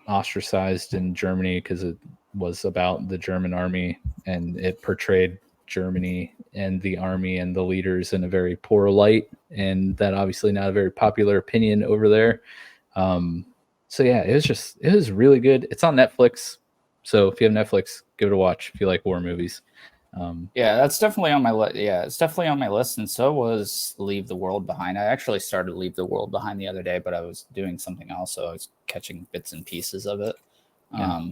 ostracized in Germany because it was about the German army, and it portrayed Germany and the army and the leaders in a very poor light, and that obviously not a very popular opinion over there. So yeah, it was really good. It's on Netflix, so if you have Netflix, give it a watch if you like war movies. Yeah, that's definitely on my list. Yeah, it's definitely on my list, and so was Leave the World Behind. I actually started Leave the World Behind the other day, but I was doing something else, so I was catching bits and pieces of it. Yeah.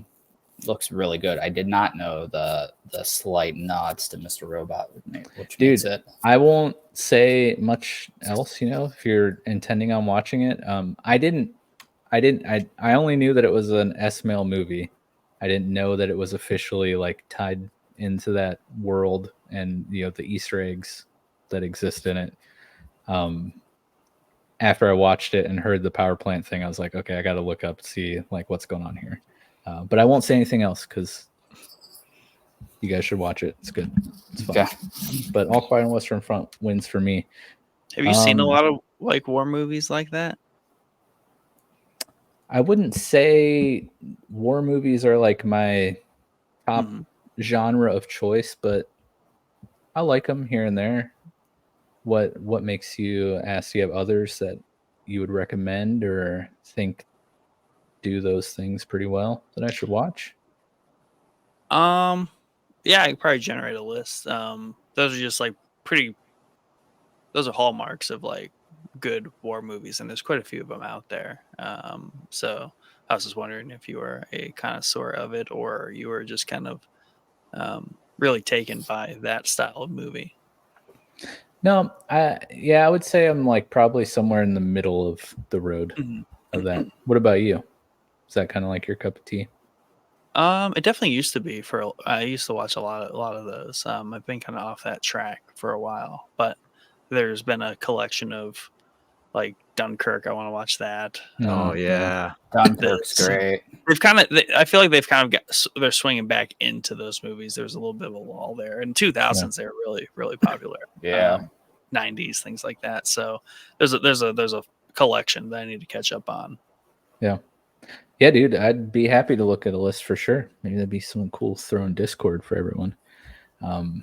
Looks really good. I did not know the slight nods to Mr. Robot, which Dude, makes it. I won't say much else, if you're intending on watching it. I only knew that it was an S-Mail movie. I didn't know that it was officially like tied into that world and the Easter eggs that exist in it. After I watched it and heard the power plant thing, I was like, okay, I got to look up, see like what's going on here. But I won't say anything else because you guys should watch it. It's good. It's fun. Okay. But All Quiet on the Western Front wins for me. Have you seen a lot of like war movies like that? I wouldn't say war movies are like my top genre of choice, but I like them here and there. What makes you ask? Do you have others that you would recommend or think do those things pretty well that I should watch? Yeah, I could probably generate a list. Those are just like those are hallmarks of like good war movies, and there's quite a few of them out there. So I was just wondering if you were a connoisseur of it, or you were just kind of really taken by that style of movie. No, I would say I'm like probably somewhere in the middle of the road of that. What about you? Is that kind of like your cup of tea? It definitely used to be. I used to watch a lot of those. I've been kind of off that track for a while, but there's been a collection of like Dunkirk. I want to watch that. Oh yeah, Dunkirk's great. I feel like they've kind of they're swinging back into those movies. There's a little bit of a lull there. In 2000s, they were really, really popular. Yeah. 90s, things like that. So there's a collection that I need to catch up on. Yeah, dude, I'd be happy to look at a list for sure. Maybe that'd be something cool to throw in Discord for everyone. All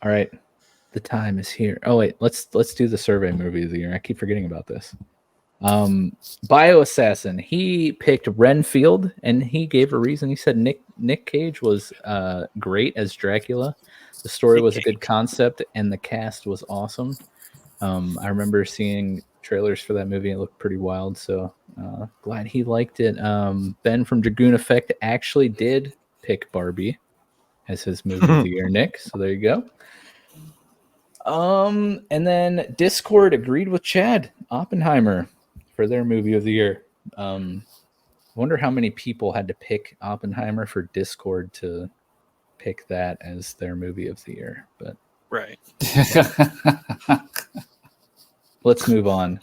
right, the time is here. Oh wait, let's do the survey movie of the year. I keep forgetting about this. Bioassassin. He picked Renfield, and he gave a reason. He said Nick Cage was great as Dracula. The story was a good concept, and the cast was awesome. I remember seeing trailers for that movie. It looked pretty wild, so glad he liked it. Ben from Dragoon Effect actually did pick Barbie as his movie of the year, Nick. So there you go. And then Discord agreed with Chad Oppenheimer for their movie of the year. Wonder how many people had to pick Oppenheimer for Discord to pick that as their movie of the year. But right. Let's move on.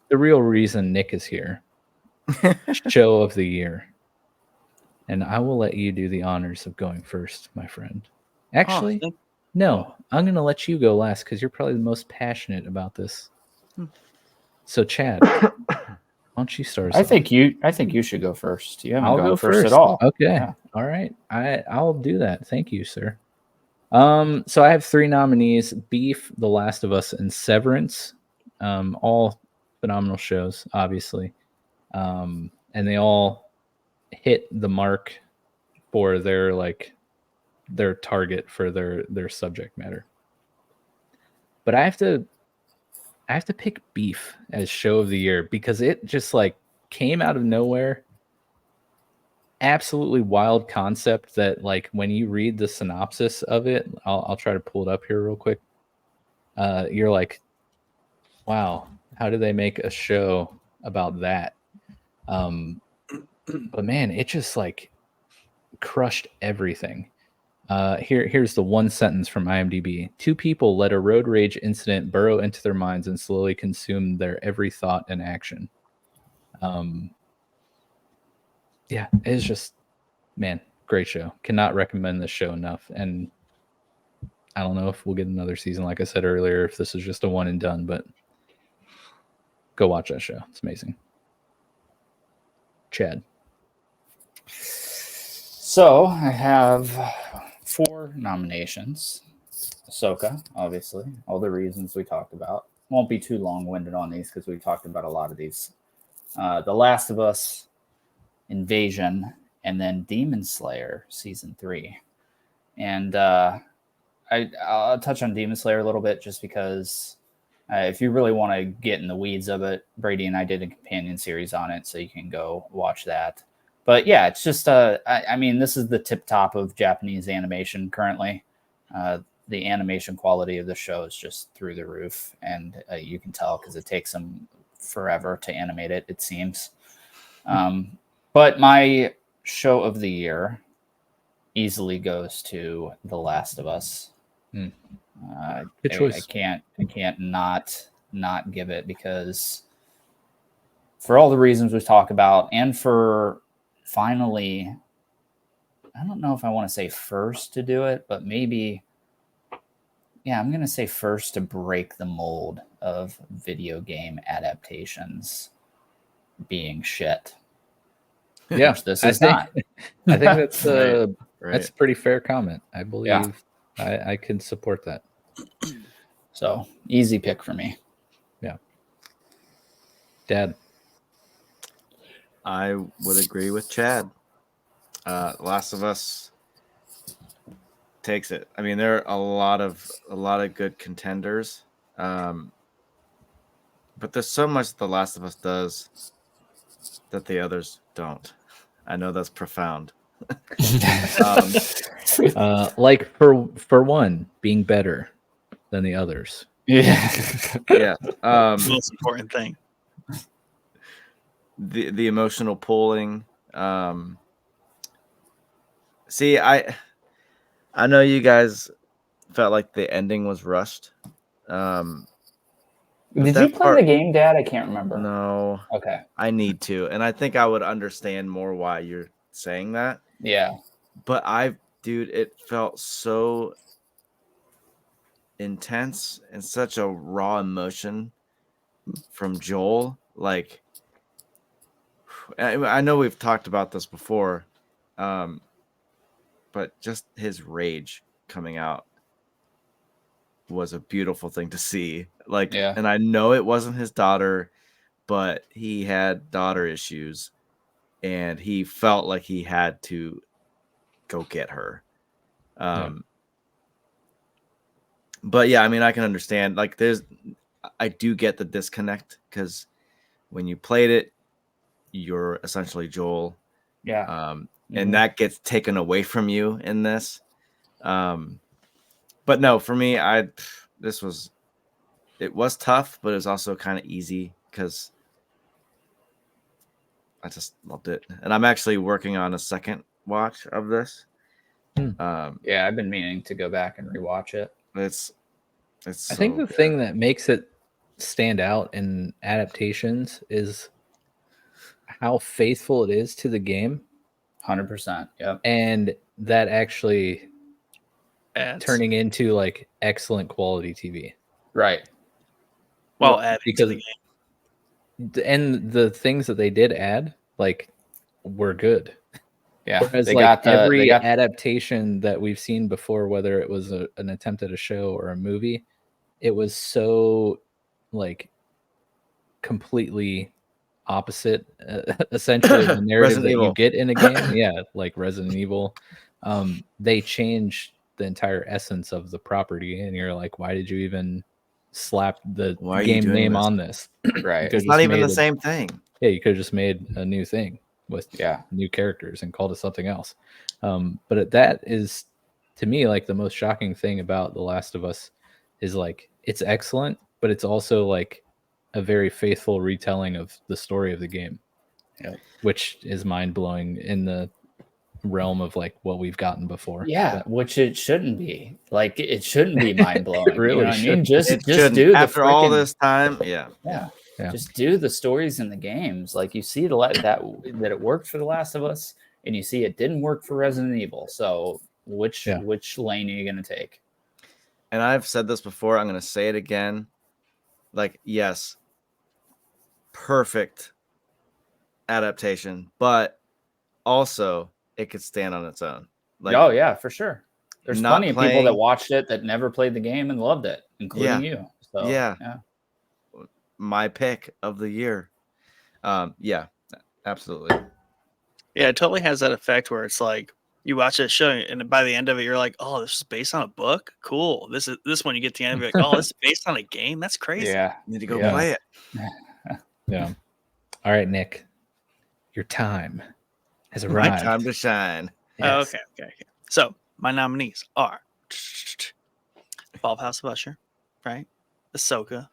The real reason Nick is here. Show of the year. And I will let you do the honors of going first, my friend. Actually, no, I'm going to let you go last because you're probably the most passionate about this. So, Chad, why don't you start? I think you should go first. You haven't I'll gone go first first at all. Okay. Yeah. All right. I'll do that. Thank you, sir. So I have 3 nominees: Beef, The Last of Us, and Severance. All phenomenal shows, obviously. And they all hit the mark for their target for their subject matter. But I have to pick Beef as show of the year because it just like came out of nowhere. Absolutely wild concept that like when you read the synopsis of it, I'll try to pull it up here real quick. You're like, wow, how do they make a show about that? But man, it just like crushed everything. Here's the one sentence from IMDb. 2 people let a road rage incident burrow into their minds and slowly consume their every thought and action. Yeah, it's just, man, great show. Cannot recommend this show enough. And I don't know if we'll get another season, like I said earlier, if this is just a one and done, but go watch that show. It's amazing. Chad. So I have 4 nominations. Ahsoka, obviously, all the reasons we talked about. Won't be too long-winded on these because we talked about a lot of these. The Last of Us, Invasion, and then Demon Slayer season 3. And I'll touch on Demon Slayer a little bit just because if you really want to get in the weeds of it, Brady and I did a companion series on it, so you can go watch that. But yeah, it's just I mean, this is the tip top of Japanese animation currently. The animation quality of the show is just through the roof, and you can tell because it takes them forever to animate it, it seems. But my show of the year easily goes to The Last of Us. Good I choice. can't not give it, because for all the reasons we talk about, and for finally, I don't know if I want to say first to do it, but maybe, yeah, I'm going to say first to break the mold of video game adaptations being shit. Yeah, Which this I is think, not. I think that's Right. that's a pretty fair comment. I believe I can support that. So easy pick for me. Dad. I would agree with Chad. Last of Us takes it. I mean, there are a lot of good contenders, but there's so much The Last of Us does that the others don't. I know that's profound. Like for one, being better than the others. Yeah. Yeah. Most important thing. The emotional pulling. See, I know you guys felt like the ending was rushed. Did that you play part- the game, Dad? I can't remember. No, Okay. I need to, and I think I would understand more why you're saying that. Yeah. But dude, it felt so intense and such a raw emotion from Joel. Like, I know we've talked about this before, but just his rage coming out was a beautiful thing to see. Like, Yeah. and I know it wasn't his daughter, but he had daughter issues, and he felt like he had to go get her. But yeah, I mean, I can understand. Like, I do get the disconnect, because when you played it, you're essentially Joel. Yeah. And that gets taken away from you in this. But no, for me, it was tough, but it was also kind of easy because I just loved it. And I'm actually working on a second watch of this. Yeah, I've been meaning to go back and rewatch it. It's I think the thing that makes it stand out in adaptations is how faithful it is to the game. 100%. Yep. And that actually Ads. turning into like excellent quality TV. Right. Well, adding to because the game. and the things that they did add like were good. Yeah. Whereas They like got every adaptation that we've seen before, whether it was an attempt at a show or a movie, it was so like completely opposite, essentially the narrative that you get in a game. Yeah, like Resident Evil. They changed the entire essence of the property, and you're like, why did you even slap the game name on this? Right. It's not even the same thing. Yeah, you could have just made a new thing with new characters and called it something else. But that is, to me, like the most shocking thing about The Last of Us is like it's excellent, but it's also like a very faithful retelling of the story of the game, which is mind blowing in the realm of like what we've gotten before. Yeah, which it shouldn't be. Like it shouldn't be mind blowing. It really you know what I mean? Just shouldn't. do the after all this time. Yeah. Just do the stories in the games. Like you see that it worked for The Last of Us, and you see it didn't work for Resident Evil. So which lane are you going to take? And I've said this before. I'm going to say it again. Like, yes, perfect adaptation, but also it could stand on its own. Like, oh yeah, for sure. There's not plenty of people that watched it that never played the game and loved it, including you. So yeah. My pick of the year. Yeah, absolutely. Yeah, it totally has that effect where it's like you watch that show and by the end of it, you're like, oh, this is based on a book. Cool. This one you get to the end, you're like, oh, this is based on a game. That's crazy. Yeah. Need to go Yeah. play it. Yeah. All right, Nick, your time has My arrived. time to shine. Oh, Yes. okay. So my nominees are Fall House of Usher, right? Ahsoka,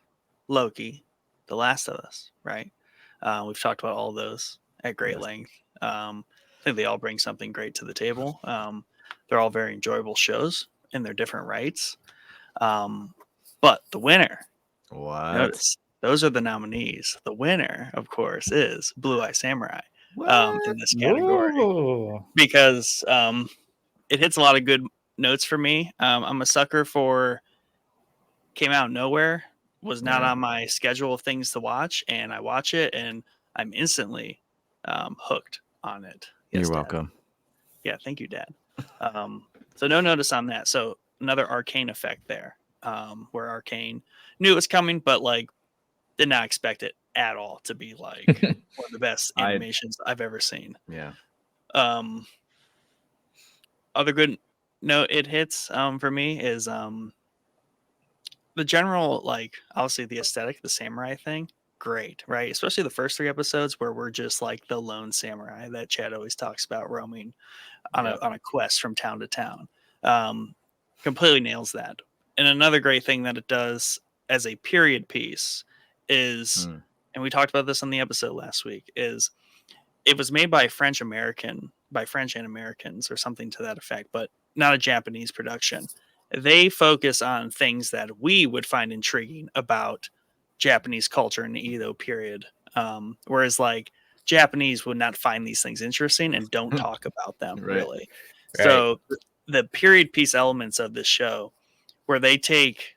Loki, The Last of Us, right? We've talked about all those at great Yes. length. I think they all bring something great to the table. They're all very enjoyable shows in their different rights. But the winner, What? notice, those are the nominees. The winner, of course, is Blue Eye Samurai in this category Ooh. because it hits a lot of good notes for me. I'm a sucker for came out of nowhere, was not Yeah. on my schedule of things to watch, and I watch it and I'm instantly hooked on it. Yes, You're Dad. welcome. Yeah, thank you, Dad. So no notice on that. So another Arcane effect there, where Arcane knew it was coming, but like did not expect it at all to be like one of the best animations I've ever seen. Yeah. Other good note it hits for me is the general, like obviously the aesthetic, the samurai thing, great, right? Especially the first 3 episodes where we're just like the lone samurai that Chad always talks about roaming on Yep. a quest from town to town. Completely nails that. And another great thing that it does as a period piece is, and we talked about this on the episode last week, is it was made by French and Americans or something to that effect, but not a Japanese production. They focus on things that we would find intriguing about Japanese culture in the Edo period. Whereas like Japanese would not find these things interesting and don't talk about them Right. really. So the period piece elements of this show where they take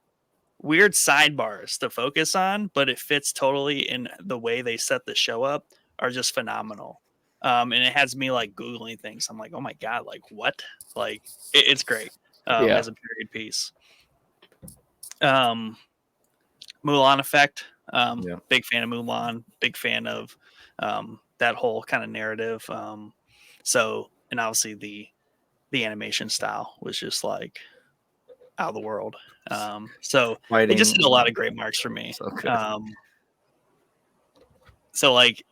weird sidebars to focus on, but it fits totally in the way they set the show up are just phenomenal. And it has me like Googling things. I'm like, oh my God, like what? Like it's great as a period piece. Mulan effect. Big fan of Mulan, big fan of that whole kind of narrative. And obviously the animation style was just like out of the world. So it just did a lot of great marks for me. So good. So like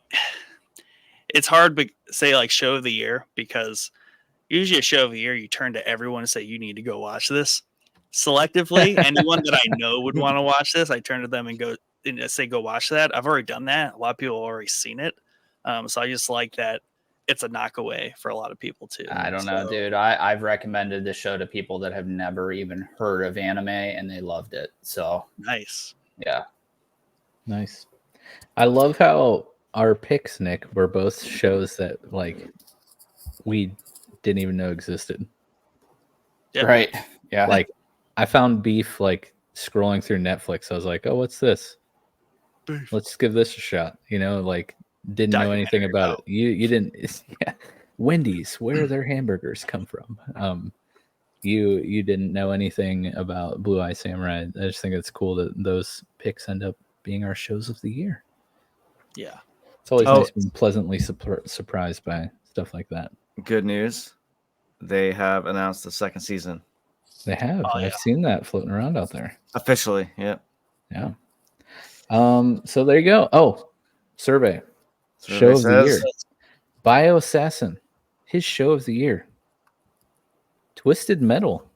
it's hard to say like show of the year because usually a show of the year you turn to everyone and say you need to go watch this. Selectively, anyone that I know would want to watch this, I turn to them and go and say go watch that. I've already done that. A lot of people have already seen it. So I just like that it's a knockaway for a lot of people too. I don't know, dude. I've recommended this show to people that have never even heard of anime and they loved it. So nice. Yeah. Nice. I love how our picks, Nick, were both shows that like we didn't even know existed. Yeah. Right. Yeah. Like I found Beef like scrolling through Netflix. I was like, oh, what's this? Beef. Let's give this a shot. You know, like didn't know anything about it. You didn't. Yeah. Wendy's, where their hamburgers come from. You didn't know anything about Blue Eye Samurai. I just think it's cool that those picks end up being our shows of the year. Yeah. It's always nice being pleasantly surprised by stuff like that. Good news. They have announced the second season. They have. I've seen that floating around out there. Officially, yep. Yeah. So there you go. Oh, survey show of the year. Bio Assassin, his show of the year. Twisted Metal.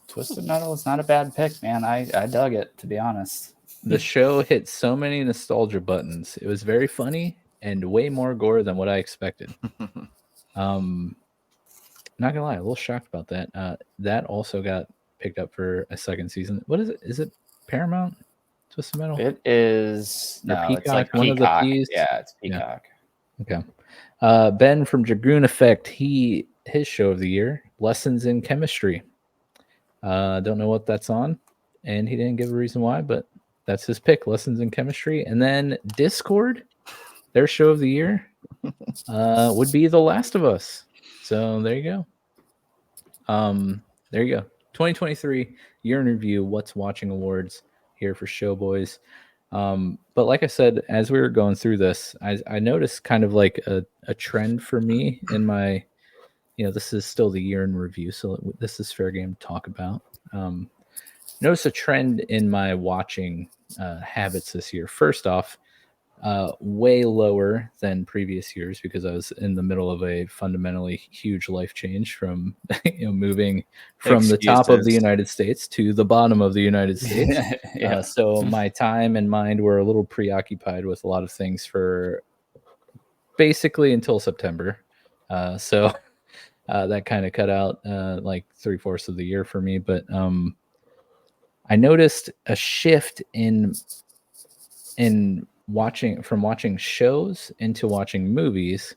Twisted Metal is not a bad pick, man. I dug it, to be honest. The show hit so many nostalgia buttons. It was very funny and way more gore than what I expected. Not gonna lie, a little shocked about that. That also got picked up for a second season. What is it? Is it Paramount? Twisted Metal? It is it's like one of the Peacock. P's? Yeah, it's Peacock. Yeah. Okay. Ben from Dragoon Effect, his show of the year, Lessons in Chemistry. Don't know what that's on, and he didn't give a reason why, but that's his pick, Lessons in Chemistry. And then Discord, their show of the year would be The Last of Us. So there you go. There you go. 2023 year in review, What's Watching Awards here for Showboys. But like I said, as we were going through this, I noticed kind of like a trend for me in my, this is still the year in review, so this is fair game to talk about. Notice a trend in my watching habits this year. First off, way lower than previous years because I was in the middle of a fundamentally huge life change from moving from the top of the Excuses. United States to the bottom of the United States. Yeah. So my time and mind were a little preoccupied with a lot of things for basically until September. So that kind of cut out like 3/4 of the year for me. But I noticed a shift in watching shows into watching movies,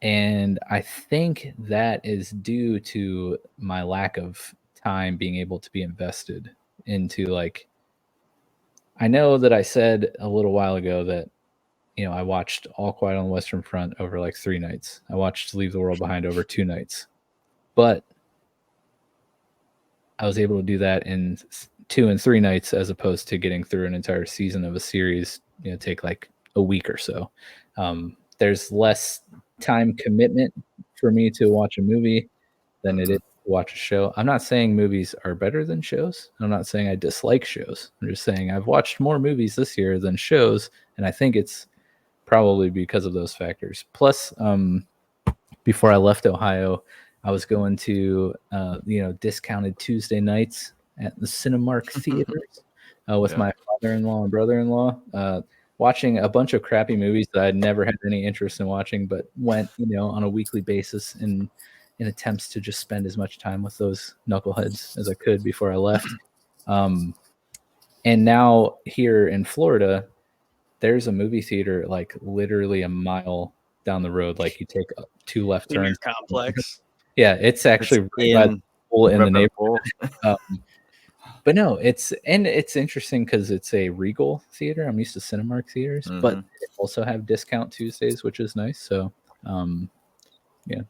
and I think that is due to my lack of time being able to be invested into, like, I know that I said a little while ago that I watched All Quiet on the Western Front over like 3 nights. I watched Leave the World Behind over 2 nights. But I was able to do that in 2 and 3 nights as opposed to getting through an entire season of a series, take like a week or so. There's less time commitment for me to watch a movie than it is to watch a show. I'm not saying movies are better than shows. I'm not saying I dislike shows. I'm just saying I've watched more movies this year than shows, and I think it's probably because of those factors. Plus, before I left Ohio, I was going to discounted Tuesday nights at the Cinemark theaters with my father-in-law and brother-in-law, watching a bunch of crappy movies that I'd never had any interest in watching, but went on a weekly basis in attempts to just spend as much time with those knuckleheads as I could before I left. And now here in Florida, there's a movie theater like literally a mile down the road. Like you take 2 left In your turns. complex. Yeah, it's actually It's right by the pool in the Rubber neighborhood. Bowl. But no, it's interesting because it's a Regal theater. I'm used to Cinemark theaters, but they also have discount Tuesdays, which is nice. So,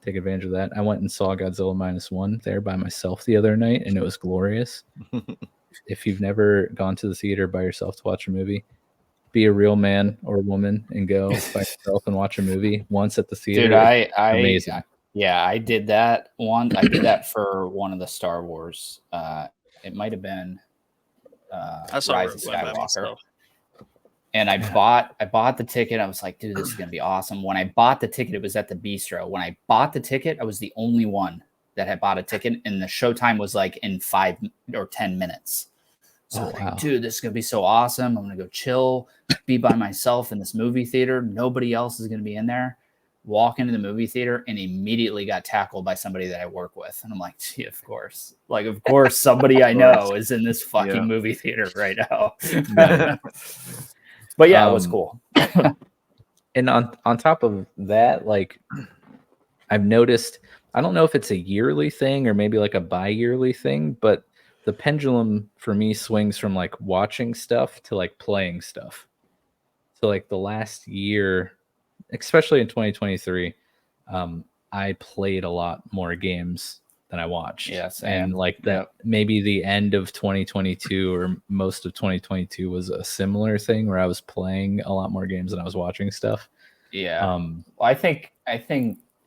take advantage of that. I went and saw Godzilla -1 there by myself the other night, and it was glorious. If you've never gone to the theater by yourself to watch a movie, be a real man or woman and go by yourself and watch a movie once at the theater. Dude, amazing. I did that one. I did that for one of the Star Wars. It might have been I saw Rise of Rogue One by Skywalker. myself. And I bought the ticket. I was like, dude, this is gonna be awesome. When I bought the ticket, it was at the bistro. When I bought the ticket, I was the only one that had bought a ticket, and the showtime was like in 5 or 10 minutes. So I was like, dude, this is gonna be so awesome. I'm gonna go chill, be by myself in this movie theater. Nobody else is gonna be in there. Walk into the movie theater and immediately got tackled by somebody that I work with. And I'm like, gee, of course. Like, of course, somebody I know is in this fucking movie theater right now. But yeah, it was cool. And on top of that, like, I've noticed, I don't know if it's a yearly thing or maybe like a bi-yearly thing, but the pendulum for me swings from like watching stuff to like playing stuff. So like the last year, especially in 2023, I played a lot more games than I watched. Yes, and like that, maybe the end of 2022 or most of 2022 was a similar thing where I was playing a lot more games than I was watching stuff. Yeah. Well, I think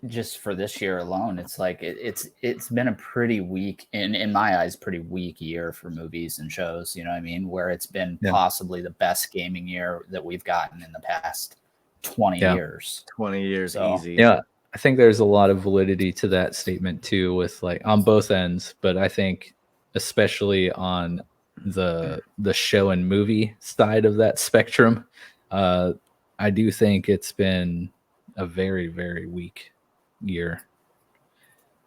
just for this year alone, it's like it's been a pretty weak, in my eyes, pretty weak year for movies and shows. You know what I mean? Where it's been possibly the best gaming year that we've gotten in the past 20 years. 20 years So, easy. Yeah, I think there's a lot of validity to that statement too, with like on both ends, but I think especially on the show and movie side of that spectrum, I do think it's been a very, very weak year.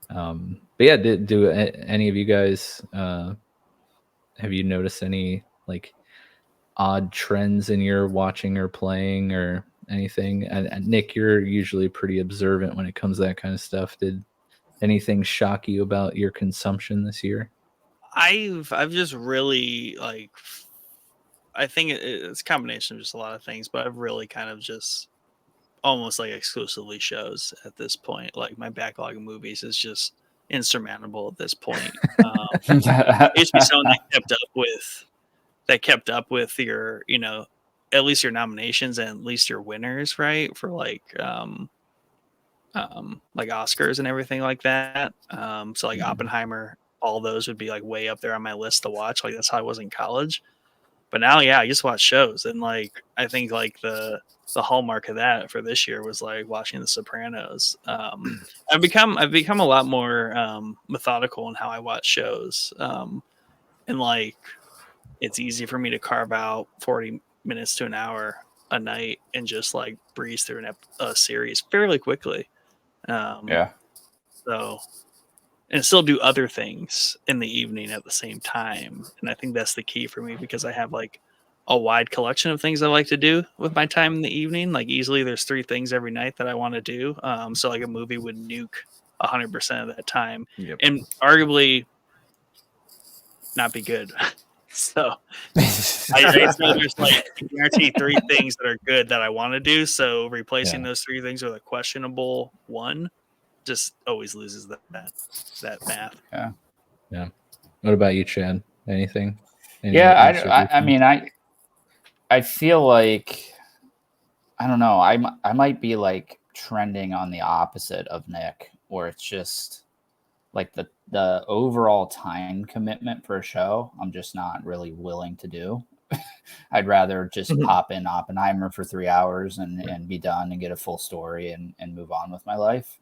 But yeah, do any of you guys have you noticed any like odd trends in your watching or playing or anything? And Nick, you're usually pretty observant when it comes to that kind of stuff. Did anything shock you about your consumption this year? I've just really like, I think it's a combination of just a lot of things, but I've really kind of just almost like exclusively shows at this point. Like my backlog of movies is just insurmountable at this point. It used to be someone that kept up with that kept up with your, at least your nominations and at least your winners, right? For like Oscars and everything like that. So like Oppenheimer, all those would be like way up there on my list to watch. Like that's how I was in college. But now, yeah, I just watch shows, and like I think like the hallmark of that for this year was like watching The Sopranos. I've become a lot more methodical in how I watch shows, and like it's easy for me to carve out 40 minutes to an hour a night and just like breeze through a series fairly quickly. So, and still do other things in the evening at the same time. And I think that's the key for me because I have like a wide collection of things I like to do with my time in the evening. Like easily there's 3 things every night that I want to do. So like a movie would nuke 100% of that time and arguably not be good. So I still just like guarantee 3 things that are good that I want to do. So replacing those 3 things with a questionable one just always loses that math. Yeah. What about you, Chad? Anything? I mean, I feel like I don't know. I might be like trending on the opposite of Nick, where it's just like the overall time commitment for a show. I'm just not really willing to do. I'd rather just pop in Oppenheimer for 3 hours and be done and get a full story and move on with my life.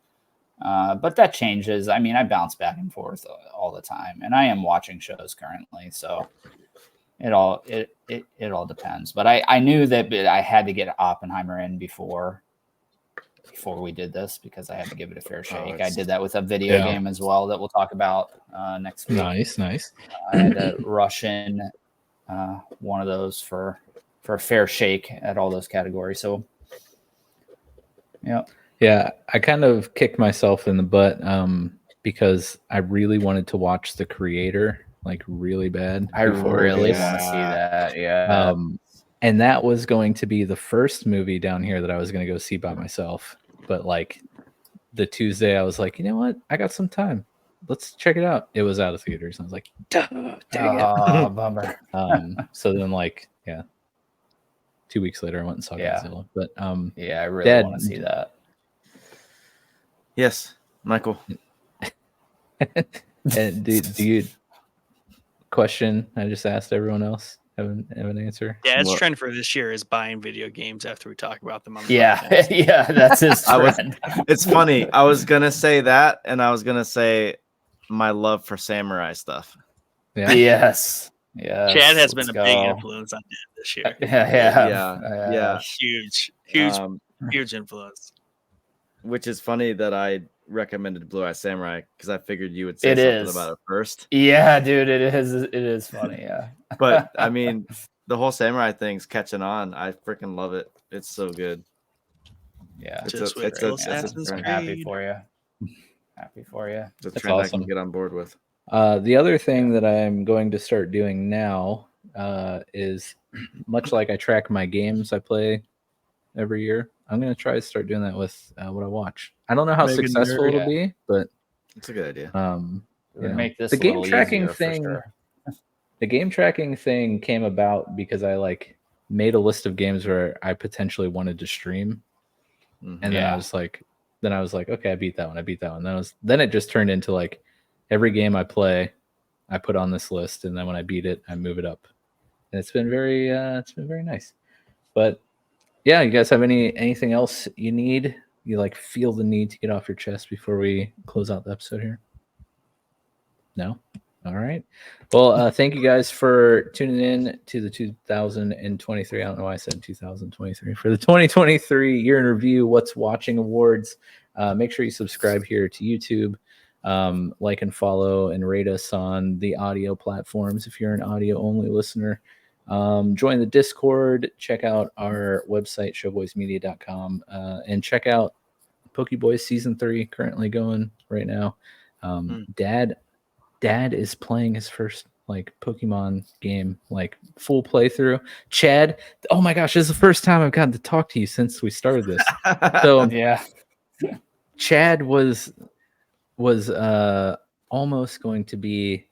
But that changes. I mean, I bounce back and forth all the time, and I am watching shows currently, so it all depends. But I knew that I had to get Oppenheimer in before we did this because I had to give it a fair shake. I did that with a video game as well that we'll talk about next week. Nice. I had to rush in one of those for a fair shake at all those categories. So, Yeah, I kind of kicked myself in the butt because I really wanted to watch The Creator like really bad. I really want to see that. Yeah. And that was going to be the first movie down here that I was going to go see by myself. But like the Tuesday, I was like, you know what? I got some time. Let's check it out. It was out of theaters. I was like, dang it. Bummer. So then 2 weeks later, I went and saw Godzilla. But I really want to see that. Yes, Michael. And do you question I just asked everyone else have an answer? Yeah, it's trend for this year is buying video games after we talk about them on the podcast. That's his trend. It's funny. I was gonna say that, and I was gonna say my love for samurai stuff. Yeah. Yes. Chad has been a big influence on it this year. Yeah. Huge influence. Which is funny that I recommended Blue Eye Samurai because I figured you would say something about it first. Yeah, dude, it is funny. Yeah, but I mean, the whole samurai thing's catching on. I freaking love it. It's so good. Yeah, I'm happy for you. It's a That's trend awesome. I can get on board with. The other thing that I'm going to start doing now is much like I track my games I play every year. I'm going to try to start doing that with what I watch. I don't know how successful it'll be, but it's a good idea. Make this the game tracking thing. Sure. The game tracking thing came about because I made a list of games where I potentially wanted to stream, and then I was like, okay, I beat that one. Then it just turned into every game I play, I put on this list, and then when I beat it, I move it up, and it's been very nice. But yeah, you guys have anything else you need? You feel the need to get off your chest before we close out the episode here? No? All right. Well, thank you guys for tuning in to the 2023. I don't know why I said 2023. For the 2023 Year in Review What's Watching Awards. Make sure you subscribe here to YouTube. Like and follow and rate us on the audio platforms if you're an audio-only listener. Join the Discord, check out our website, showboysmedia.com, and check out Pokeboys Season 3, currently going right now. Dad is playing his first Pokemon game, full playthrough. Chad, oh my gosh, this is the first time I've gotten to talk to you since we started this. So yeah, Chad was almost going to be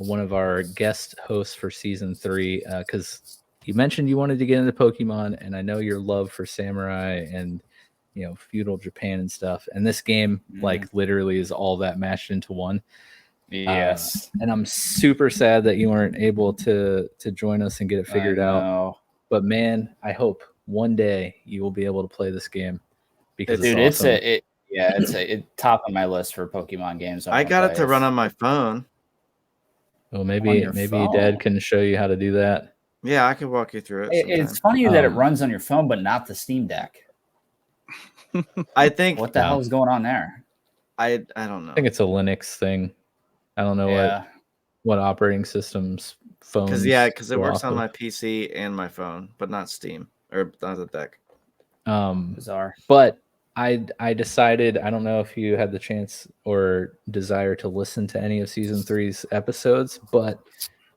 one of our guest hosts for season 3, because you mentioned you wanted to get into Pokemon, and I know your love for samurai and feudal Japan and stuff. And this game, like, literally is all that mashed into one. Yes. And I'm super sad that you weren't able to join us and get it figured out. But man, I hope one day you will be able to play this game because Dude, it's awesome. it's top on my list for Pokemon games. I got it to run on my phone. Well, maybe Dad can show you how to do that. Yeah, I can walk you through it. It's funny that it runs on your phone, but not the Steam Deck. I think what the hell is going on there? I don't know. I think it's a Linux thing. I don't know what operating systems phones. Because it works on my PC and my phone, but not Steam or not the deck. Bizarre. But I decided, I don't know if you had the chance or desire to listen to any of season 3's episodes, but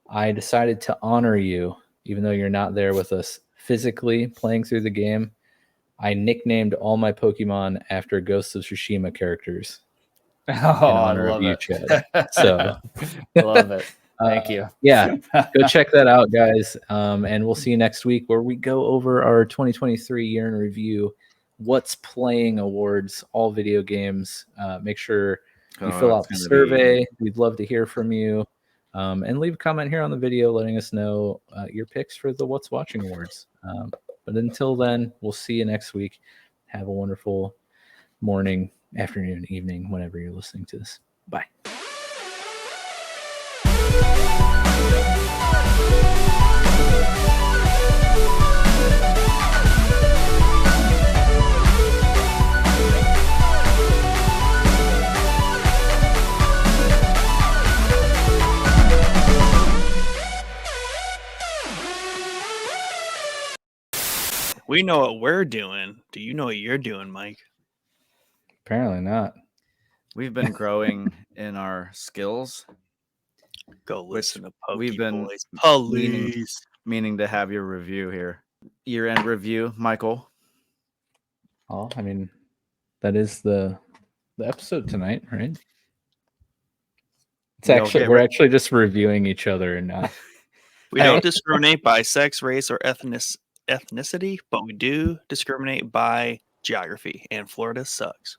I decided to honor you, even though you're not there with us physically playing through the game. I nicknamed all my Pokemon after Ghost of Tsushima characters. Oh, I love you, it. Chad. So, love it. Thank you. Yeah, go check that out, guys. And we'll see you next week where we go over our 2023 year in review, what's playing awards, all video games. Make sure you fill out the survey. We'd love to hear from you. And leave a comment here on the video letting us know your picks for the What's Watching Awards. But until then, we'll see you next week. Have a wonderful morning, afternoon, evening, whenever you're listening to this. Bye. We know what we're doing. Do you know what you're doing, Mike? Apparently not. We've been growing in our skills. Go listen to Poke we've been Boys. Police. Meaning to have your review here. Year-end review, Michael. Oh, I mean, that is the episode tonight, right? It's actually we're actually just reviewing each other and not. We don't discriminate by sex, race, or ethnicity, but we do discriminate by geography, and Florida sucks.